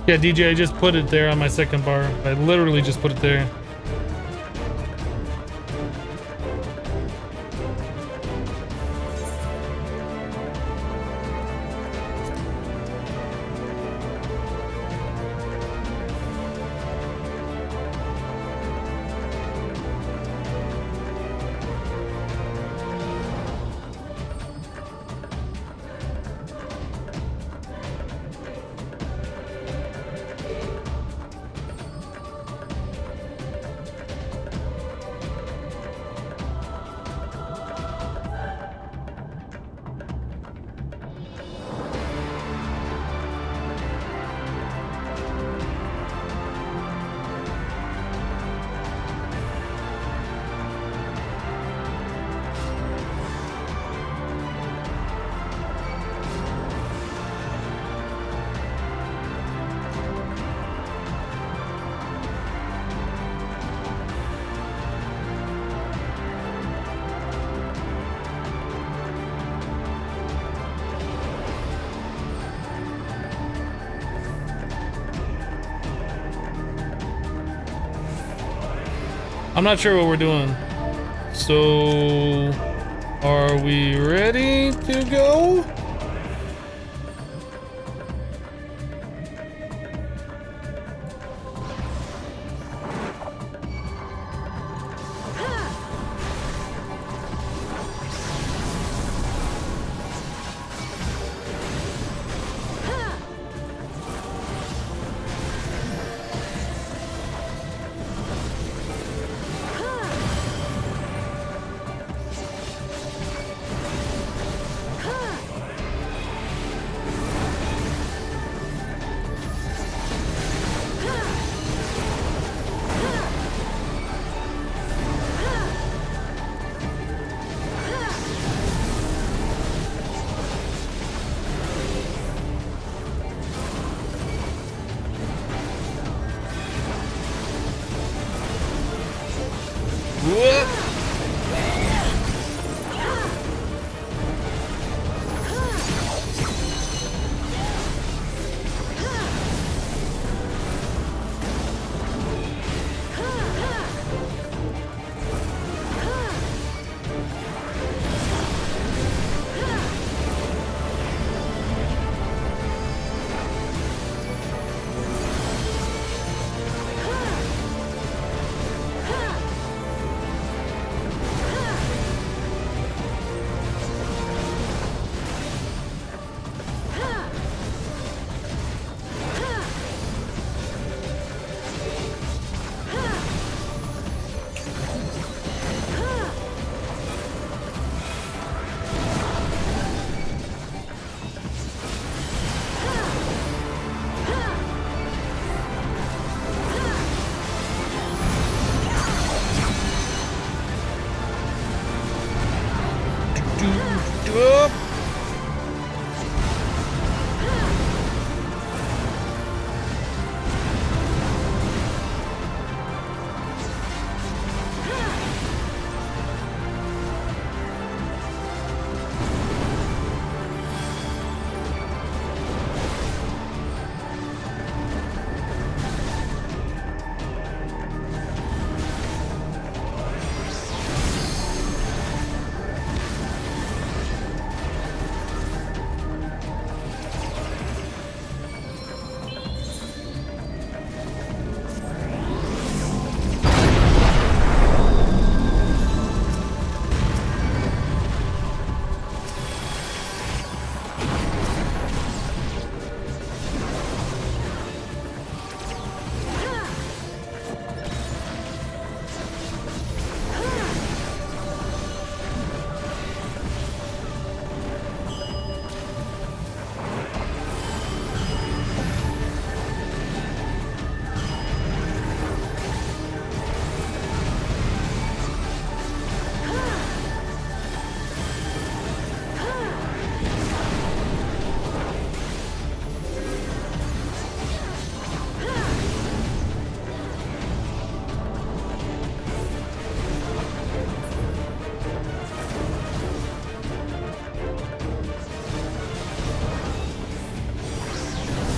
Yeah, DJ, I just put it there on my second bar. I literally just put it there. I'm not sure what we're doing. So, are we ready to go?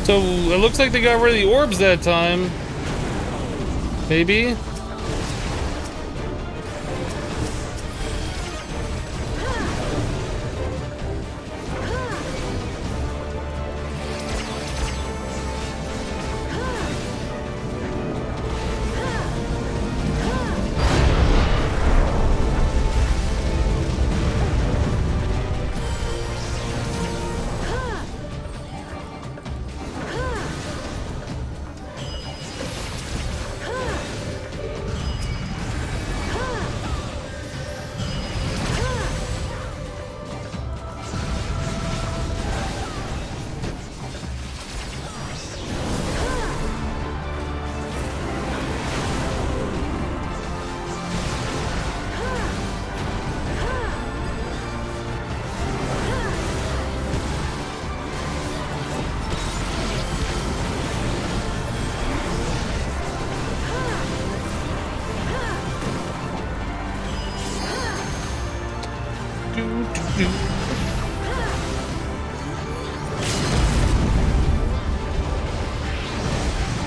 So it looks like they got rid of the orbs that time. Maybe.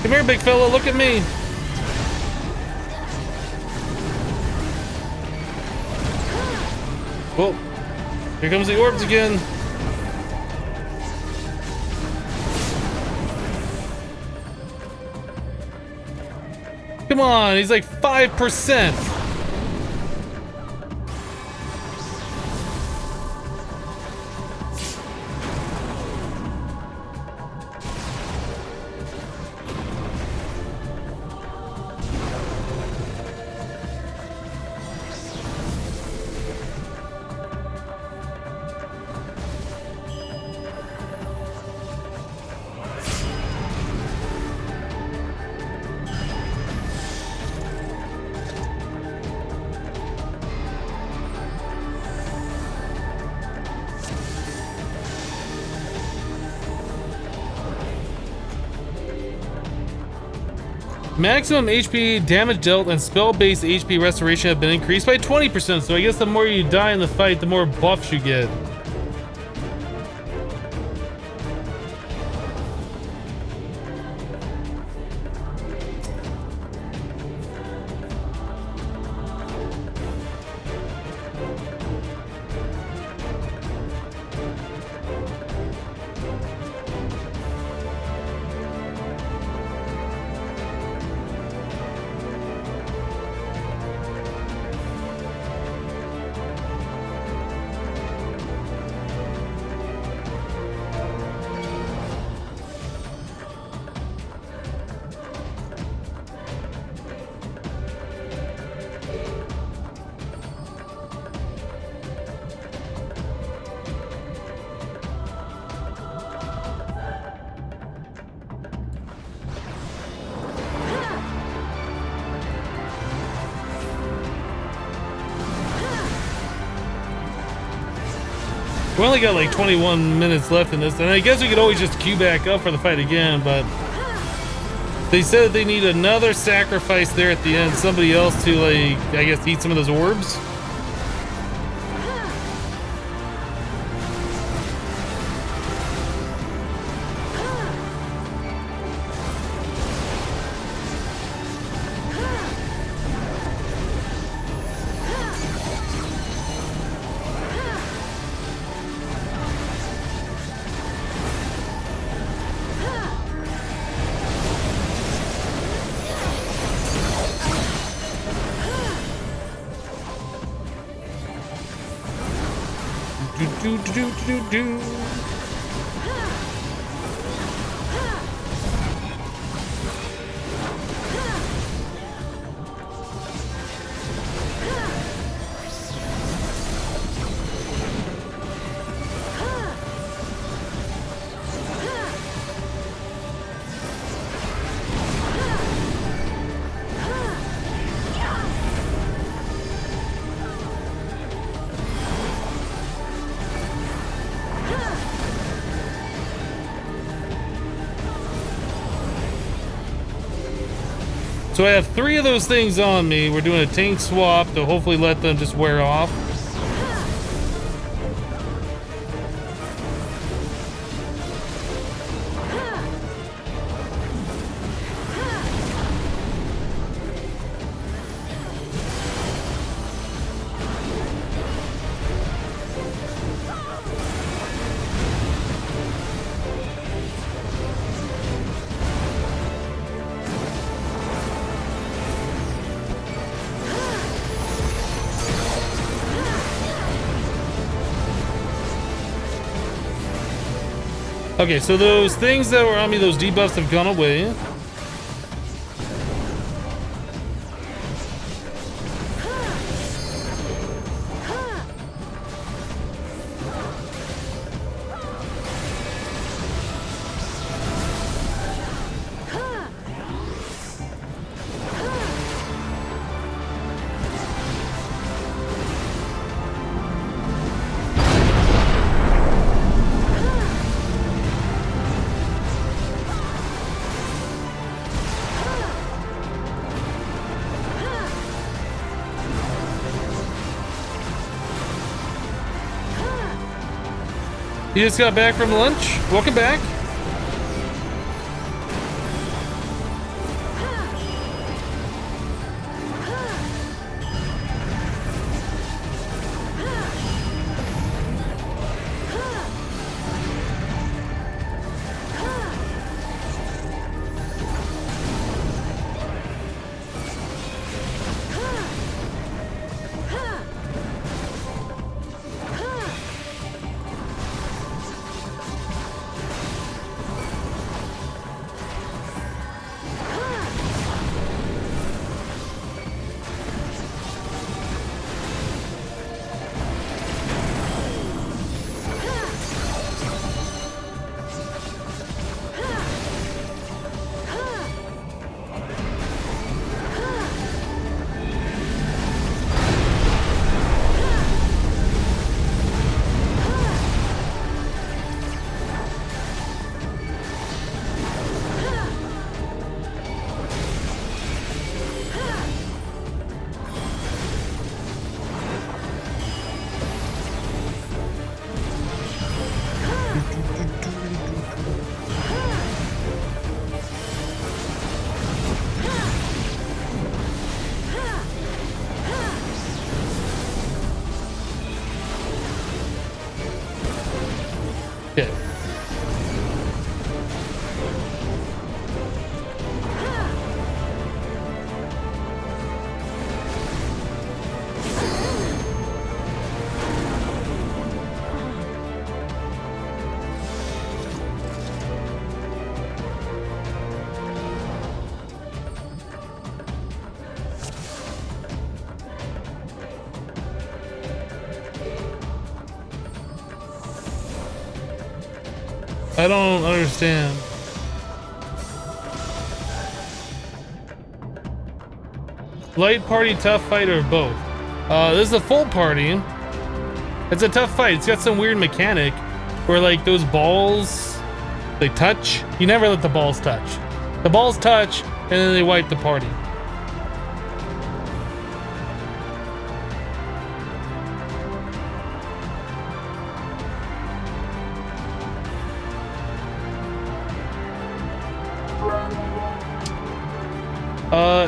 Come here, big fella, look at me. Well, here comes the orbs again. Come on, he's like 5%. Maximum HP, damage dealt, and spell-based HP restoration have been increased by 20%, so I guess the more you die in the fight, the more buffs you get. We only got like 21 minutes left in this, and I guess we could always just queue back up for the fight again, but they said that they need another sacrifice there at the end, somebody else to, like, I guess eat some of those orbs. Do. So I have 3 of those things on me. We're doing a tank swap to hopefully let them just wear off. Okay, so those things that were on me, those debuffs have gone away. You just got back from lunch? Welcome back. Okay. I don't understand. Light party, tough fight, or both? This is a full party. It's a tough fight. It's got some weird mechanic where like those balls, they touch. You never let the balls touch. The balls touch and then they wipe the party.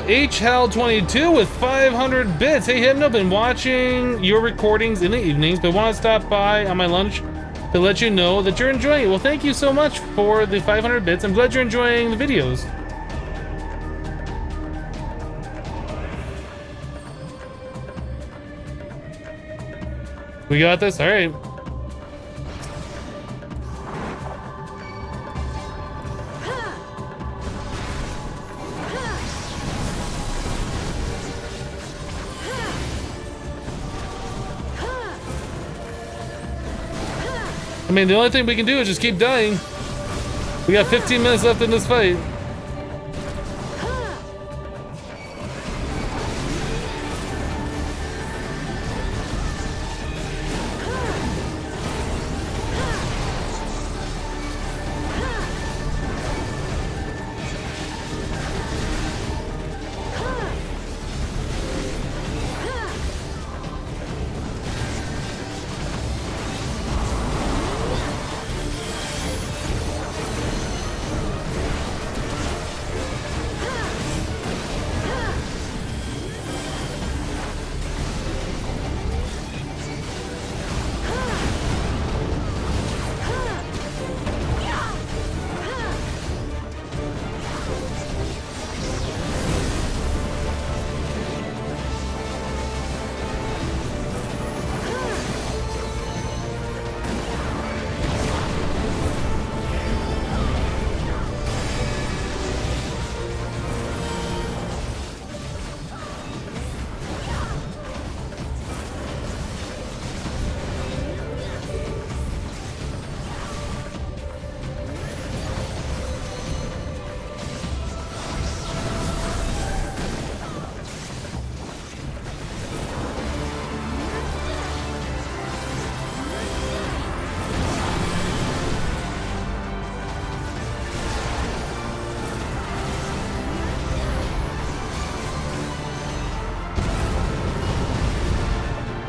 HAL22 with 500 bits. Hey Hypno, been watching your recordings in the evenings, but want to stop by on my lunch to let you know that you're enjoying it. Well, thank you so much for the 500 bits. I'm glad you're enjoying the videos. We got this? All right. I mean, the only thing we can do is just keep dying. We got 15 minutes left in this fight.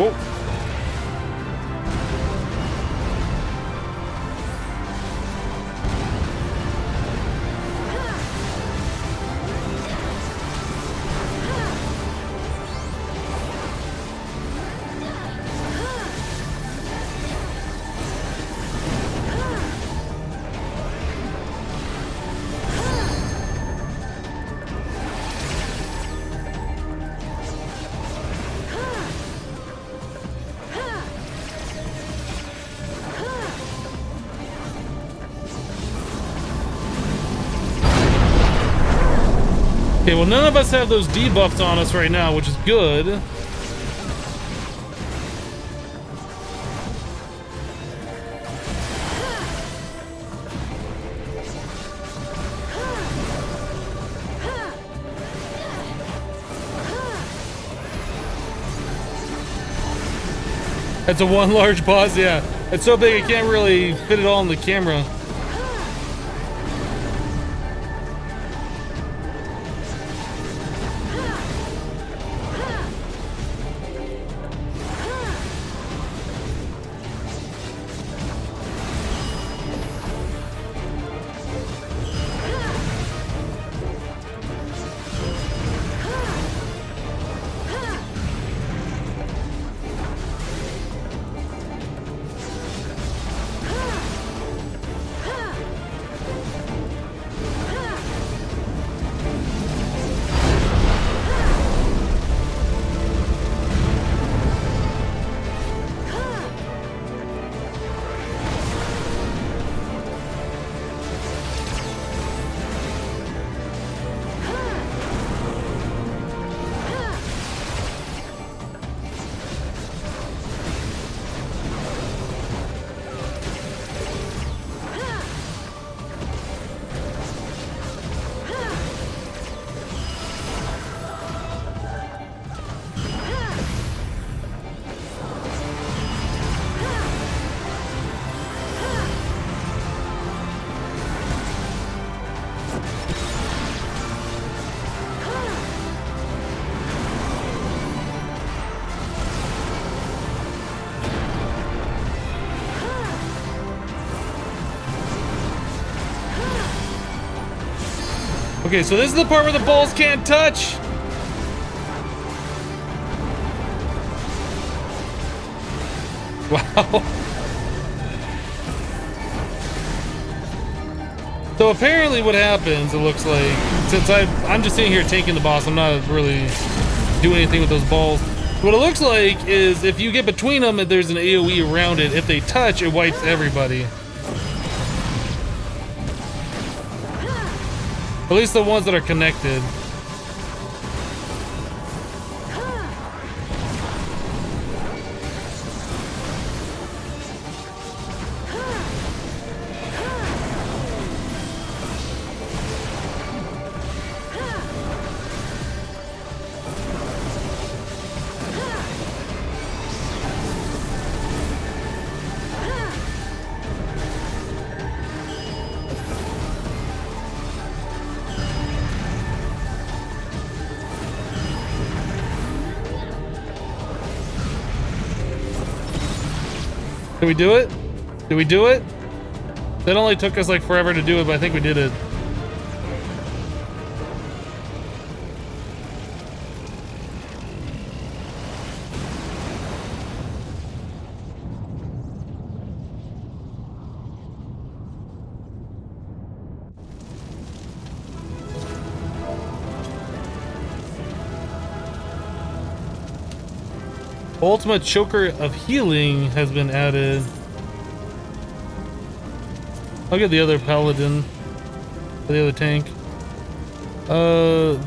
Whoa. Okay, well, none of us have those debuffs on us right now, which is good. That's a one large boss, yeah. It's so big I can't really fit it all in the camera. Okay, so this is the part where the balls can't touch. Wow. So apparently what happens, it looks like, since I'm just sitting here taking the boss, I'm not really doing anything with those balls. What it looks like is if you get between them and there's an AoE around it, if they touch, it wipes everybody. At least the ones that are connected. Did we do it? Did we do it? That only took us like forever to do it, but I think we did it. Ultimate Choker of Healing has been added. I'll get the other Paladin. The other tank. I'll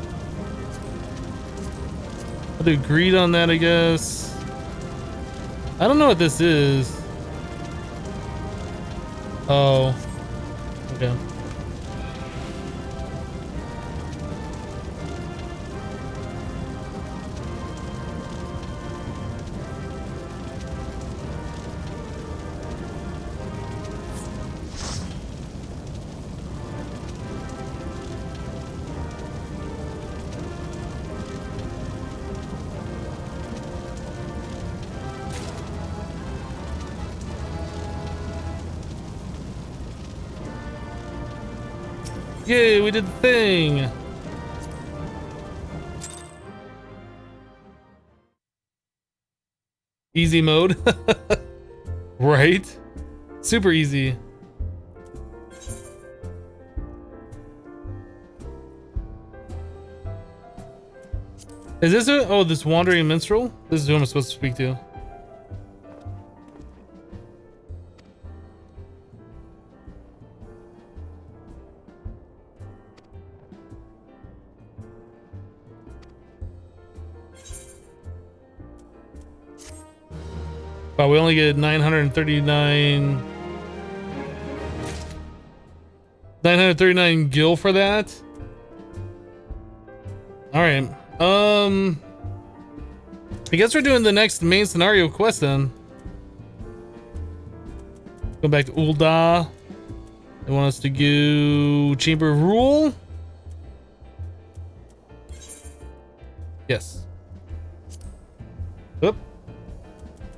do greed on that, I guess. I don't know what this is. Oh. Okay. Yay, we did the thing. Easy mode. Right? Super easy. Is this a, oh, this wandering minstrel? This is who I'm supposed to speak to. Wow, we only get 939 gil for that. All right. I guess we're doing the next main scenario quest then. Go back to Ul'dah. They want us to go Chamber of Rule. Yes. Up.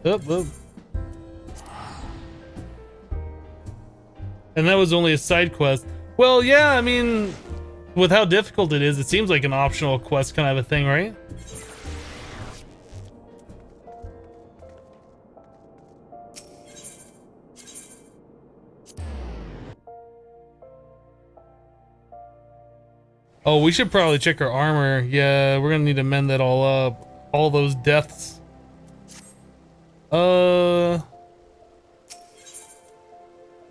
Up, up. And that was only a side quest. Well, yeah, I mean, with how difficult it is, it seems like an optional quest kind of a thing, right? Oh, we should probably check our armor. Yeah, we're gonna need to mend that all up. All those deaths. Where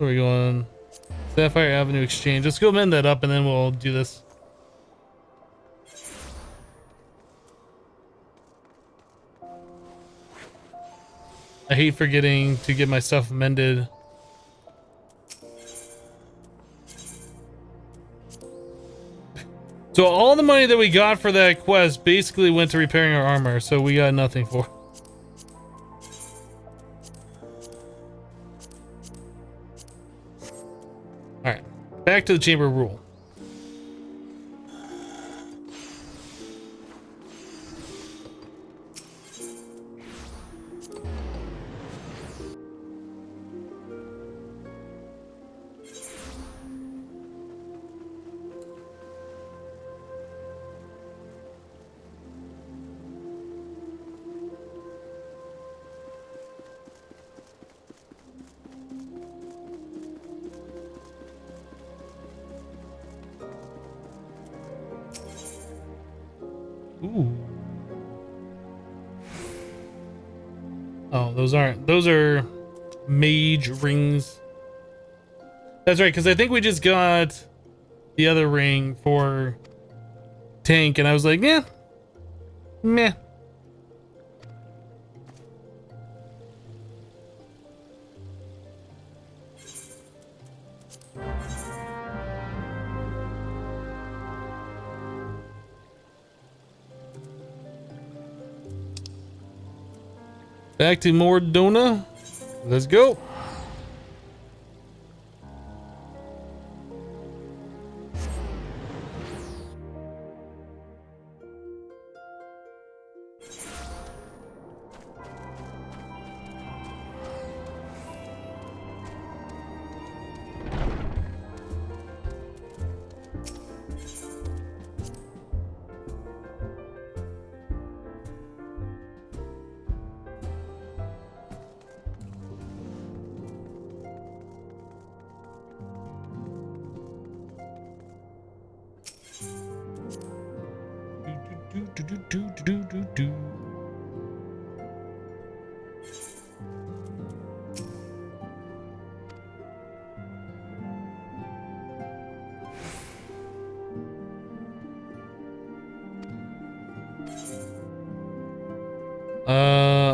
are we going? Sapphire Avenue Exchange. Let's go mend that up and then we'll do this. I hate forgetting to get my stuff mended. So all the money that we got for that quest basically went to repairing our armor, so we got nothing for it. Alright, back to the Chamber of Rule. Ooh. Oh, those are mage rings. That's right, because I think we just got the other ring for tank, and I was like, yeah, meh. Back to Mordona. Let's go.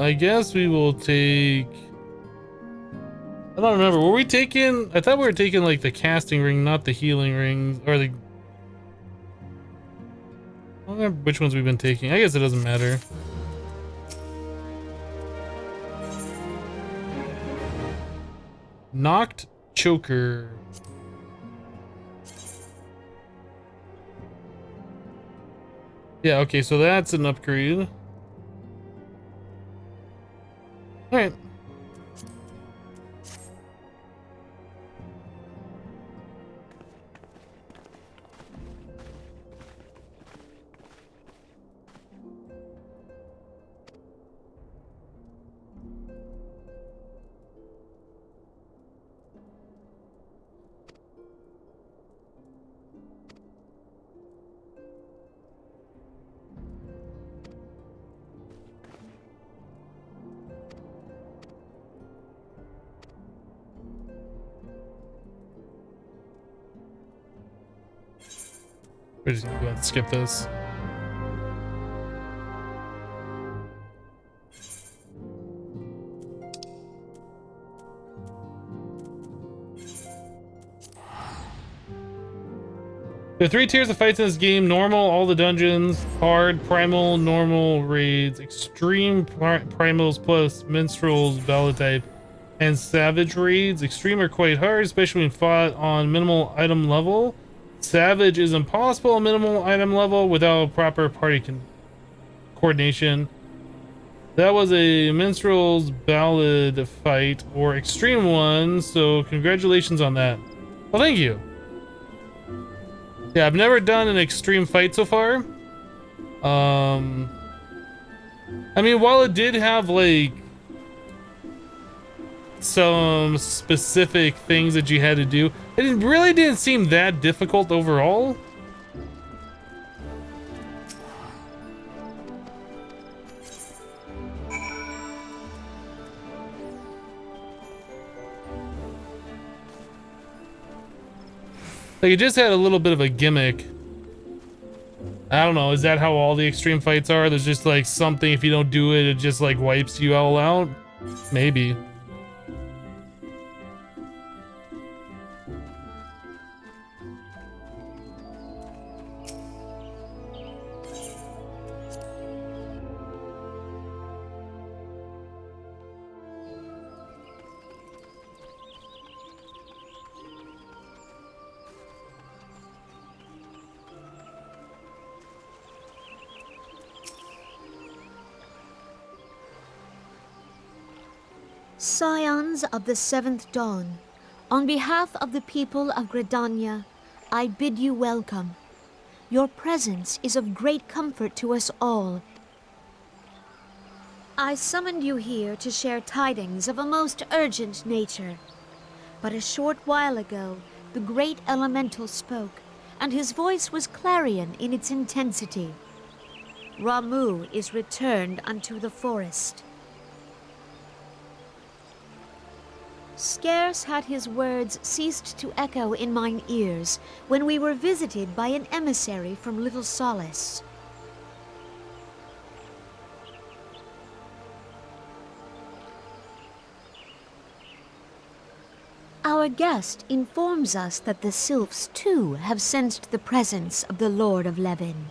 I guess we will take, I don't remember, were we taking, I thought we were taking like the casting ring, not the healing rings, or the, I don't remember which ones we've been taking. I guess it doesn't matter. Knocked choker. Yeah, okay, so that's an upgrade. All right. We're just gonna go ahead and skip this. There are 3 tiers of fights in this game: normal, all the dungeons, hard, primal, normal raids, extreme primals plus minstrels, ballad type, and savage raids. Extreme are quite hard, especially when fought on minimal item level. Savage is impossible on minimal item level without proper party coordination. That was a minstrel's ballad fight or extreme one, so congratulations on that. Well, thank you. Yeah, I've never done an extreme fight so far. I mean, while it did have like some specific things that you had to do, it really didn't seem that difficult overall. Like, it just had a little bit of a gimmick. I don't know, is that how all the extreme fights are? There's just like something, if you don't do it, it just like wipes you all out? Maybe. Scions of the Seventh Dawn, on behalf of the people of Gridania, I bid you welcome. Your presence is of great comfort to us all. I summoned you here to share tidings of a most urgent nature. But a short while ago, the great elemental spoke, and his voice was clarion in its intensity. Ramuh is returned unto the forest. Scarce had his words ceased to echo in mine ears when we were visited by an emissary from Little Solace. Our guest informs us that the sylphs too have sensed the presence of the Lord of Levin.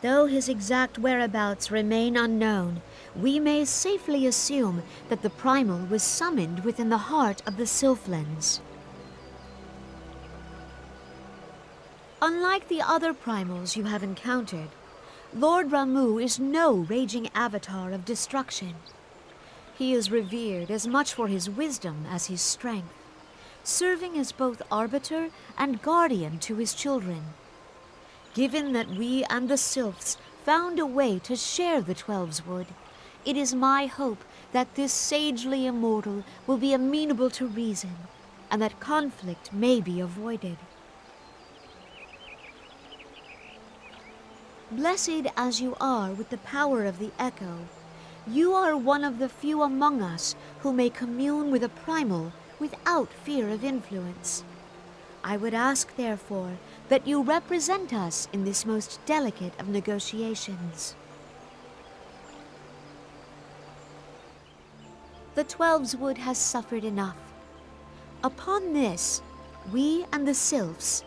Though his exact whereabouts remain unknown, we may safely assume that the primal was summoned within the heart of the Sylphlands. Unlike the other primals you have encountered, Lord Ramuh is no raging avatar of destruction. He is revered as much for his wisdom as his strength, serving as both arbiter and guardian to his children. Given that we and the Sylphs found a way to share the Twelves Wood, it is my hope that this sagely immortal will be amenable to reason, and that conflict may be avoided. Blessed as you are with the power of the Echo, you are one of the few among us who may commune with a primal without fear of influence. I would ask, therefore, that you represent us in this most delicate of negotiations. The Twelves Wood has suffered enough. Upon this, we and the Sylphs,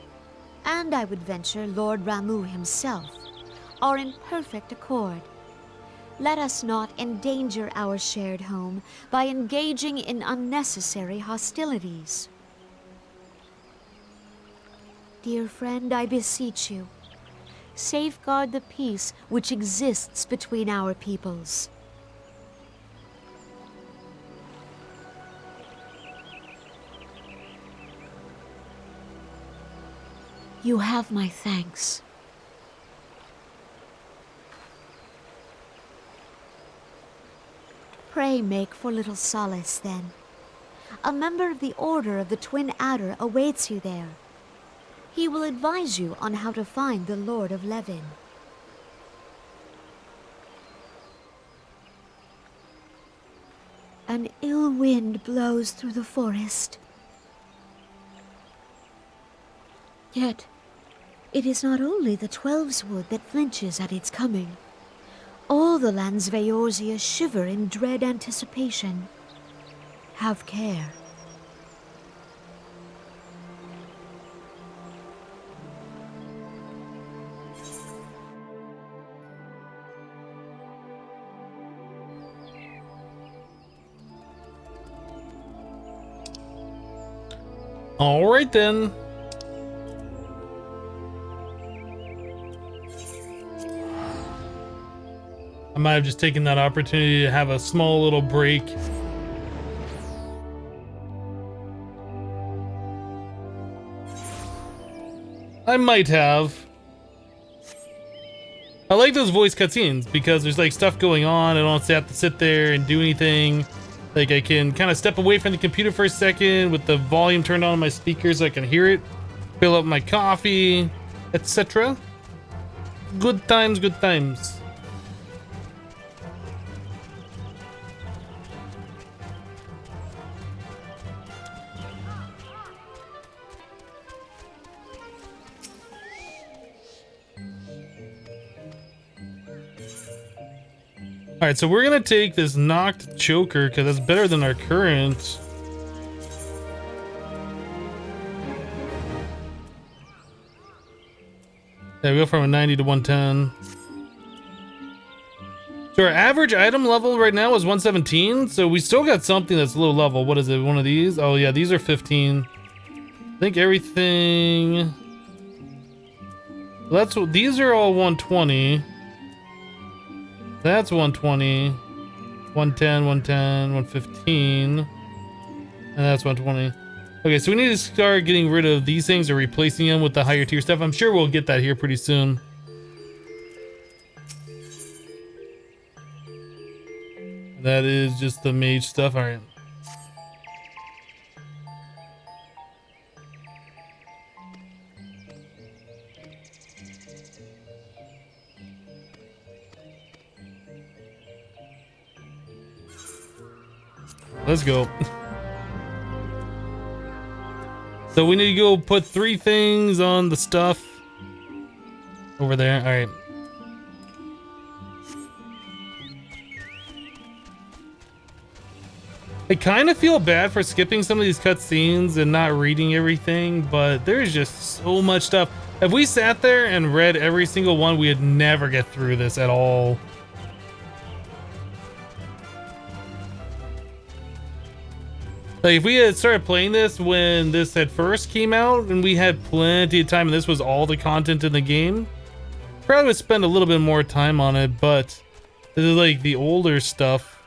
and I would venture Lord Ramuh himself, are in perfect accord. Let us not endanger our shared home by engaging in unnecessary hostilities. Dear friend, I beseech you, safeguard the peace which exists between our peoples. You have my thanks. Pray make for Little Solace, then. A member of the Order of the Twin Adder awaits you there. He will advise you on how to find the Lord of Levin. An ill wind blows through the forest. Yet, it is not only the Twelves Wood that flinches at its coming. All the lands Veorzia shiver in dread anticipation. Have care. All right then. I might have just taken that opportunity to have a small little break. I might have. I like those voice cutscenes because there's like stuff going on. I don't have to sit there and do anything. Like I can kind of step away from the computer for a second with the volume turned on my speakers so I can hear it, fill up my coffee, etc. Good times, good times. All right, so we're gonna take this knocked choker because that's better than our current. Yeah, we go from a 90 to 110. So our average item level right now is 117. So we still got something that's low level. What is it? One of these? Oh yeah, these are 15. I think everything. That's what these are all 120. That's 120, 110, 110, 115, and that's 120. Okay, so we need to start getting rid of these things or replacing them with the higher tier stuff. I'm sure we'll get that here pretty soon. That is just the mage stuff. All right. Let's go. So we need to go put 3 things on the stuff over there. All right. I kind of feel bad for skipping some of these cutscenes and not reading everything, but there's just so much stuff. If we sat there and read every single one, we'd never get through this at all. Like if we had started playing this when this had first came out and we had plenty of time and this was all the content in the game, probably would spend a little bit more time on it, but this is like the older stuff.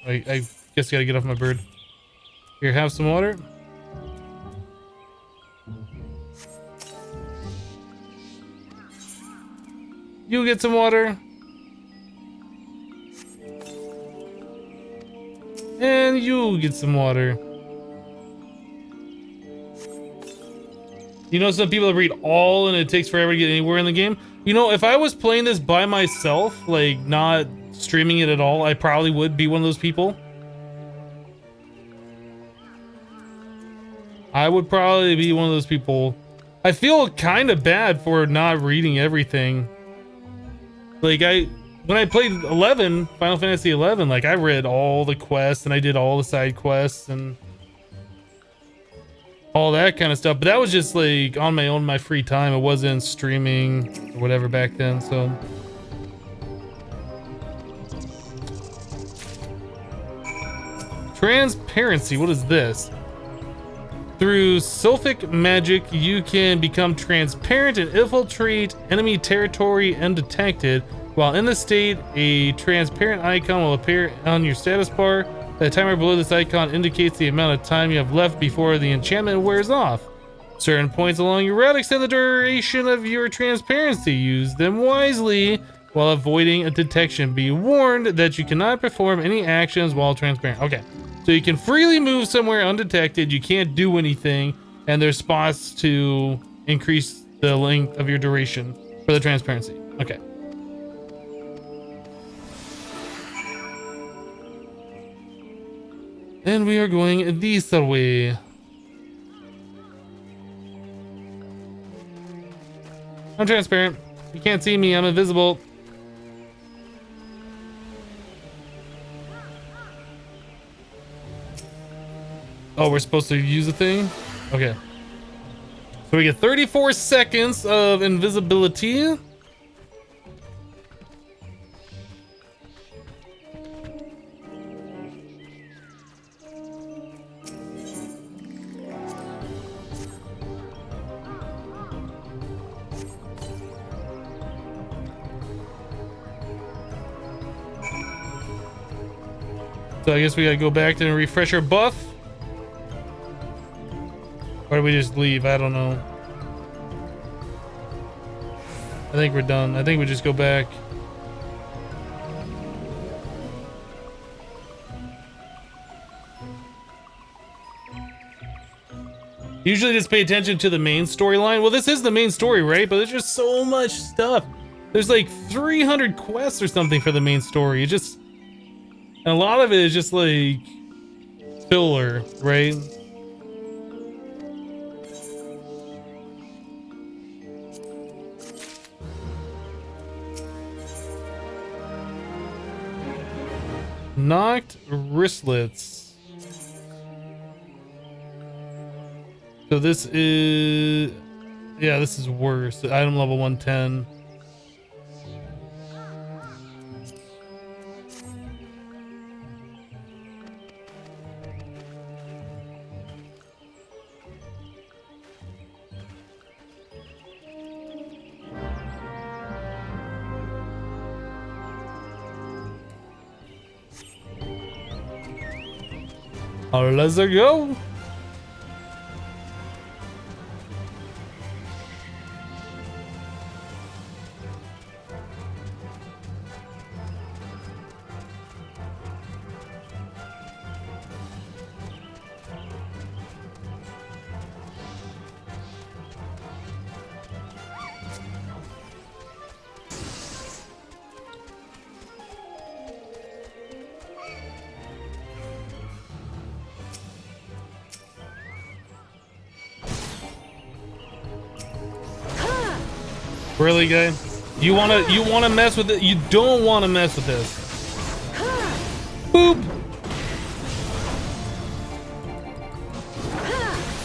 I guess I gotta get off my bird. Here, have some water. You get some water. And you get some water. You know, some people read all and it takes forever to get anywhere in the game. You know, if I was playing this by myself, like not streaming it at all, I probably would be one of those people. I would probably be one of those people. I feel kind of bad for not reading everything. Like when I played 11, Final Fantasy 11, like I read all the quests and I did all the side quests and all that kind of stuff. But that was just like on my own, my free time. It wasn't streaming or whatever back then, so. Transparency, what is this? Through Sylphic magic, you can become transparent and infiltrate enemy territory undetected. While in the state, a transparent icon will appear on your status bar. The timer below this icon indicates the amount of time you have left before the enchantment wears off. Certain points along your route extend the duration of your transparency. Use them wisely while avoiding a detection. Be warned that you cannot perform any actions while transparent. Okay. So you can freely move somewhere undetected, you can't do anything, and there's spots to increase the length of your duration for the transparency. Okay. And we are going this way. I'm transparent. You can't see me. I'm invisible. Oh, we're supposed to use a thing? Okay. So we get 34 seconds of invisibility. So I guess we gotta go back and refresh our buff. Or do we just leave? I don't know. I think we're done. I think we just go back. Usually just pay attention to the main storyline. Well, this is the main story, right? But there's just so much stuff. There's like 300 quests or something for the main story. It just... And a lot of it is just like... filler, right? Knocked wristlets. So this is... Yeah, this is worse. Item level 110. Let's go. Really, guy? You wanna mess with it? You don't wanna mess with this. Boop!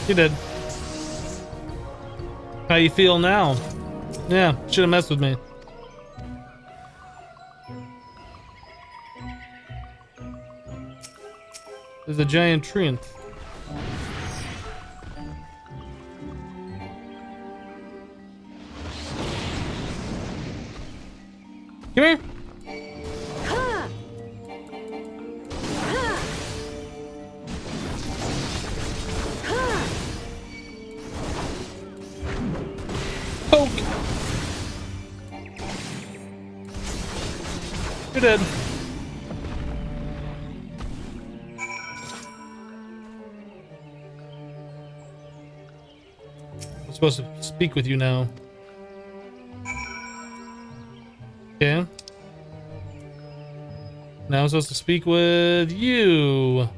You did. How you feel now? Yeah, should've messed with me. There's a giant treant. Come here. Poke. You're dead. I'm supposed to speak with you now. Okay. Now I'm supposed to speak with you.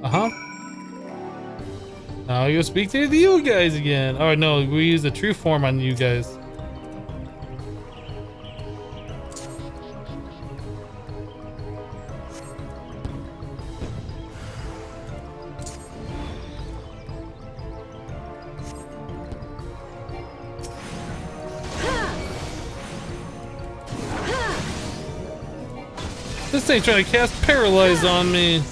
Uh-huh. Now I go speak to you guys again. Oh no, we use the true form on you guys. This thing's trying to cast Paralyze on me.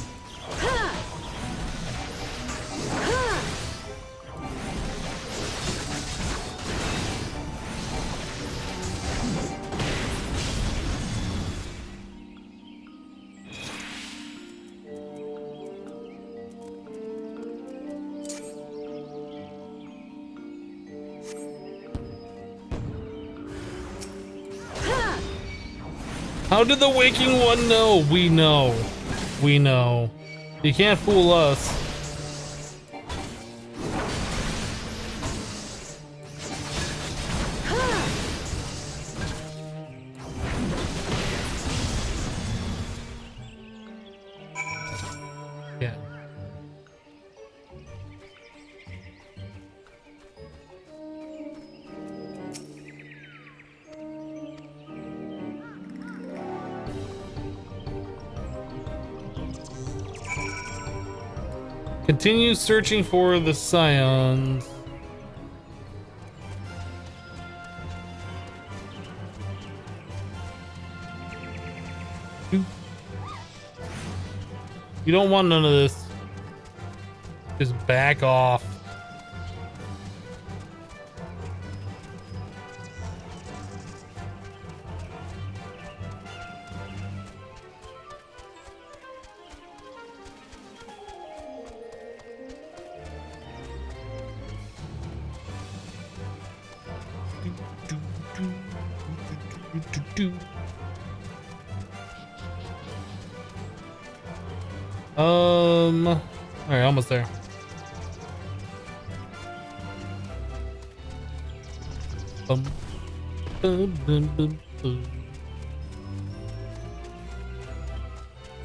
How did the waking one know? We know. We know. You can't fool us. Yeah. Continue searching for the scions. You don't want none of this. Just back off. All right, almost there.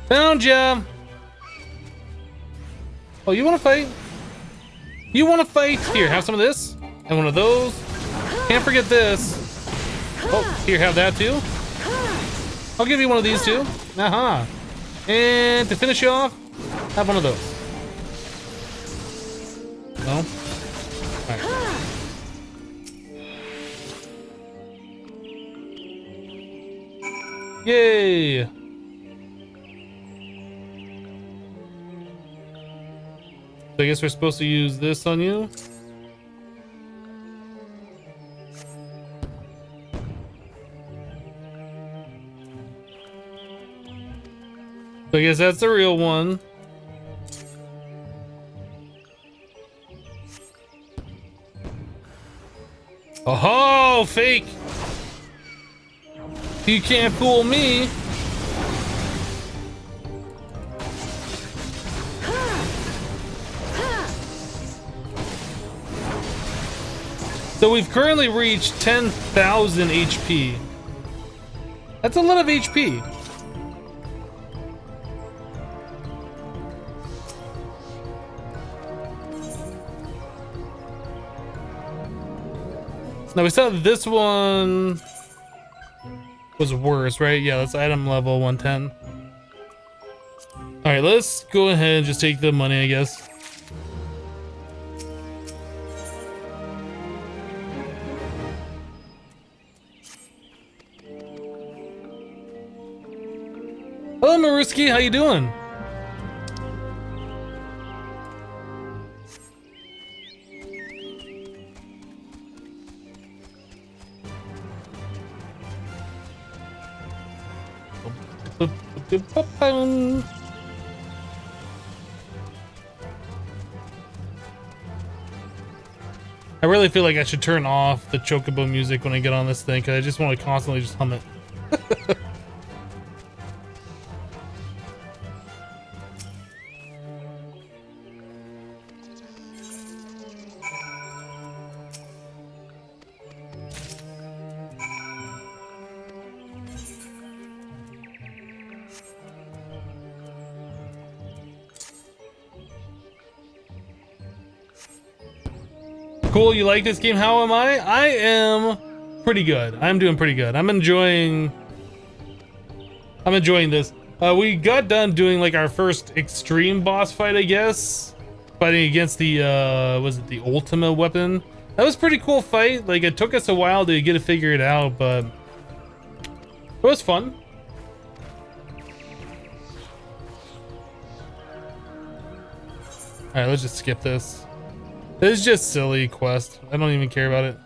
Found ya. Oh, you want to fight? You want to fight? Here, have some of this and one of those. Can't forget this. Oh, here, have that too. I'll give you one of these too. Uh-huh. And to finish you off, have one of those. No? Alright. Yay! So I guess we're supposed to use this on you. So I guess that's the real one. Oh, fake! You can't fool me. So we've currently reached 10,000 HP. That's a lot of HP. Now we saw this one was worse, right? Yeah, that's item level 110. All right, let's go ahead and just take the money, I guess. Hello, Maruski, how you doing? I really feel like I should turn off the chocobo music when I get on this thing, because I just want to constantly just hum it. Cool, you like this game? How am I? I am pretty good. I'm doing pretty good. I'm enjoying this. We got done doing like our first extreme boss fight, I guess. Fighting against the was it the Ultima weapon? That was a pretty cool fight. Like it took us a while to get to figure it out, but it was fun. Alright, let's just skip this. This is just silly quest. I don't even care about it.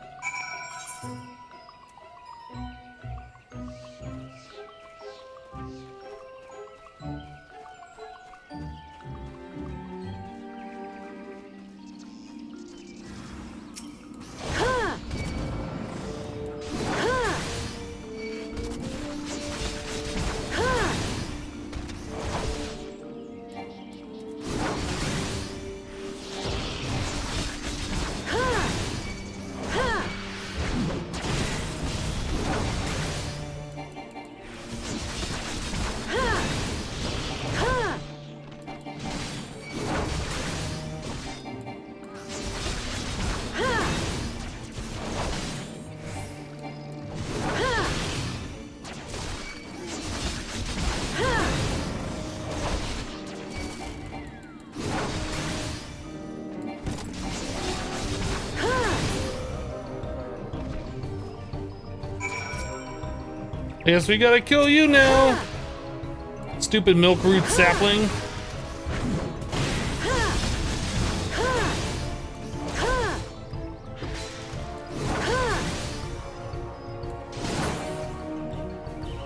Guess we gotta kill you now. Stupid milk root sapling.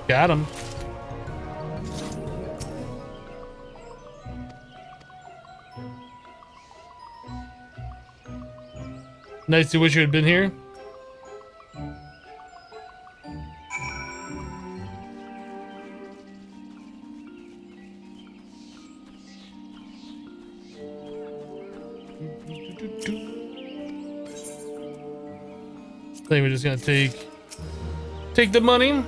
Got him. Nice to wish you had been here. I think we're just gonna take the money.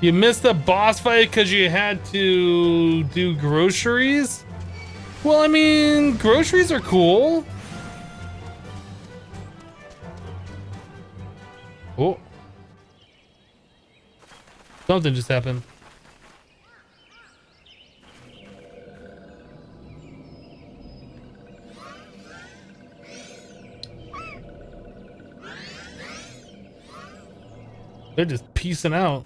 You missed the boss fight because you had to do groceries? Well, I mean, groceries are cool. Oh. Something just happened. They're just peacing out.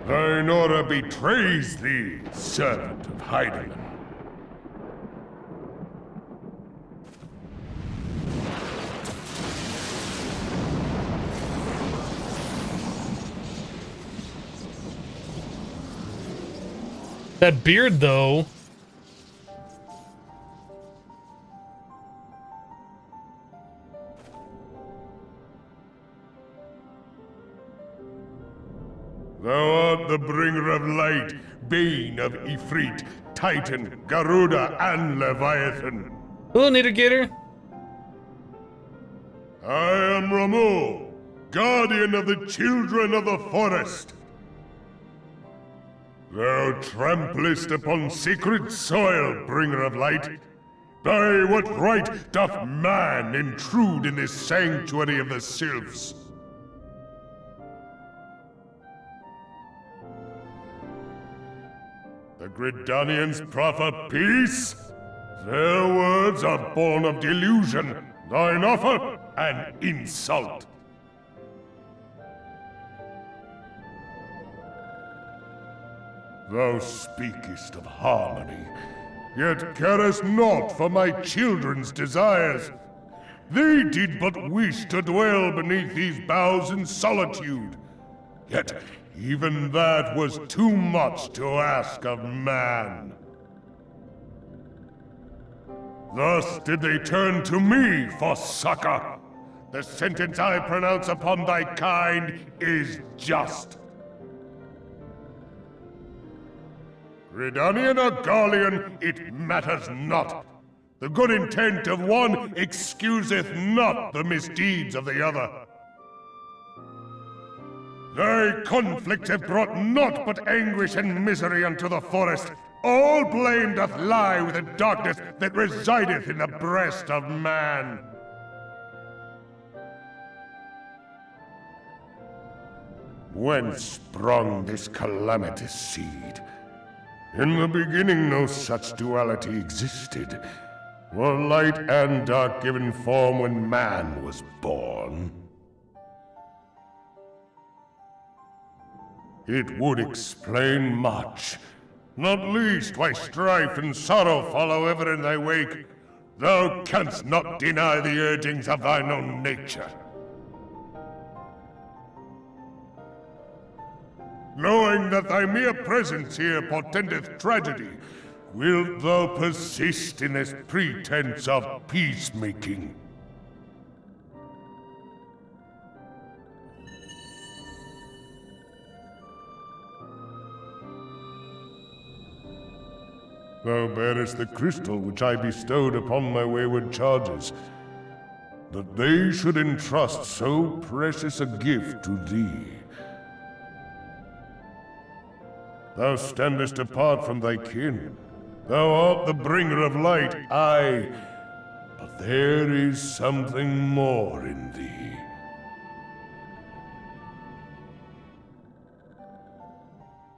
Thine order betrays thee, servant of Heidelin. That beard, though. Thou art the bringer of light, bane of Ifrit, Titan, Garuda, and Leviathan. Hello, Nader. I am Ramu, guardian of the children of the forest. Thou tramplest upon sacred soil, bringer of light. By what right doth man intrude in this sanctuary of the sylphs? The Gridanians proffer peace? Their words are born of delusion, thine offer an insult. Thou speakest of harmony, yet carest not for my children's desires. They did but wish to dwell beneath these boughs in solitude, yet even that was too much to ask of man. Thus did they turn to me for succor. The sentence I pronounce upon thy kind is just. Gridanian or Garlean, it matters not. The good intent of one excuseth not the misdeeds of the other. Thy conflicts have brought naught but anguish and misery unto the forest. All blame doth lie with the darkness that resideth in the breast of man. Whence sprung this calamitous seed? In the beginning no such duality existed. Were light and dark given form when man was born? It would explain much, not least why strife and sorrow follow ever in thy wake. Thou canst not deny the urgings of thine own nature. Knowing that thy mere presence here portendeth tragedy, wilt thou persist in this pretense of peacemaking? Thou bearest the crystal which I bestowed upon my wayward charges, that they should entrust so precious a gift to thee. Thou standest apart from thy kin. Thou art the bringer of light, aye. But there is something more in thee.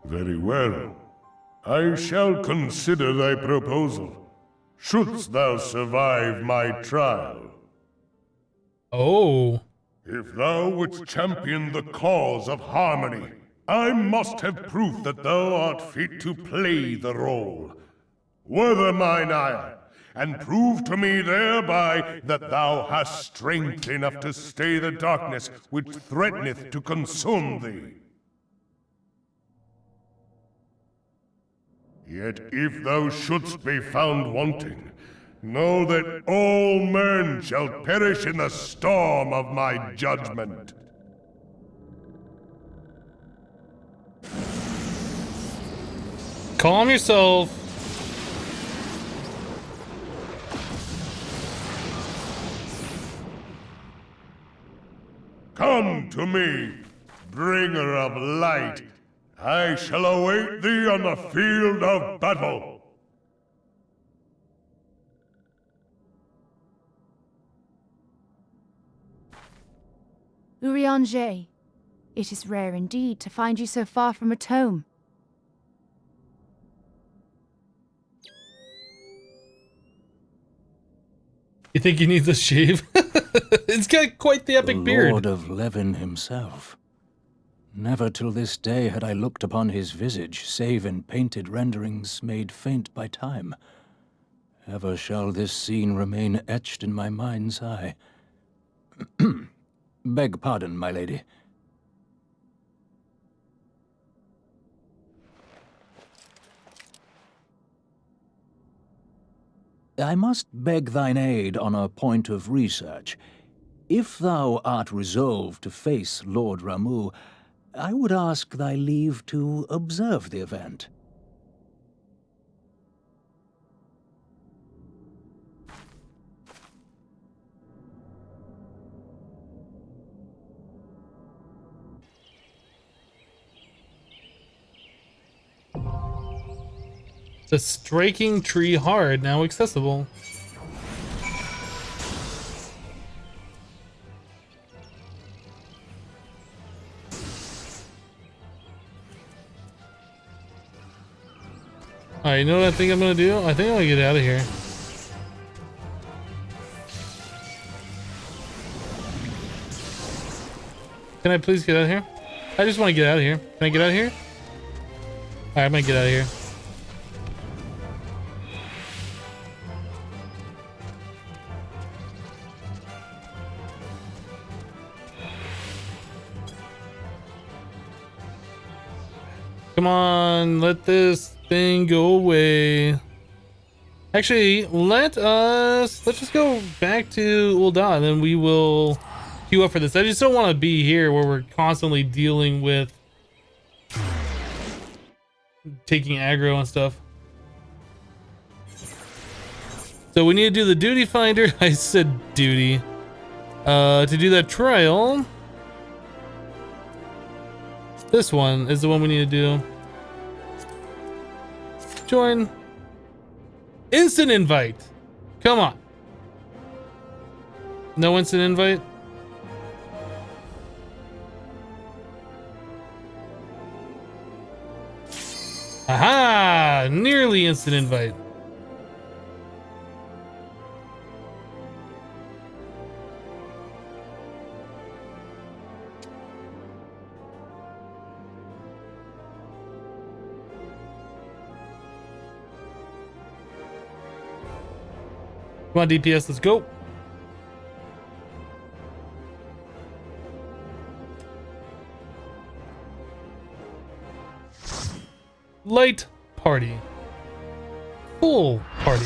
Very well. I shall consider thy proposal, shouldst thou survive my trial. Oh. If thou wouldst champion the cause of harmony, I must have proof that thou art fit to play the role. Wither mine ire, and prove to me thereby that thou hast strength enough to stay the darkness which threateneth to consume thee. Yet if thou shouldst be found wanting, know that all men shall perish in the storm of my judgment. Calm yourself. Come to me, bringer of light. I shall await thee on the field of battle. Urianger, it is rare indeed to find you so far from a tome. You think he needs a shave? It's got quite the epic beard. Lord of Levin himself. Never till this day had I looked upon his visage, save in painted renderings made faint by time. Ever shall this scene remain etched in my mind's eye. Beg pardon, my lady. I must beg thine aid on a point of research. If thou art resolved to face Lord Ramu, I would ask thy leave to observe the event. The striking tree hard, now accessible. Alright, you know what I think I'm gonna do? I think I'm gonna get out of here. Can I please get out of here? I just want to get out of here. Can I get out of here? Alright, I'm gonna get out of here. Come on, let this thing go away. Actually, let's just go back to Ul'dah, and then we will queue up for this. I just don't want to be here where we're constantly dealing with taking aggro and stuff. So we need to do the duty finder. I said duty. To do that trial. This one is the one we need to do. Join. Instant invite. Come on. No instant invite? Aha! Nearly instant invite. Come on, DPS, let's go. Light party. Full party.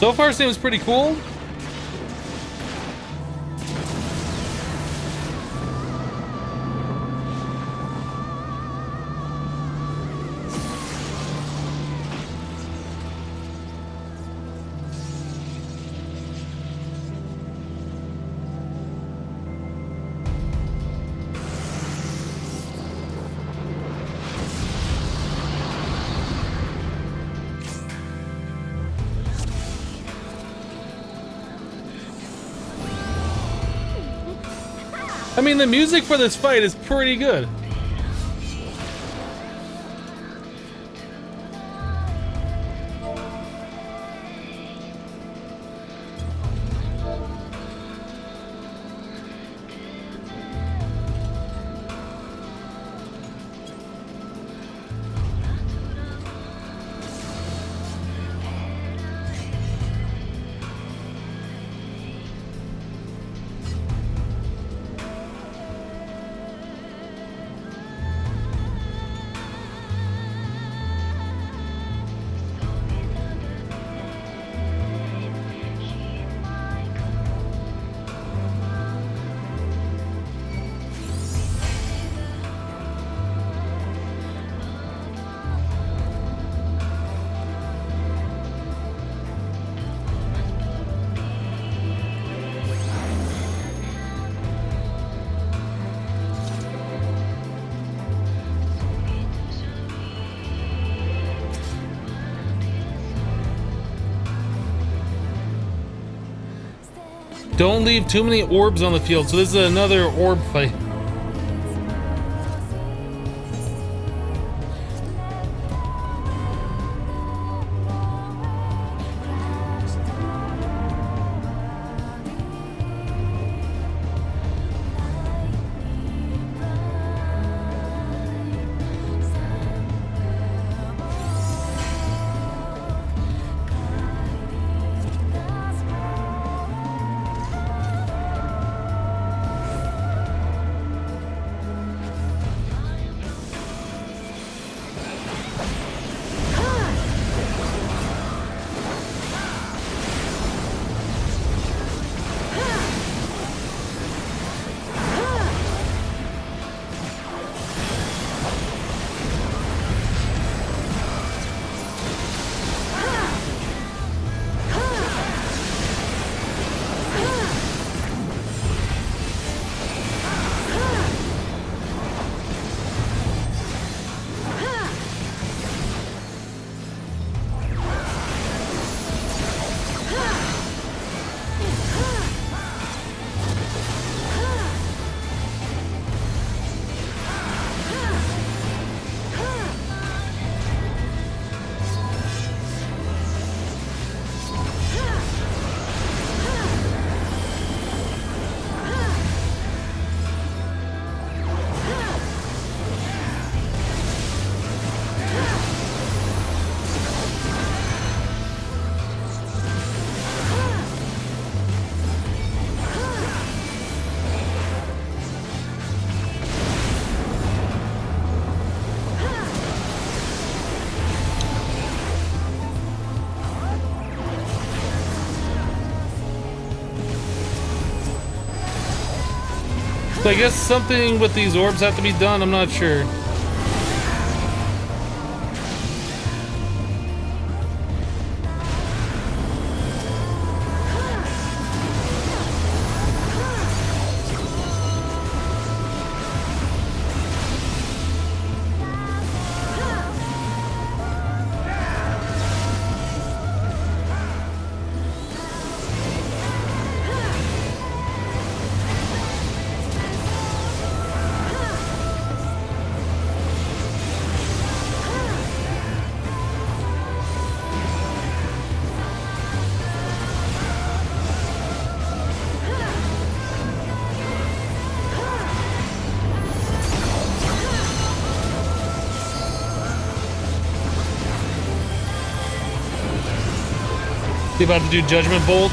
So far, seems pretty cool. I mean, the music for this fight is pretty good. Don't leave too many orbs on the field. So this is another orb fight. So I guess something with these orbs have to be done, I'm not sure. See about to do Judgment Bolt.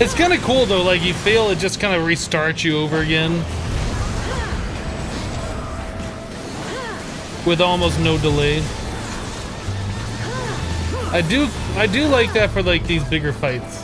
It's kind of cool though, like you fail, it just kind of restarts you over again. With almost no delay. I do like that for like these bigger fights.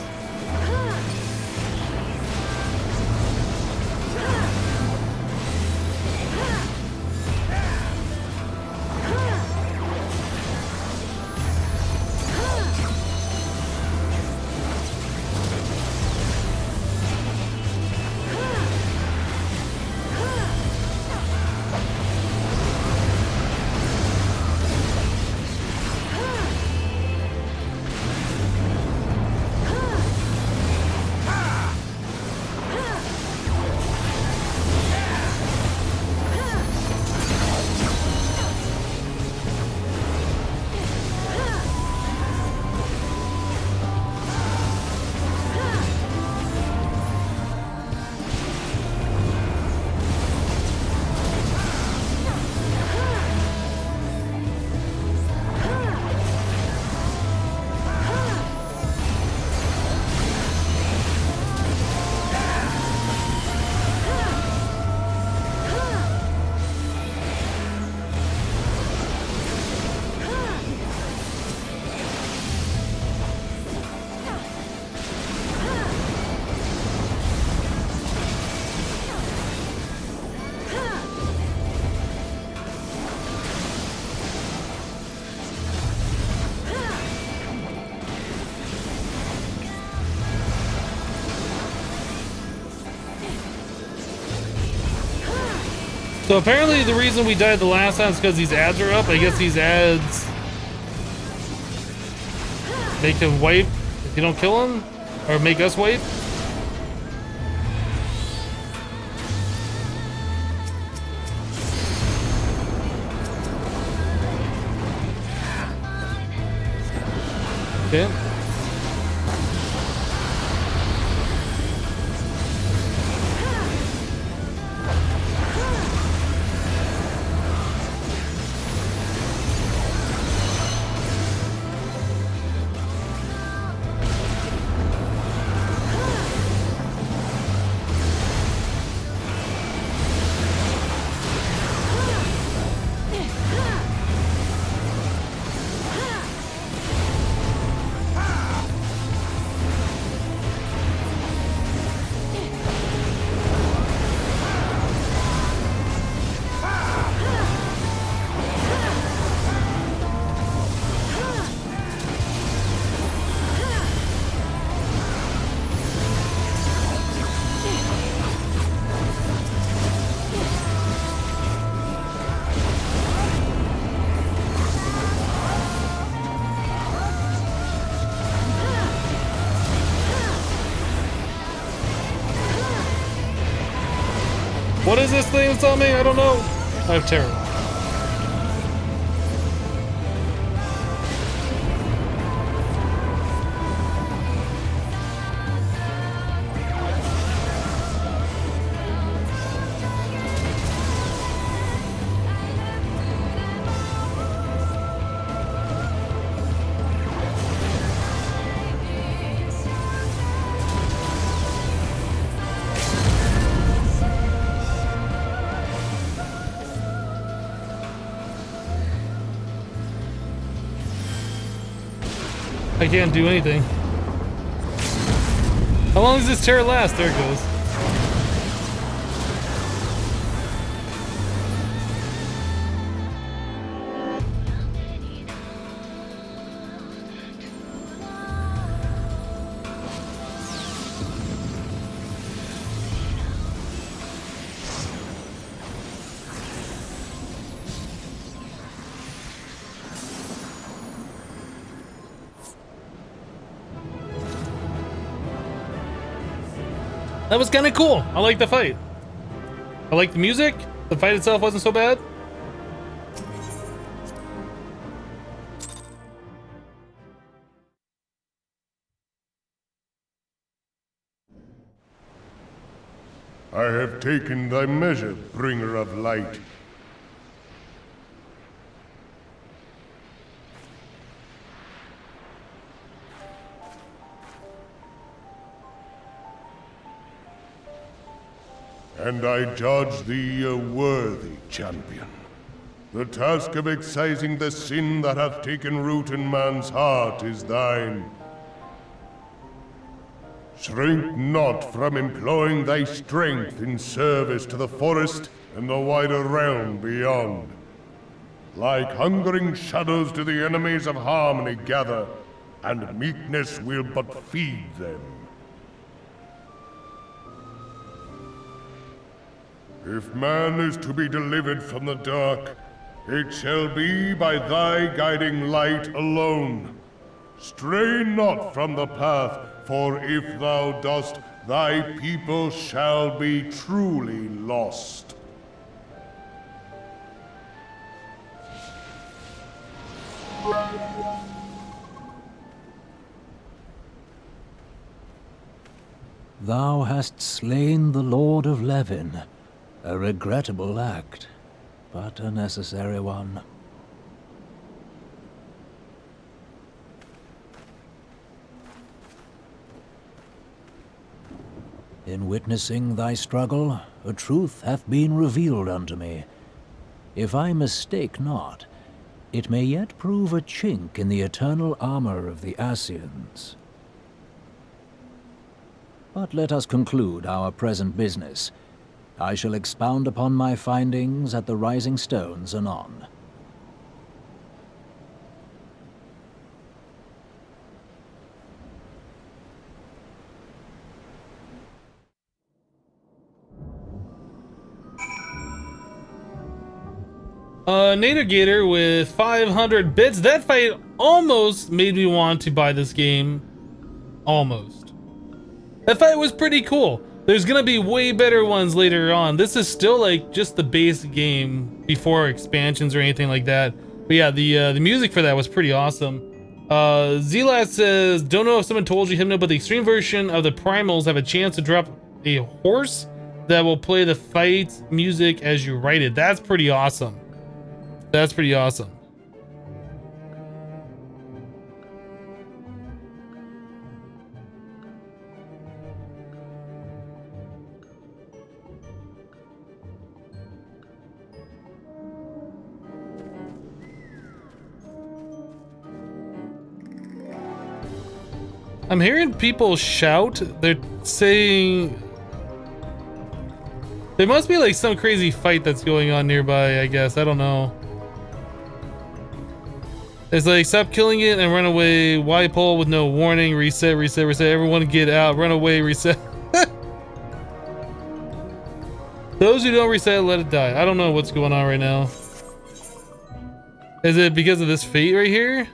So apparently the reason we died the last time is because these ads are up. I guess these ads make them wipe if you don't kill them, or make us wipe. Okay. What is this thing that's on me? I don't know. I have terror. I can't do anything. How long does this terror last? There it goes. That was kind of cool. I like the fight. I like the music. The fight itself wasn't so bad. I have taken thy measure, bringer of light. and I judge thee a worthy champion. The task of excising the sin that hath taken root in man's heart is thine. Shrink not from employing thy strength in service to the forest and the wider realm beyond. Like hungering shadows do the enemies of harmony gather, and meekness will but feed them. If man is to be delivered from the dark, it shall be by thy guiding light alone. Stray not from the path, for if thou dost, thy people shall be truly lost. Thou hast slain the Lord of Levin. A regrettable act, but a necessary one. In witnessing thy struggle, a truth hath been revealed unto me. If I mistake not, it may yet prove a chink in the eternal armor of the Ascians. But let us conclude our present business. I shall expound upon my findings at the Rising Stones anon. Nadergator with 500 bits. That fight almost made me want to buy this game. Almost. That fight was pretty cool. There's gonna be way better ones later on. This is still like just the base game before expansions or anything like that. But yeah, the music for that was pretty awesome. Zelat says, don't know if someone told you, Hymno, but the extreme version of the primals have a chance to drop a horse that will play the fight music as you write it. That's pretty awesome. That's pretty awesome. I'm hearing people shout. They're saying there must be like some crazy fight that's going on nearby, I guess. I don't know. It's like, stop killing it and run away. Wipe pull with no warning. Reset, reset, reset. Everyone get out. Run away, reset. Those who don't reset, let it die. I don't know what's going on right now. Is it because of this fate right here?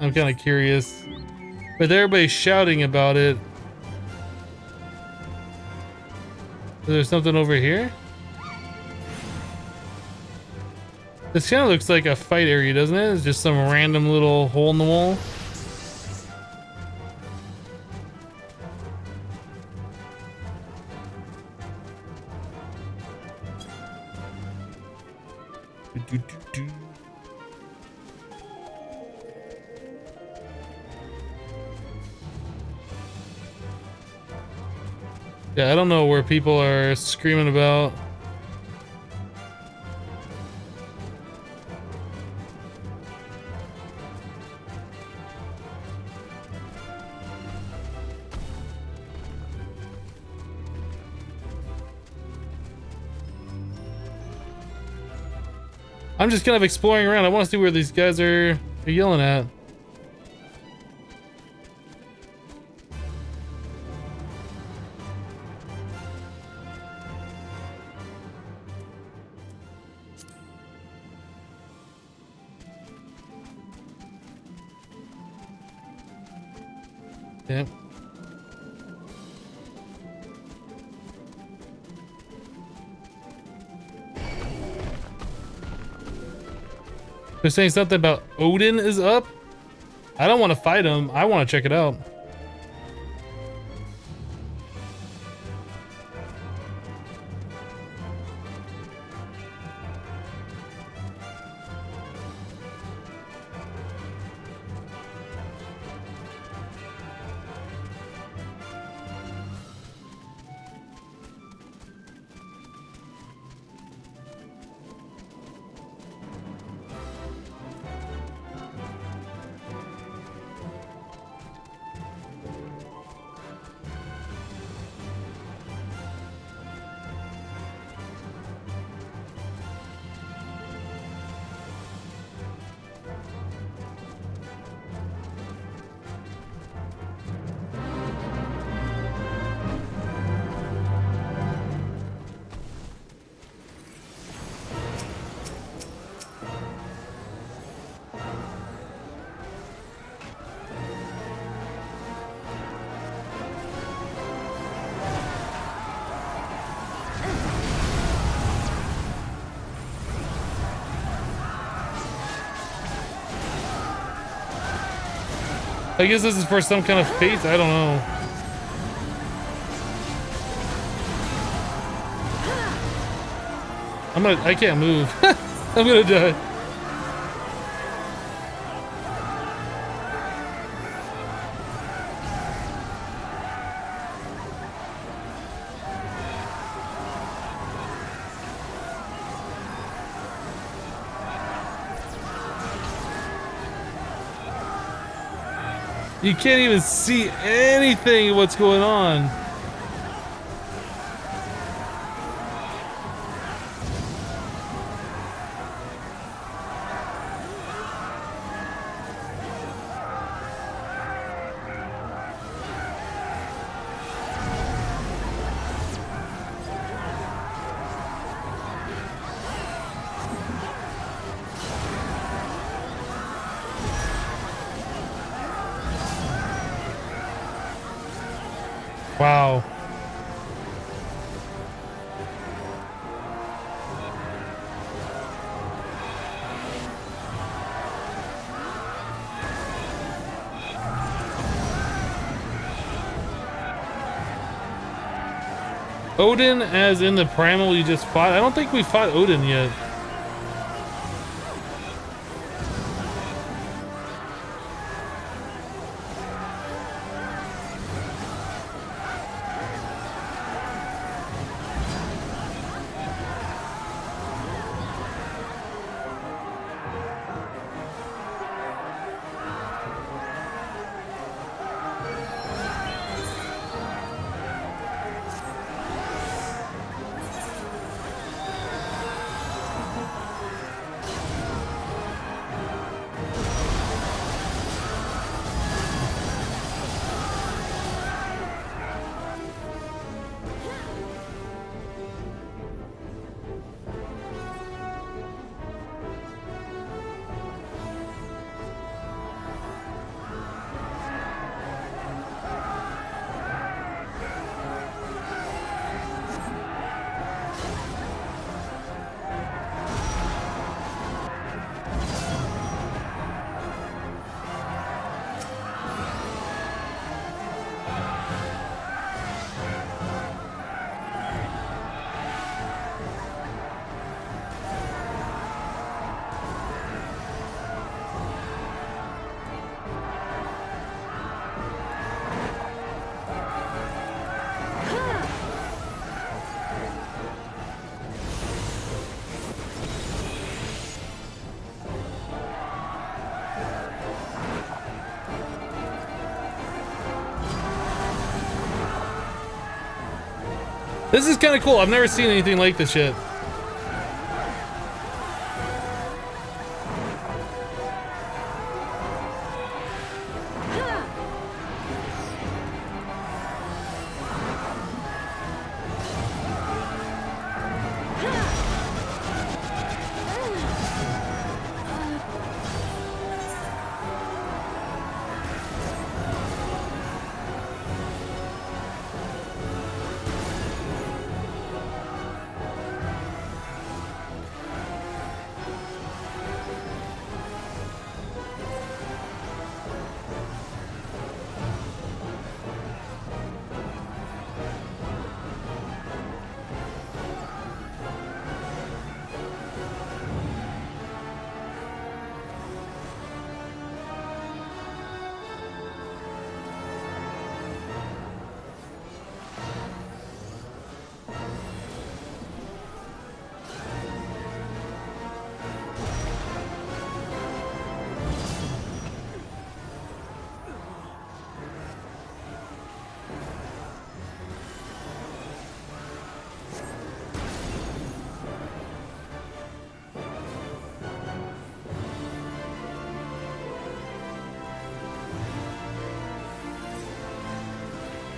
I'm kind of curious. But everybody's shouting about it. Is there something over here? This kind of looks like a fight area, doesn't it? It's just some random little hole in the wall. Yeah, I don't know where people are screaming about. I'm just kind of exploring around. I want to see where these guys are yelling at. Yeah. They're saying something about Odin is up. I don't want to fight him. I want to check it out. I guess this is for some kind of fate. I don't know. I can't move. I'm gonna die. You can't even see anything of what's going on. Wow. Odin as in the primal you just fought? I don't think we fought Odin yet. This is kind of cool. I've never seen anything like this yet.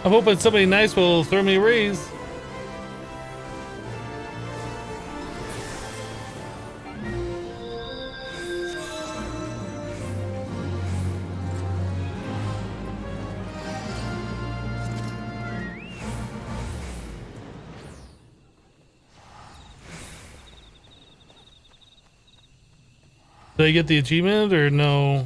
I'm hoping somebody nice will throw me a raise. Did I get the achievement or no?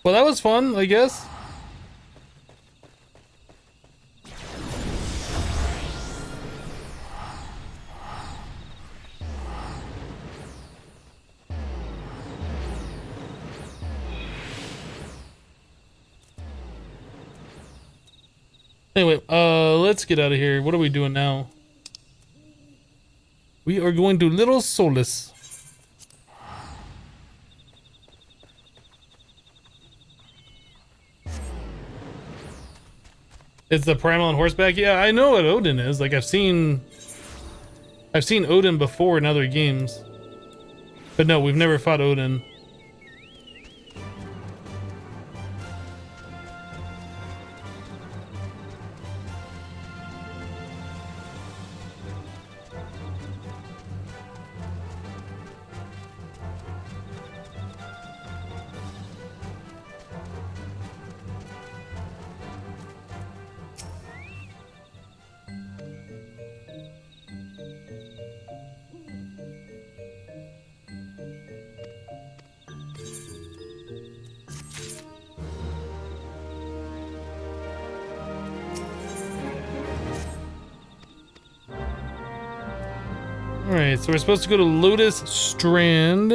Well, that was fun, I guess. Anyway, let's get out of here. What are we doing now? We are going to Little Solus. It's the primal on horseback. Yeah, I know what Odin is. Like I've seen Odin before in other games. But no, we've never fought Odin. Alright, so we're supposed to go to Lotus Strand.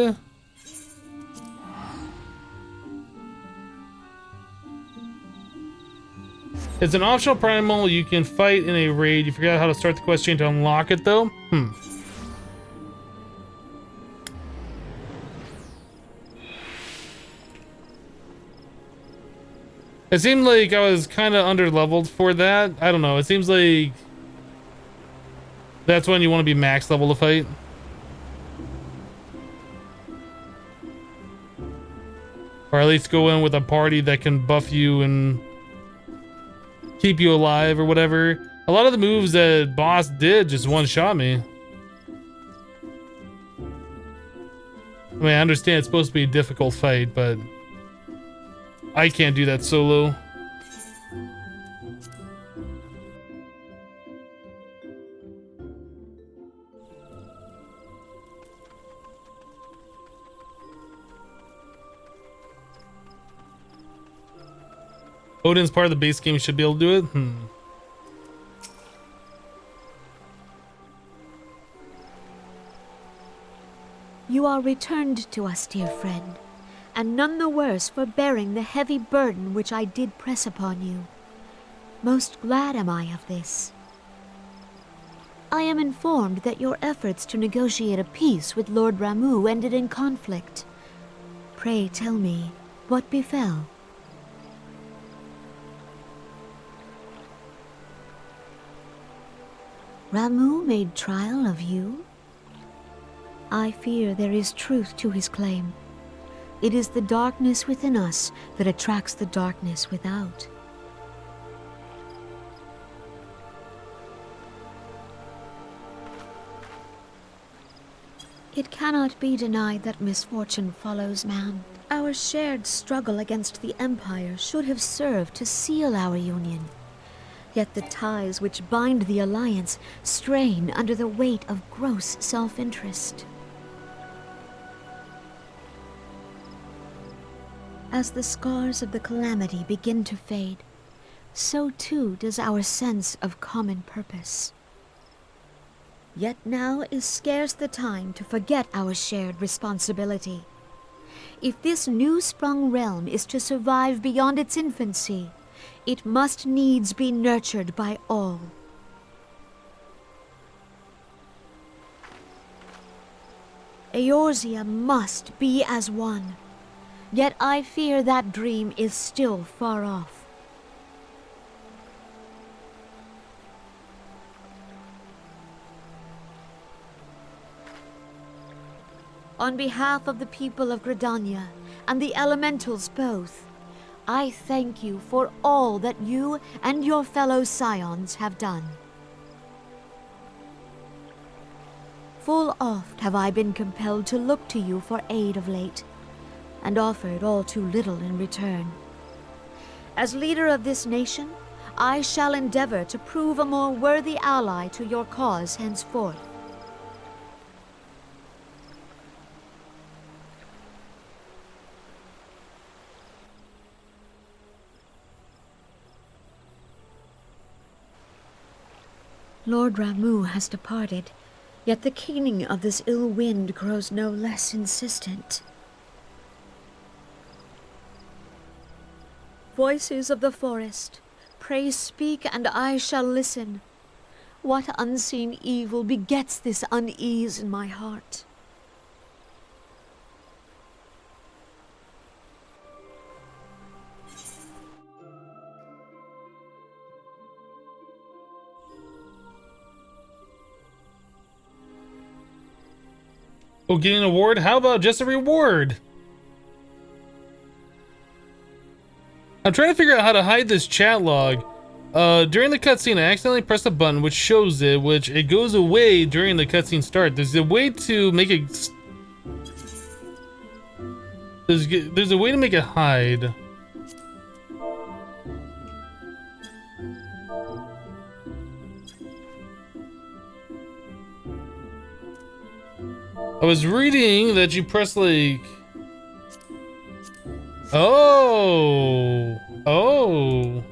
It's an optional primal you can fight in a raid. You forgot how to start the quest chain to unlock it, though? It seemed like I was kind of under-leveled for that. I don't know. It seems like that's when you want to be max level to fight. Or at least go in with a party that can buff you and keep you alive or whatever. A lot of the moves that boss did just one-shot me. I mean, I understand it's supposed to be a difficult fight, but I can't do that solo. Odin's part of the base game, should be able to do it? You are returned to us, dear friend, and none the worse for bearing the heavy burden which I did press upon you. Most glad am I of this. I am informed that your efforts to negotiate a peace with Lord Ramuh ended in conflict. Pray tell me, what befell? Ramuh made trial of you? I fear there is truth to his claim. It is the darkness within us that attracts the darkness without. It cannot be denied that misfortune follows man. Our shared struggle against the Empire should have served to seal our union. Yet the ties which bind the Alliance strain under the weight of gross self-interest. As the scars of the calamity begin to fade, so too does our sense of common purpose. Yet now is scarce the time to forget our shared responsibility. If this new-sprung realm is to survive beyond its infancy, it must needs be nurtured by all. Eorzea must be as one. Yet I fear that dream is still far off. On behalf of the people of Gridania and the elementals both, I thank you for all that you and your fellow scions have done. Full oft have I been compelled to look to you for aid of late, and offered all too little in return. As leader of this nation, I shall endeavor to prove a more worthy ally to your cause henceforth. Lord Ramu has departed, yet the keening of this ill wind grows no less insistent. Voices of the forest, pray speak and I shall listen. What unseen evil begets this unease in my heart? Oh, getting an award? How about just a reward? I'm trying to figure out how to hide this chat log. During the cutscene, I accidentally pressed a button which shows it, which it goes away during the cutscene start. There's a way to make it... There's a way to make it hide. I was reading that you press like... Oh! Oh!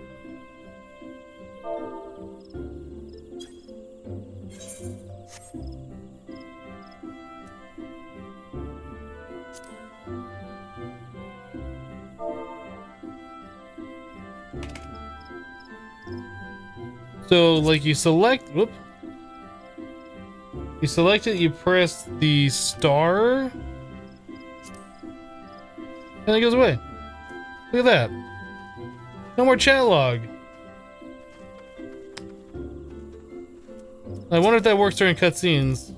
So, like, you select... Whoop. You select it, you press the star, and it goes away. Look at that. No more chat log. I wonder if that works during cutscenes.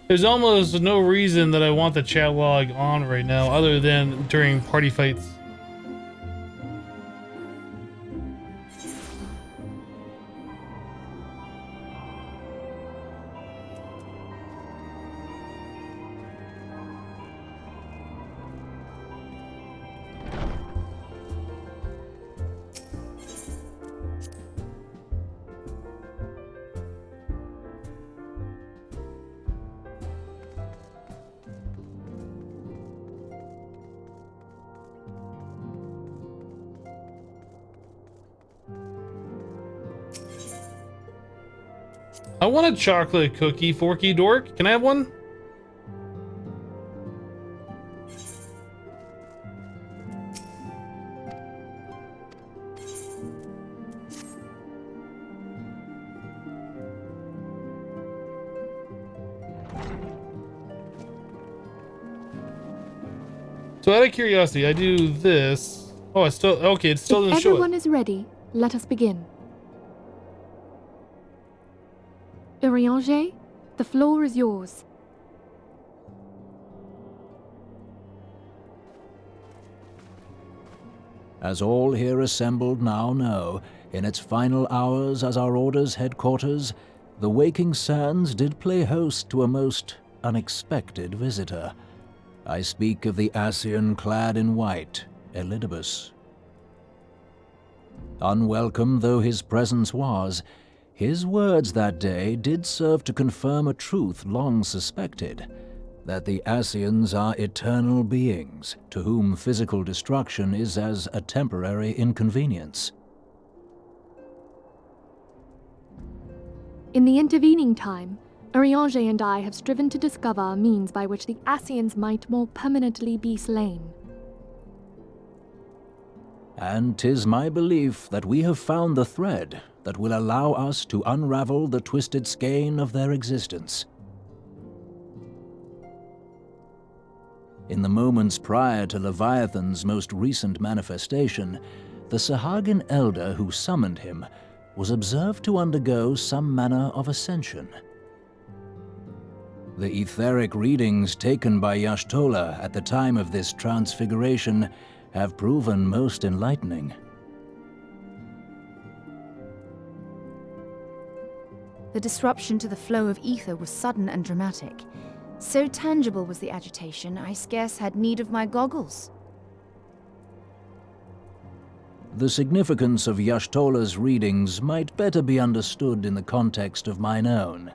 There's almost no reason that I want the chat log on right now other than during party fights. I want a chocolate cookie, Forky Dork. Can I have one? So out of curiosity, I do this. Oh, it's still okay. It still doesn't show it. Everyone is ready. Let us begin. Urianger, the floor is yours. As all here assembled now know, in its final hours as our Order's headquarters, the Waking Sands did play host to a most unexpected visitor. I speak of the Ascian clad in white, Elidibus. Unwelcome though his presence was, his words that day did serve to confirm a truth long suspected, that the Ascians are eternal beings, to whom physical destruction is as a temporary inconvenience. In the intervening time, Urianger and I have striven to discover a means by which the Ascians might more permanently be slain. And 'tis my belief that we have found the thread that will allow us to unravel the twisted skein of their existence. In the moments prior to Leviathan's most recent manifestation, the Sahagin elder who summoned him was observed to undergo some manner of ascension. The etheric readings taken by Y'ashtola at the time of this transfiguration have proven most enlightening. The disruption to the flow of ether was sudden and dramatic. So tangible was the agitation, I scarce had need of my goggles. The significance of Y'ashtola's readings might better be understood in the context of mine own,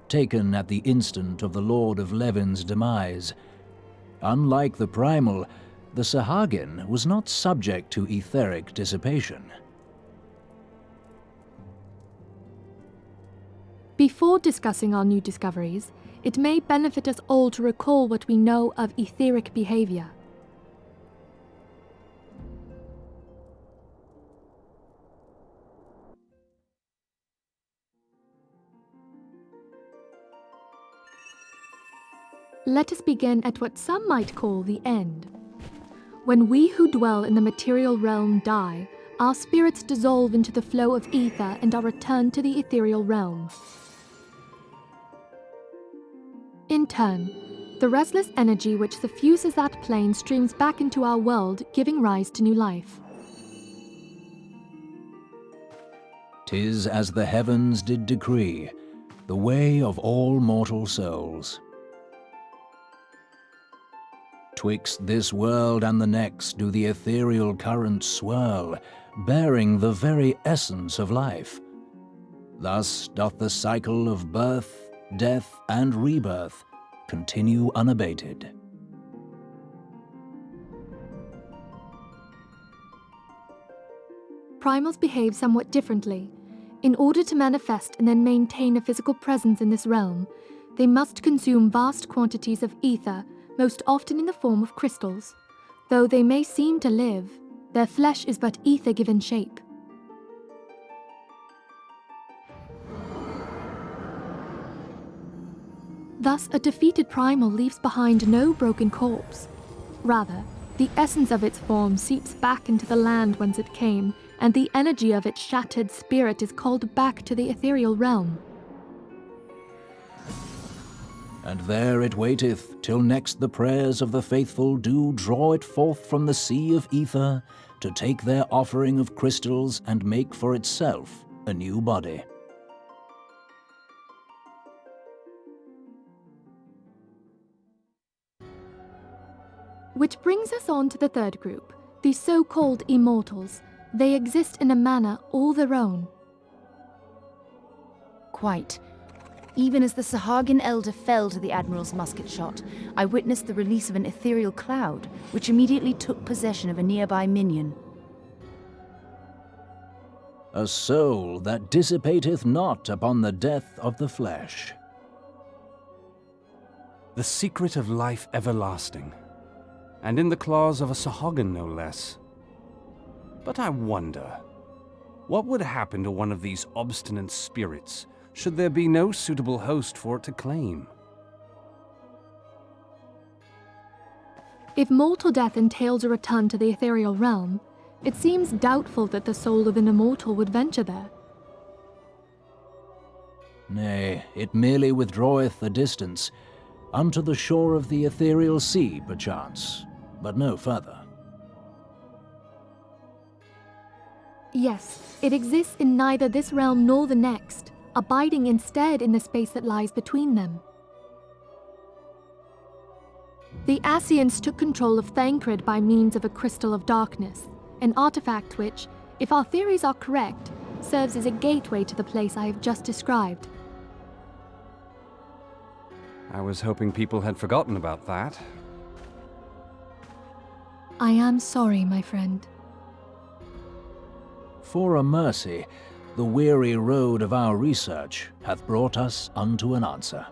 taken at the instant of the Lord of Levin's demise. Unlike the primal, the Sahagin was not subject to etheric dissipation. Before discussing our new discoveries, it may benefit us all to recall what we know of etheric behavior. Let us begin at what some might call the end. When we who dwell in the material realm die, our spirits dissolve into the flow of ether and are returned to the ethereal realm. In turn, the restless energy which suffuses that plane streams back into our world, giving rise to new life. 'Tis as the heavens did decree, the way of all mortal souls. Twixt this world and the next do the ethereal currents swirl, bearing the very essence of life. Thus doth the cycle of birth, death, and rebirth continue unabated. Primals behave somewhat differently. In order to manifest and then maintain a physical presence in this realm, they must consume vast quantities of ether, most often in the form of crystals. Though they may seem to live, their flesh is but ether given shape. Thus, a defeated primal leaves behind no broken corpse. Rather, the essence of its form seeps back into the land whence it came, and the energy of its shattered spirit is called back to the ethereal realm. And there it waiteth, till next the prayers of the faithful do draw it forth from the sea of ether, to take their offering of crystals and make for itself a new body. Which brings us on to the third group, the so-called immortals. They exist in a manner all their own. Quite. Even as the Sahagin elder fell to the Admiral's musket shot, I witnessed the release of an ethereal cloud, which immediately took possession of a nearby minion. A soul that dissipateth not upon the death of the flesh. The secret of life everlasting, and in the claws of a Sahagin no less. But I wonder, what would happen to one of these obstinate spirits should there be no suitable host for it to claim? If mortal death entails a return to the ethereal realm, it seems doubtful that the soul of an immortal would venture there. Nay, it merely withdraweth a distance, unto the shore of the ethereal sea, perchance, but no further. Yes, it exists in neither this realm nor the next, abiding instead in the space that lies between them. The Ascians took control of Thancred by means of a crystal of darkness, an artifact which, if our theories are correct, serves as a gateway to the place I have just described. I was hoping people had forgotten about that. I am sorry, my friend. For a mercy, the weary road of our research hath brought us unto an answer.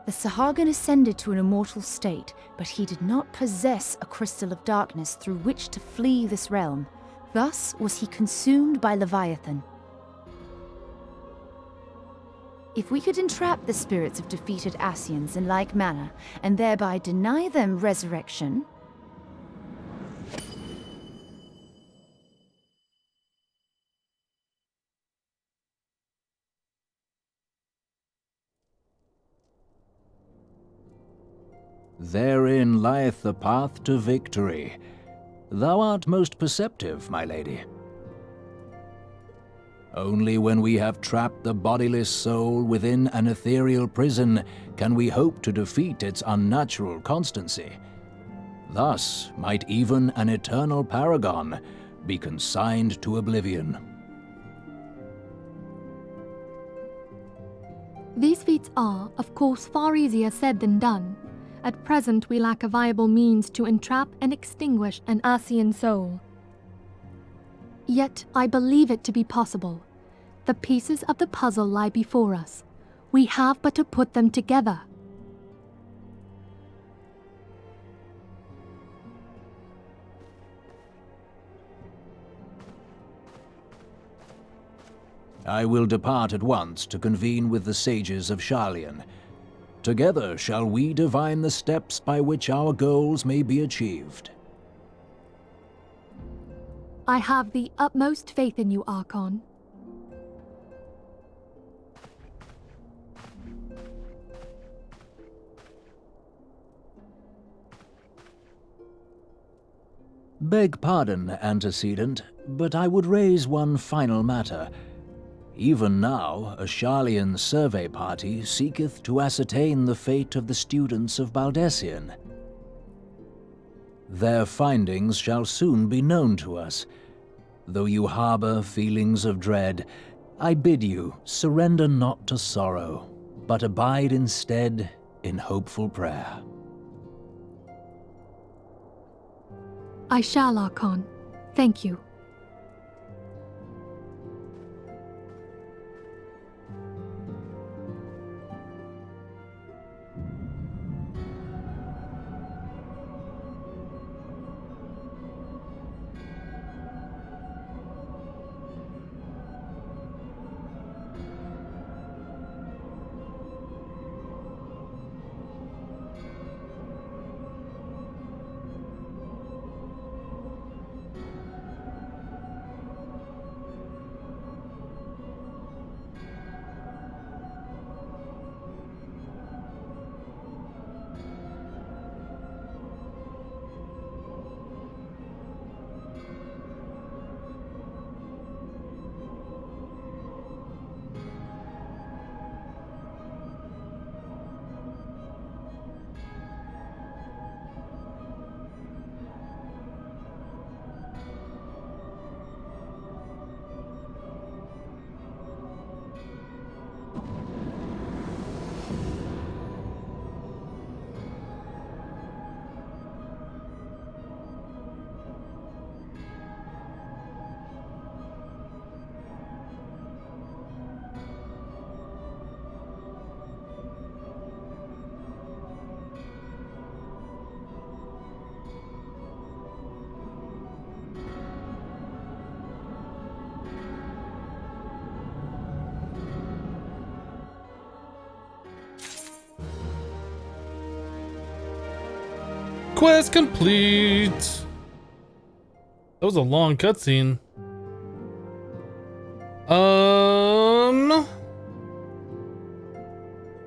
The Sahagin ascended to an immortal state, but he did not possess a crystal of darkness through which to flee this realm. Thus was he consumed by Leviathan. If we could entrap the spirits of defeated Ascians in like manner, and thereby deny them resurrection, therein lieth the path to victory. Thou art most perceptive, my lady. Only when we have trapped the bodiless soul within an ethereal prison can we hope to defeat its unnatural constancy. Thus might even an eternal paragon be consigned to oblivion. These feats are, of course, far easier said than done. At present, we lack a viable means to entrap and extinguish an Asian soul. Yet, I believe it to be possible. The pieces of the puzzle lie before us. We have but to put them together. I will depart at once to convene with the sages of Sharlayan. Together shall we divine the steps by which our goals may be achieved. I have the utmost faith in you, Archon. Beg pardon, antecedent, but I would raise one final matter. Even now, a Sharlayan survey party seeketh to ascertain the fate of the students of Baldessian. Their findings shall soon be known to us. Though you harbor feelings of dread, I bid you surrender not to sorrow, but abide instead in hopeful prayer. I shall, Archon. Thank you. Quest complete. That was a long cutscene.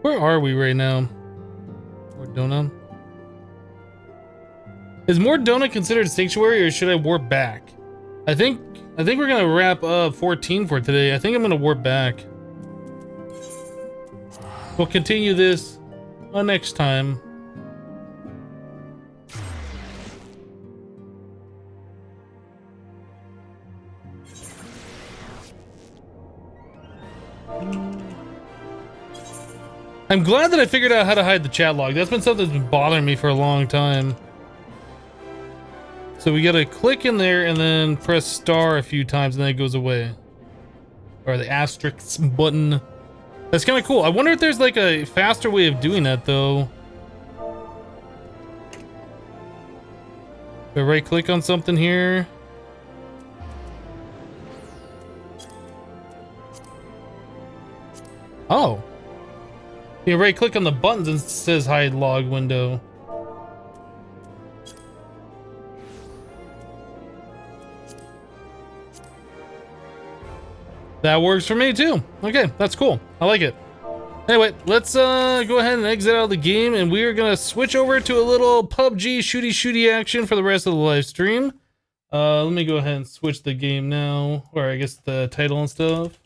Where are we right now? Mordona. Is Mordona considered sanctuary, or should I warp back? I think we're gonna wrap up 14 for today. I think I'm gonna warp back. We'll continue this next time. I'm glad that I figured out how to hide the chat log. That's been something that's been bothering me for a long time. So we gotta click in there and then press star a few times and then it goes away. Or the asterisk button. That's kind of cool. I wonder if there's like a faster way of doing that though. Do I right click on something here? Oh. You right click on the buttons and it says hide log window. That works for me too. Okay, that's cool. I like it. Anyway, let's go ahead and exit out of the game, and we are gonna switch over to a little PUBG shooty action for the rest of the live stream. Let me go ahead and switch the game now, or I guess the title and stuff.